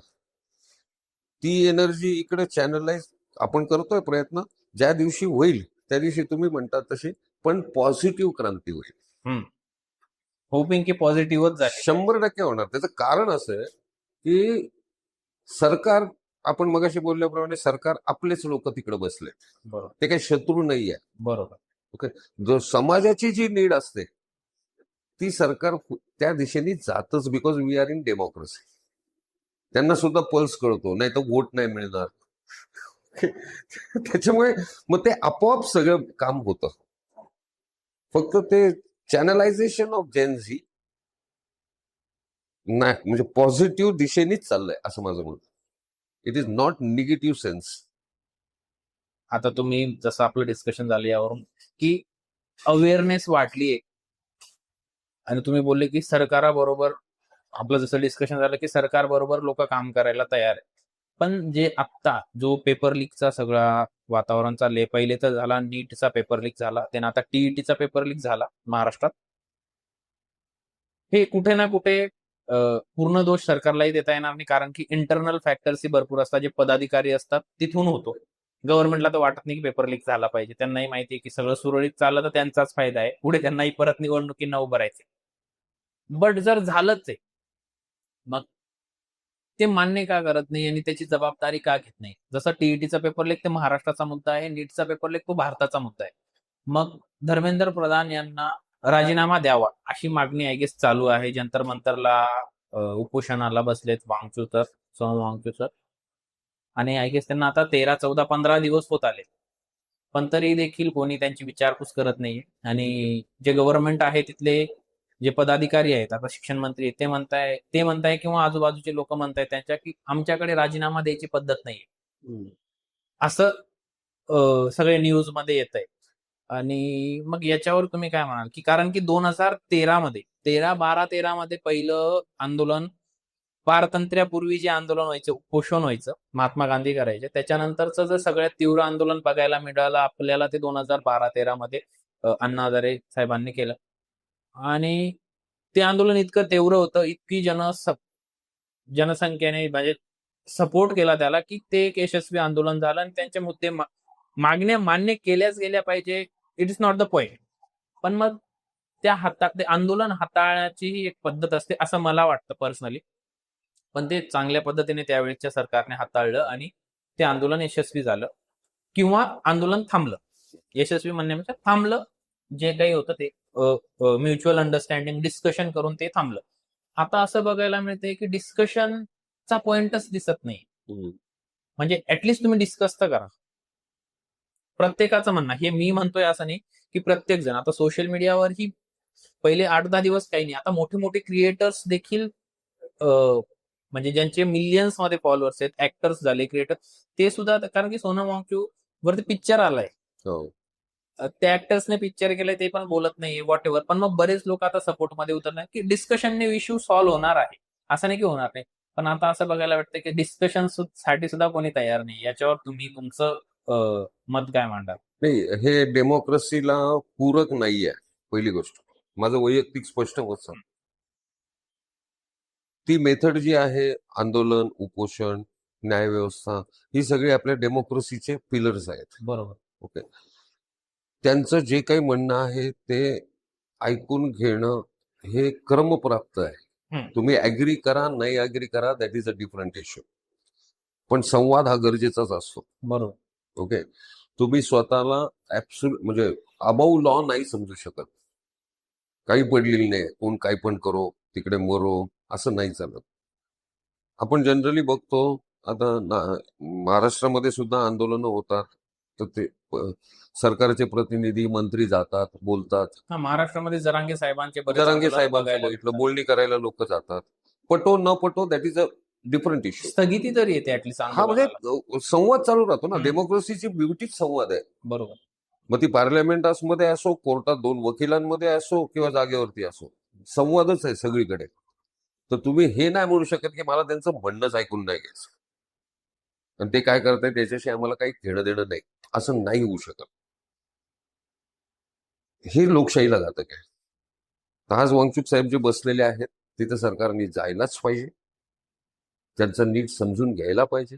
ती एनर्जी इकडे चॅनलाइज आपण करतोय प्रयत्न, ज्या दिवशी होईल त्या दिवशी तुम्ही म्हणतात तशी पण पॉझिटिव्ह क्रांती होईल. होपिंग की पॉझिटिव्हच झाली. 100% होणार. त्याचं कारण असं आहे की सरकार, आपण मगाशी बोलल्याप्रमाणे सरकार आपलेच लोक तिकडे बसले, बरोबर. ते काही शत्रू नाही आहे. बरोबर. ओके, जो समाजाची जी नीड असते ती सरकार त्या दिशेने जातच, because we are in democracy. त्यांना सुद्धा पल्स कळतो, नाही तर वोट नाही मिळणार. त्याच्यामुळे मग ते आपोआप सगळं काम होतं. फक्त ते चॅनलायझेशन ऑफ जेनझी नाही, म्हणजे पॉझिटिव्ह दिशेनेच चाललंय असं माझं म्हणणं. It is not negative sense. आता तुम्ही जसं आपलं डिस्कशन झालं यावरून की अवेअरनेस वाढलीये, आणि तुम्ही बोलले की सरकाराबरोबर आपलं जसं डिस्कशन झालं की सरकार बरोबर लोक काम करायला तयार आहे. पण जे आत्ता जो पेपर लीकचा सगळा वातावरण चालले, पहिले तर झाला नीटचा पेपर लीक झाला, त्यानं आता टीईटीचा पेपर लीक झाला महाराष्ट्रात. हे कुठे ना कुठे पूर्ण दोष सरकारलाही देता येणार नाही, कारण की इंटरनल फॅक्टर्सही भरपूर असतात, जे पदाधिकारी असतात तिथून होतो. गव्हर्नमेंटला तर वाटत नाही की पेपर लीक झाला पाहिजे, त्यांनाही माहिती आहे की सगळं सुरळीत चाललं तर त्यांचाच फायदा आहे, पुढे त्यांनाही परत निवडणुकींना उभं राहायचंय. बट जर झालंच आहे, मग ते मान्य का करत नाही आणि त्याची जबाबदारी का घेत नाही? जसं टीईटीचा पेपर लीक ते महाराष्ट्राचा मुद्दा आहे, नीटचा पेपर लीक तो भारताचा मुद्दा आहे. मग धर्मेंद्र प्रधान यांना राजीनामा द्यावा अशी मागणी आय गेस चालू आहे. जंतर मंतरला उपोषणाला बसलेत वांगचूक सोनम वांगचूक, आणि आय गेस त्यांना आता 13, 14, 15 दिवस होत आले, पण तरी देखील कोणी त्यांची विचारपूस करत नाहीये. आणि जे गव्हर्नमेंट आहे तिथले जे पदाधिकारी आहेत, आता शिक्षण मंत्री ते म्हणताय किंवा आजूबाजूचे लोक म्हणतायत त्यांच्या की आमच्याकडे राजीनामा द्यायची पद्धत नाहीये, असं सगळे न्यूज मध्ये येत आहे. आणि मग याच्यावर तुम्ही काय म्हणाल? की कारण की 2013 मध्ये 13 मध्ये पहिलं आंदोलन, पारतंत्र्यापूर्वी जे आंदोलन व्हायचं, उपोषण व्हायचं, महात्मा गांधी करायचे, त्याच्यानंतरचं जर सगळ्यात तीव्र आंदोलन बघायला मिळालं आपल्याला ते 2012-13 मध्ये अण्णा हजारे साहेबांनी केलं. आणि ते आंदोलन इतकं तीव्र होतं, इतकी जनसंख्येने म्हणजे सपोर्ट केला त्याला, की ते एक यशस्वी आंदोलन झालं आणि त्यांचे मुद्दे मागण्या मान्य केल्याच गेल्या पाहिजे. It is not the point. पण मग ते आंदोलन हाताळण्याची एक पद्धत असते असं मला वाटतं पर्सनली. पण ते चांगल्या पद्धतीने त्यावेळेच्या सरकारने हाताळलं आणि ते आंदोलन यशस्वी झालं, किंवा आंदोलन थांबलं. यशस्वी म्हणण्यापेक्षा थांबलं, जे काही होतं ते म्युच्युअल अंडरस्टँडिंग डिस्कशन करून ते थांबलं. आता असं बघायला मिळतंय की डिस्कशनचा पॉइंटच दिसत नाही. म्हणजे ऍटलिस्ट तुम्ही डिस्कस तर करा. प्रत्येकाचं म्हणणं, हे मी म्हणतोय असं नाही की प्रत्येक जण, आता सोशल मीडियावर ही पहिले 8-10 दिवस काही नाही, आता मोठे मोठे क्रिएटर्स देखील म्हणजे ज्यांचे मिलियन्स मध्ये फॉलोअर्स आहेत, ऍक्टर्स झाले, क्रिएटर, ते सुद्धा, कारण की सोनम वांगचूक वरती पिक्चर आलाय, त्या ऍक्टर्सने पिक्चर केलंय, ते पण बोलत नाहीये वॉट एव्हर. पण मग बरेच लोक आता सपोर्टमध्ये उतरणार की डिस्कशनने इश्यू सॉल्व्ह होणार आहे, असं नाही की होणार नाही. पण आता असं बघायला वाटतं की डिस्कशन साठी सुद्धा कोणी तयार नाही. याच्यावर तुम्ही तुमचं मत काय मांडा? नाही, हे डेमोक्रेसीला पूरक नाहीये. पहिली गोष्ट, माझं वैयक्तिक स्पष्ट मत सांग. ती मेथड जी आहे, आंदोलन, उपोषण, न्यायव्यवस्था, ही सगळी आपल्या डेमोक्रेसीचे पिलर्स आहेत. बरोबर. ओके, त्यांचं जे काही म्हणणं आहे ते ऐकून घेणं हे क्रमप्राप्त आहे. हम्म. तुम्ही ऍग्री करा नाही ऍग्री करा, that is a different issue. पण संवाद हा गरजेचाच असतो. बरोबर. ओके. तुम्ही स्वतःला म्हणजे अबाऊ लॉ नाही समजू शकत. काही पडलेली नाही, कोण काही पण करो, तिकडे मरो, असं नाही चालत. आपण जनरली बघतो आता महाराष्ट्रामध्ये सुद्धा आंदोलनं होतात, तर ते सरकारचे प्रतिनिधी मंत्री जातात, बोलतात. हा, महाराष्ट्रामध्ये जरांगे साहेबांचे बरेच जरांगे आंदोलन साहेबांचं बघायला बघितलं, मिळतात. बोलणी करायला लोक जातात. पटो न पटो, that is a different issue. स्थगिती तरी येते ऍटलीस्ट हा म्हणजे आंदोलनाला. संवाद चालू राहतो ना. हम्म. डेमोक्रेसीची ब्युटीच संवाद आहे. बरोबर. मग ती पार्लमेंटमध्ये असो, कोर्टात दोन वकिलांमध्ये असो, किंवा जागेवरती असो, संवादच आहे सगळीकडे. तर तुम्ही हे नाही म्हणू शकत की मला त्यांचं म्हणणंच ऐकून नाही घ्यायचं, आणि ते काय करताय त्याच्याशी आम्हाला काही घेणं देणं नाही, असं नाही होऊ शकत. हे लोकशाहीला घातक आहे. तर आज वांगचूक साहेब जे बसलेले आहेत, तिथे सरकारने जायलाच पाहिजे, त्यांचं नीट समजून घ्यायला पाहिजे.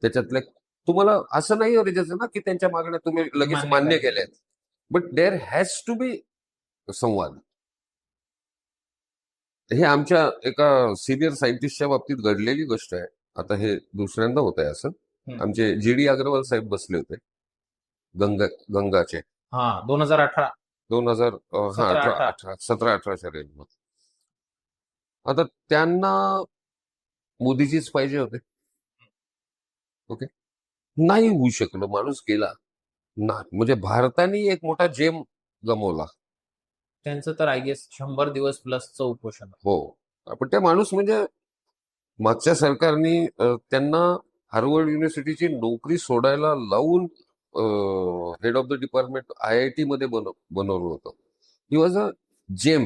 त्याच्यातल्या तुम्हाला असं नाही गरजेचं ना की त्यांच्या मागण्या तुम्ही लगेच मान्य केल्यात, but there has to be संवाद. हे आमच्या एका सिनियर सायंटिस्टच्या बाबतीत घडलेली गोष्ट आहे. आता हे दुसऱ्यांदा होत आहे असं. आमचे जी.डी. अग्रवाल साहेब बसले होते गंगाचे. हा, 2018. 2000 17-18च्या रेंजमध्ये. आता त्यांना मोदीजीच पाहिजे होते. ओके. नाही होऊ शकलं, माणूस गेला ना. म्हणजे भारताने एक मोठा जेम गमावला. त्यांचं तर आय गेस 100 दिवस प्लसचं उपोषण. हो, पण त्या माणूस म्हणजे मागच्या सरकारने त्यांना हार्वर्ड युनिव्हर्सिटीची नोकरी सोडायला लावून head of the department IIT मध्ये बनवलं होतं. He was a gem.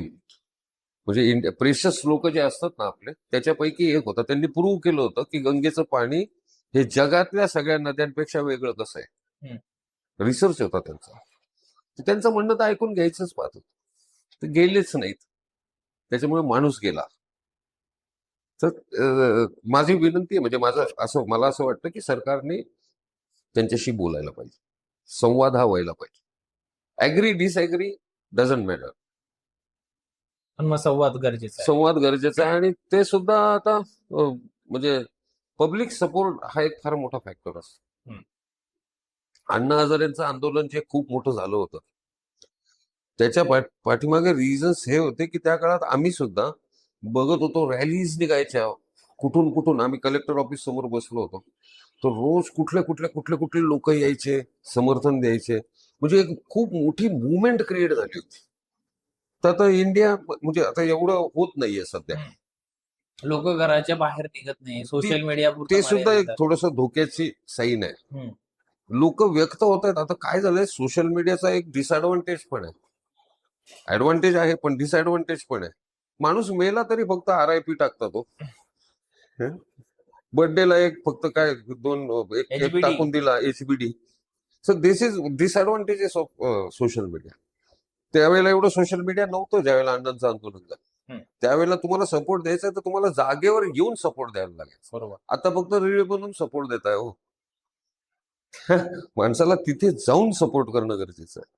म्हणजे प्रेशस लोक जे असतात ना आपले, त्याच्यापैकी एक होता. त्यांनी प्रूव्ह केलं होतं की गंगेचं पाणी हे जगातल्या सगळ्या नद्यांपेक्षा वेगळं कसं आहे. रिसर्च होता त्यांचा. त्यांचं म्हणणं तर ऐकून घ्यायचंच पाहत होतं, ते गेलेच नाहीत. त्याच्यामुळे माणूस गेला. तर माझी विनंती आहे, म्हणजे मला असं वाटतं की सरकारने त्यांच्याशी बोलायला पाहिजे, संवाद हा व्हायला पाहिजे. ऍग्री डिसऍग्री डझंट मॅटर, पण मग संवाद गरजेचा आहे. संवाद गरजेचा आहे. आणि ते सुद्धा आता म्हणजे पब्लिक सपोर्ट हा एक फार मोठा फॅक्टर असतो. अण्णा हजारेंचं आंदोलन जे खूप मोठं झालं होतं, त्याच्या पाठीमागे रिझन्स हे होते की त्या काळात आम्ही सुद्धा बघत होतो, रॅलीज निघायच्या कुठून कुठून. आम्ही कलेक्टर ऑफिस समोर बसलो होतो, तर रोज कुठले लोक यायचे, समर्थन द्यायचे. म्हणजे एक खूप मोठी मुवमेंट क्रिएट झाली होती. तर आता इंडिया म्हणजे आता एवढं होत नाहीये सध्या. लोक घराच्या बाहेर निघत नाही, सोशल मीडिया ते सुद्धा एक थोडस धोक्याची साईन आहे. लोक व्यक्त होत आहेत. आता काय झालंय, सोशल मीडियाचा एक डिसएडव्हान्टेज पण आहे, ऍडव्हान्टेज आहे पण डिसएडव्हान्टेज पण आहे. माणूस मेला तरी फक्त RIP टाकता तो. बर्थडेला एक फक्त काय एक केक टाकून दिला, HBD. So this is disadvantages of social media. त्यावेळेला एवढं सोशल मीडिया नव्हतं ज्यावेळेला अण्णांचं आंदोलन झालं. त्यावेळेला तुम्हाला सपोर्ट द्यायचा तर तुम्हाला जागेवर येऊन सपोर्ट द्यायला लागेल. बरोबर. आता फक्त रील बनवून सपोर्ट देताय हो. माणसाला तिथे जाऊन सपोर्ट करणं गरजेचं आहे.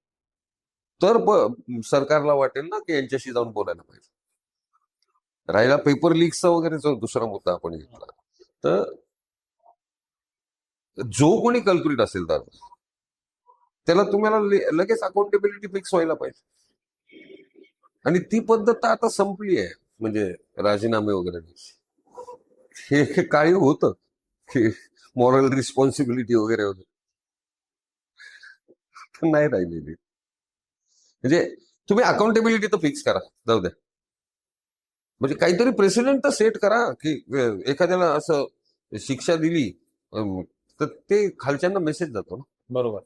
तर सरकारला वाटेल ना की यांच्याशी जाऊन बोलायला पाहिजे. राहिला पेपर लीक्सचा वगैरे जो दुसरा मुद्दा आपण घेतला, तर जो कोणी कल्प्रिट असेल तर त्याला तुम्हाला लगेच अकाउंटेबिलिटी फिक्स व्हायला पाहिजे. आणि ती पद्धत आता संपली आहे. म्हणजे राजीनामे वगैरे हे काही होतं की मॉरल रिस्पॉन्सिबिलिटी वगैरे नाही राहिलेली. म्हणजे तुम्ही अकाउंटेबिलिटी तर फिक्स करा, जाऊ द्या. म्हणजे काहीतरी प्रेसिडेंट तर सेट करा की एखाद्याला असं शिक्षा दिली तर ते खालच्यांना मेसेज जातो ना. बरोबर.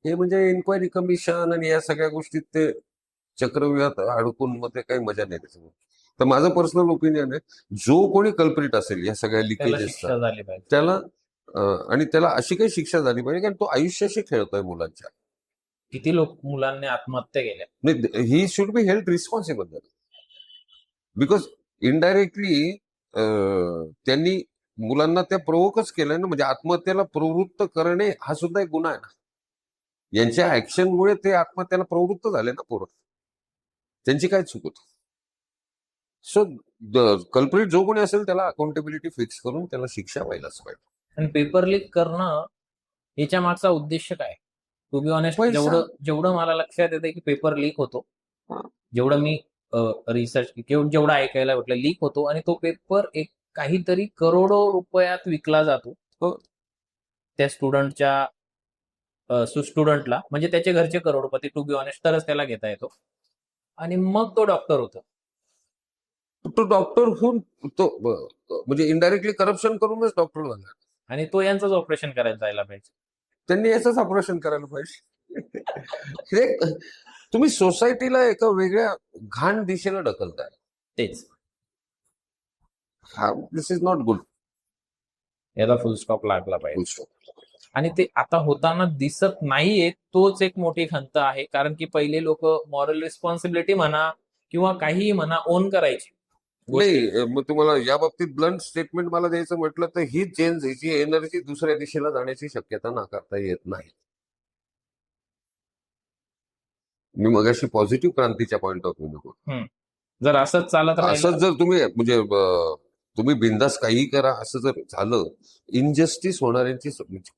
हे म्हणजे इन्क्वायरी कमिशन आणि या सगळ्या गोष्टीत ते चक्रव्यूहात अडकून मग ते काही मजा नाही त्याच्यामुळे. तर माझं पर्सनल ओपिनियन आहे, जो कोणी कल्प्रिट असेल या सगळ्या लिकेजेसचा, त्याला आणि त्याला अशी काही शिक्षा झाली पाहिजे कारण तो आयुष्याशी खेळतोय मुलांच्या. किती मुलांनी आत्महत्या केल्या. नाही, he should be held responsible. Because indirectly त्यांनी मुलांना त्या प्रोवोकच केलंय ना. म्हणजे आत्महत्येला प्रवृत्त करणे हा सुद्धा एक गुन्हा आहे ना. यांच्या ऍक्शनमुळे ते आत्महत्याला प्रवृत्त झाले ना पोरं. त्यांची काय चूक होती. सो कल्प्रिट जो कोणी असेल त्याला अकाउंटेबिलिटी फिक्स करून त्याला शिक्षा व्हायलाच पाहिजे. आणि पेपर लीक करणं याच्या मागचा उद्देश काय? टू बी ऑनेस्ट, पैसा. जेवढं जेवढं मला लक्षात येतं की पेपर लीक होतो, हा. जेवढं मी रिसर्च जेवढं ऐकायला भेटलं, लीक होतो आणि तो पेपर एक काहीतरी करोडो रुपयात विकला जातो हो. त्या स्टुडंटला, म्हणजे त्याचे घरचे करोडपती टू बी ऑनेस्ट, तरच त्याला घेता येतो आणि मग तो डॉक्टर होतो. तो डॉक्टर होऊन तो म्हणजे इनडायरेक्टली करप्शन करूनच डॉक्टर झाला. आणि तो यांचंच ऑपरेशन करायला जायला पाहिजे. त्यांनी याचंच ऑपरेशन करायला पाहिजे. हे तुम्ही सोसायटीला एका वेगळ्या घाण दिशेला ढकलताय. तेच, दिस इज नॉट गुड. याला फुल स्टॉप लागला पाहिजे. आणि ते आता होताना दिसत नाहीये, तोच एक मोठी खंत आहे. कारण की पहिले लोक मॉरल रिस्पॉन्सिबिलिटी म्हणा किंवा काहीही म्हणा ओन करायची. नाही, मग तुम्हाला या बाबतीत ब्लंट स्टेटमेंट मला द्यायचं म्हटलं तर ही चेंज, हिची एनर्जी दुसऱ्या दिशेला जाण्याची शक्यता नाकारता येत नाही. मी मगाशी पॉझिटिव्ह क्रांतीच्या पॉइंट ऑफ व्ह्यू जर असंच चालत राहिलं, असंच जर तुम्ही म्हणजे तुम्ही बिंदास काही करा असं जर झालं, इनजस्टिस होणाऱ्यांची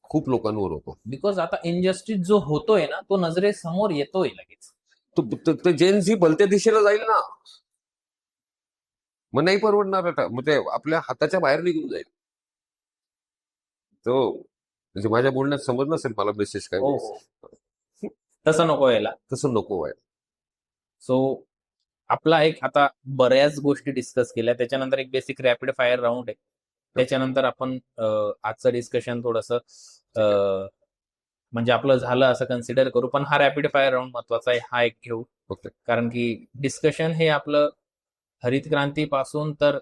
खूप लोकांवर होतो. बिकॉज आता इनजस्टिस जो होतोय ना, तो नजरेसमोर येतोय लगेच. तो जेन्स ही भलत्या दिशेला जाईल ना, मग नाही परवडणार. आता मग ते आपल्या हाताच्या बाहेर निघून जाईल. तो म्हणजे माझ्या बोलण्यात समजलं असेल मला मेसेज काय. हो, तसं नको यायला. तसं नको व्हायला. सो आपला एक आता बऱ्याच गोष्टी डिस्कस केल्या, त्याच्यानंतर एक बेसिक रॅपिड फायर राऊंड आहे. त्याच्यानंतर आपण आजचं डिस्कशन थोडंसं म्हणजे आपलं झालं असं कन्सिडर करू, पण हा रॅपिड फायर राऊंड महत्वाचा आहे, हा एक घेऊ. ओके. कारण की डिस्कशन हे आपलं हरित क्रांतीपासून तर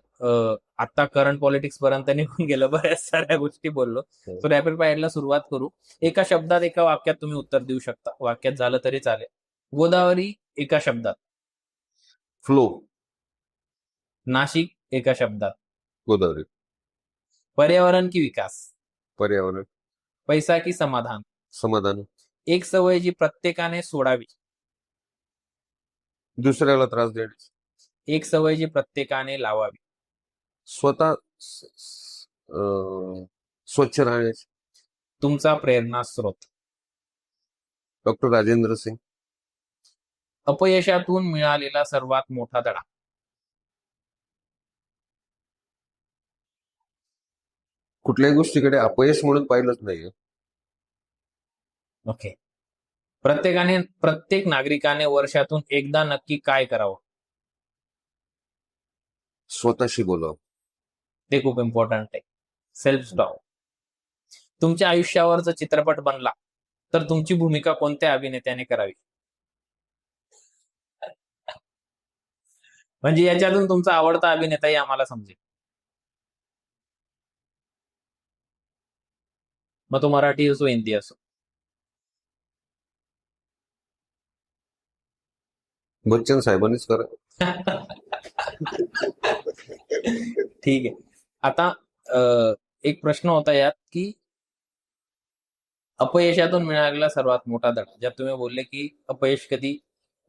आता करंट पॉलिटिक्स पर्यंत निघून गेलं, बऱ्याच साऱ्या गोष्टी बोललो. सो रॅपिड फायरला सुरुवात करू. एका शब्दात, एका वाक्यात तुम्ही उत्तर देऊ शकता, वाक्यात झालं तरी चालेल. गोदावरी एका शब्दात. फ्लो. नाशिक एका शब्दात. गोदावरी. पर्यावरण की विकास. पर्यावरण. पैसा की समाधान. समाधान. एक सवय जी प्रत्येकाने सोडावी. दुसऱ्याला त्रास देणे. एक सवय जी प्रत्येकाने लावावी. स्वतः स्वच्छ राहण्याची. तुमचा प्रेरणा स्रोत. डॉक्टर राजेंद्र सिंग. अपयशातून मिळालेला सर्वात मोठा धडा. कुठल्याही गोष्टीकडे अपयश म्हणून पाहिलंच नाहीये. ओके. प्रत्येक नागरिकाने वर्षातून एकदा नक्की काय करावं? स्वतःशी बोलावं. ते खूप इम्पॉर्टंट आहे. Self talk. तुमच्या आयुष्यावरचा चित्रपट बनला तर तुमची भूमिका कोणत्या अभिनेत्याने करावी? म्हणजे याच्यातून तुमचा आवडता अभिनेताही आम्हाला समजेल. मग तो मराठी असो, हिंदी असो. बच्चन साहेबांनीच करा. ठीक आहे. आता एक प्रश्न होता यात की अपयशातून मिळालेला सर्वात मोठा धडा, ज्यात तुम्ही बोलले की अपयश कधी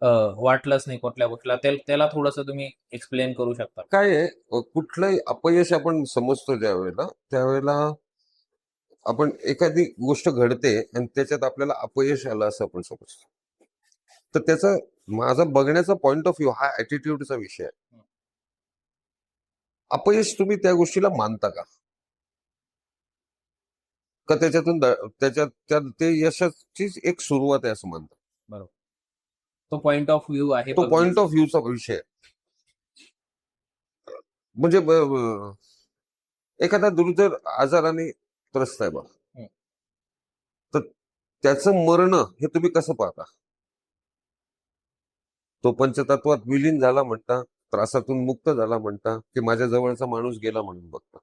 वाटलंच नाही कुठल्या गोष्टीला, त्याला थोडंसं तुम्ही एक्सप्लेन करू शकता? काय आहे, कुठलंही अपयश आपण समजतो त्यावेळेला आपण एखादी गोष्ट घडते आणि त्याच्यात आपल्याला अपयश आलं असं आपण समजतो. तर त्याचा माझा बघण्याचा पॉइंट ऑफ व्ह्यू हा ऍटिट्यूडचा विषय आहे. अपयश तुम्ही त्या गोष्टीला मानता का त्याच्यातून ते यशाचीच एक सुरुवात आहे असं मानता? बरोबर. तो पॉइंट ऑफ व्ह्यू आहे. तो पॉइंट ऑफ व्ह्यूचा विषय आहे. म्हणजे एखादा दुर्धर आजाराने त्रस्त आहे बघ, तर त्याचं मरण हे तुम्ही कसं पाहता? तो पंचतत्वात विलीन झाला म्हणता, त्रासातून मुक्त झाला म्हणता, की माझ्या जवळचा माणूस गेला म्हणून बघता?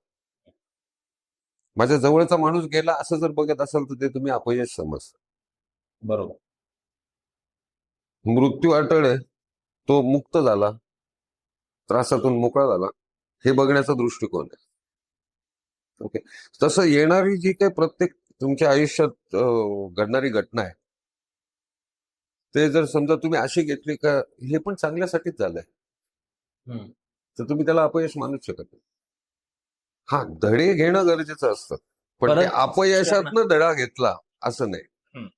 माझ्या जवळचा माणूस गेला असं जर बघत असाल तर ते तुम्ही अपयश समजता. बरोबर. मृत्यू अटळ आहे, तो मुक्त झाला, त्रासातून मोकळा झाला, हे बघण्याचा दृष्टिकोन आहे. ओके. तसं येणारी जी काही प्रत्येक तुमच्या आयुष्यात घडणारी घटना आहे, ते जर समजा तुम्ही अशी घेतली का हे पण चांगल्यासाठीच झालंय, तर तुम्ही त्याला अपयश मानूच शकत नाही. हा, धडे घेणं गरजेचं असतं, पण ते परत अपयशातनं धडा घेतला असं नाही. हम्म.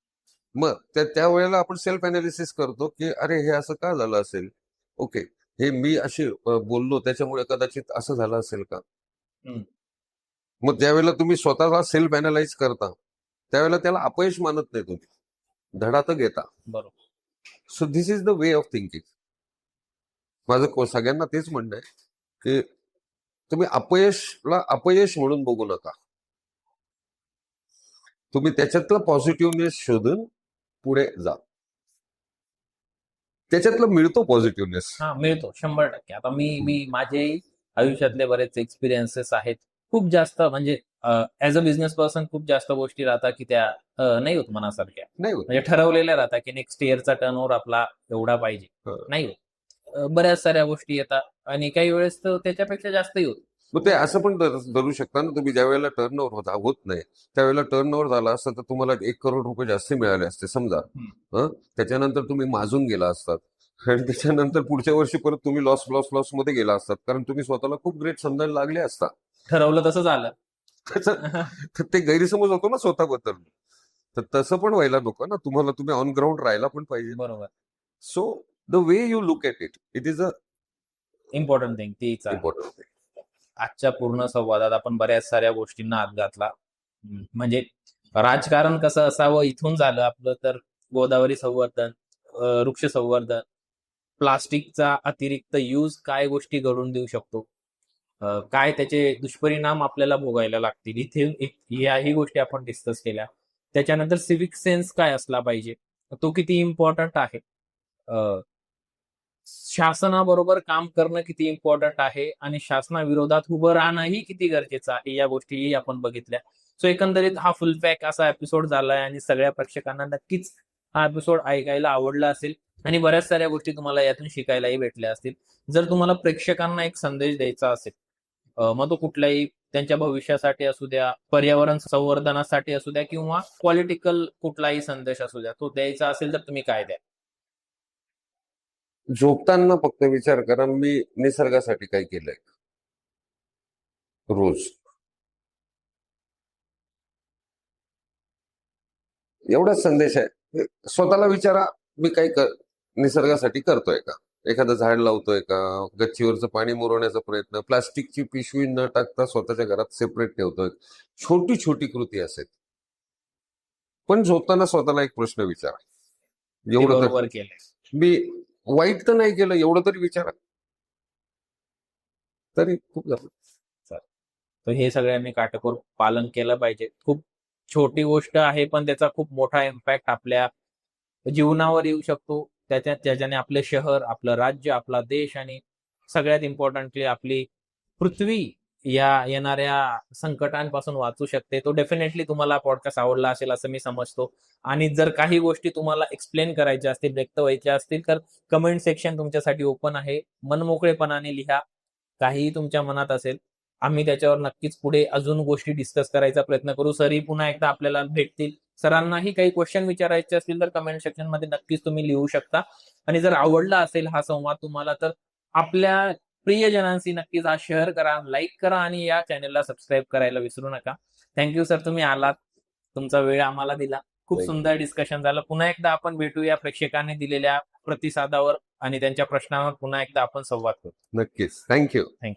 मग त्यावेळेला आपण सेल्फ अनालिसिस करतो की अरे हे असं का झालं असेल, ओके हे मी अशी बोललो त्याच्यामुळे कदाचित असं झालं असेल का. हम्म. मग ज्यावेळेला तुम्ही स्वतःला सेल्फ अनालाइज करता त्यावेळेला त्याला अपयश मानत नाही तुम्ही, धडा तर घेता. बरोबर. So this is the way of thinking. माझं सगळ्यांना तेच म्हणणं आहे की तुम्ही अपयशला अपयश म्हणून बघू नका, तुम्ही त्याच्यातलं पॉझिटिव्हनेस शोधून पुढे जा. त्याच्यातलं मिळतो पॉझिटिव्हनेस. हा, मिळतो 100%. आता मी माझे आयुष्यातले बरेच एक्सपिरियन्सेस आहेत. खूप जास्त म्हणजे ऍज अ बिझनेस पर्सन खूप जास्त गोष्टी राहतात की त्या नाही होत मनासारख्या. नाही होत. म्हणजे ठरवलेल्या राहतात की नेक्स्ट इयरचा टर्नओव्हर आपला एवढा पाहिजे, नाही होत. बऱ्याच साऱ्या गोष्टी येतात आणि काही वेळेस तर त्याच्यापेक्षा जास्तही होत. मग ते असं पण धरू शकता ना तुम्ही, ज्या वेळेला टर्नओव्हर होत नाही त्यावेळेला टर्नओव्हर झाला असता तर तुम्हाला 1 करोड रुपये जास्त मिळाले असते समजा. त्याच्यानंतर तुम्ही माजून गेला असतात आणि त्याच्यानंतर पुढच्या वर्षी परत तुम्ही लॉस मध्ये गेला असतात, कारण तुम्ही स्वतःला खूप ग्रेट समजायला लागले असता. ठरवलं तसं झालं. तर ते गैरसमज होतो ना स्वतःबद्दल, तर तसं पण व्हायला नको ना तुम्हाला. तुम्ही ऑन ग्राउंड राहायला पण पाहिजे. बरोबर. So the way you look at it, it is a important thing तीच आहे. Important thing. आजच्या पूर्ण संवादात आपण बऱ्याच साऱ्या गोष्टींना हात घातला. म्हणजे राजकारण कसं असावं इथून झालं आपलं, तर गोदावरी संवर्धन, वृक्ष संवर्धन, प्लास्टिकचा अतिरिक्त यूज काय गोष्टी घडून देऊ शकतो, काय त्याचे दुष्परिणाम आपल्याला भोगायला लागतील, याही गोष्टी आपण डिस्कस केल्या. त्याच्यानंतर सिव्हिक सेन्स काय असला पाहिजे, तो किती इम्पॉर्टंट आहे, शासनाबरोबर काम करणं किती इम्पॉर्टंट आहे आणि शासनाविरोधात उभं राहणंही किती गरजेचं आहे, या गोष्टीही आपण बघितल्या. सो एकंदरीत हा फुल पॅक असा एपिसोड झालाय आणि सगळ्या प्रेक्षकांना नक्कीच हा एपिसोड ऐकायला आवडला असेल आणि बऱ्याच साऱ्या गोष्टी तुम्हाला यातून शिकायलाही भेटल्या असतील. जर तुम्हाला प्रेक्षकांना एक संदेश द्यायचा असेल, मग तो कुठल्याही त्यांच्या भविष्यासाठी असू द्या, पर्यावरण संवर्धनासाठी असू द्या किंवा पॉलिटिकल कुठलाही संदेश असू द्या, तो द्यायचा असेल तर तुम्ही काय द्या? झोपताना फक्त विचार करा मी निसर्गासाठी काय केलंय रोज. एवढाच संदेश आहे. स्वतःला विचारा मी काही निसर्गासाठी करतोय का, एखादं झाड लावतोय का, गच्चीवरचं पाणी मुरवण्याचा प्रयत्न, प्लास्टिकची पिशवी न टाकता स्वतःच्या घरात सेपरेट ठेवतोय. छोटी छोटी कृती असेल, पण झोपताना स्वतःला एक प्रश्न विचारा, एवढं बरोबर तर केलंय, मी वाईट तर नाही केलं, एवढं तरी विचारा, तरी खूप झालं. तर हे सगळ्यांनी काटेकोर पालन केलं पाहिजे. खूप छोटी गोष्ट आहे पण त्याचा खूप मोठा इम्पॅक्ट आपल्या जीवनावर येऊ शकतो. त्याच्याने आपले शहर, आपलं राज्य, आपला देश आणि सगळ्यात इम्पॉर्टंटली आपली पृथ्वी या येणाऱ्या संकटांपासून वाचू शकते. तो डेफिनेटली तुम्हाला पॉडकास्ट आवडला असेल असं मी समजतो. आणि जर काही गोष्टी तुम्हाला एक्सप्लेन करायच्या असतील, व्यक्त व्हायच्या असतील, तर कमेंट सेक्शन तुमच्यासाठी ओपन आहे. मनमोकळेपणाने लिहा, काहीही तुमच्या मनात असेल. आम्ही त्याच्यावर नक्कीच पुढे अजून गोष्टी डिस्कस करायचा प्रयत्न करू. सरही पुन्हा एकदा आपल्याला भेटतील. सरांनाही काही क्वेश्चन विचारायचे असतील तर कमेंट सेक्शन मध्ये नक्कीच तुम्ही लिहू शकता. आणि जर आवडला असेल हा संवाद तुम्हाला, तर आपल्या प्रियजनांशी नक्कीच हा शेअर करा, लाईक करा आणि या चॅनलला सबस्क्राईब करायला विसरू नका. थँक्यू सर, तुम्ही आलात, तुमचा वेळ आम्हाला दिला. खूप सुंदर डिस्कशन झालं. पुन्हा एकदा आपण भेटूया प्रेक्षकांनी दिलेल्या प्रतिसादावर आणि त्यांच्या प्रश्नांवर पुन्हा एकदा आपण संवाद करू. नक्कीच. थँक्यू. थँक्यू.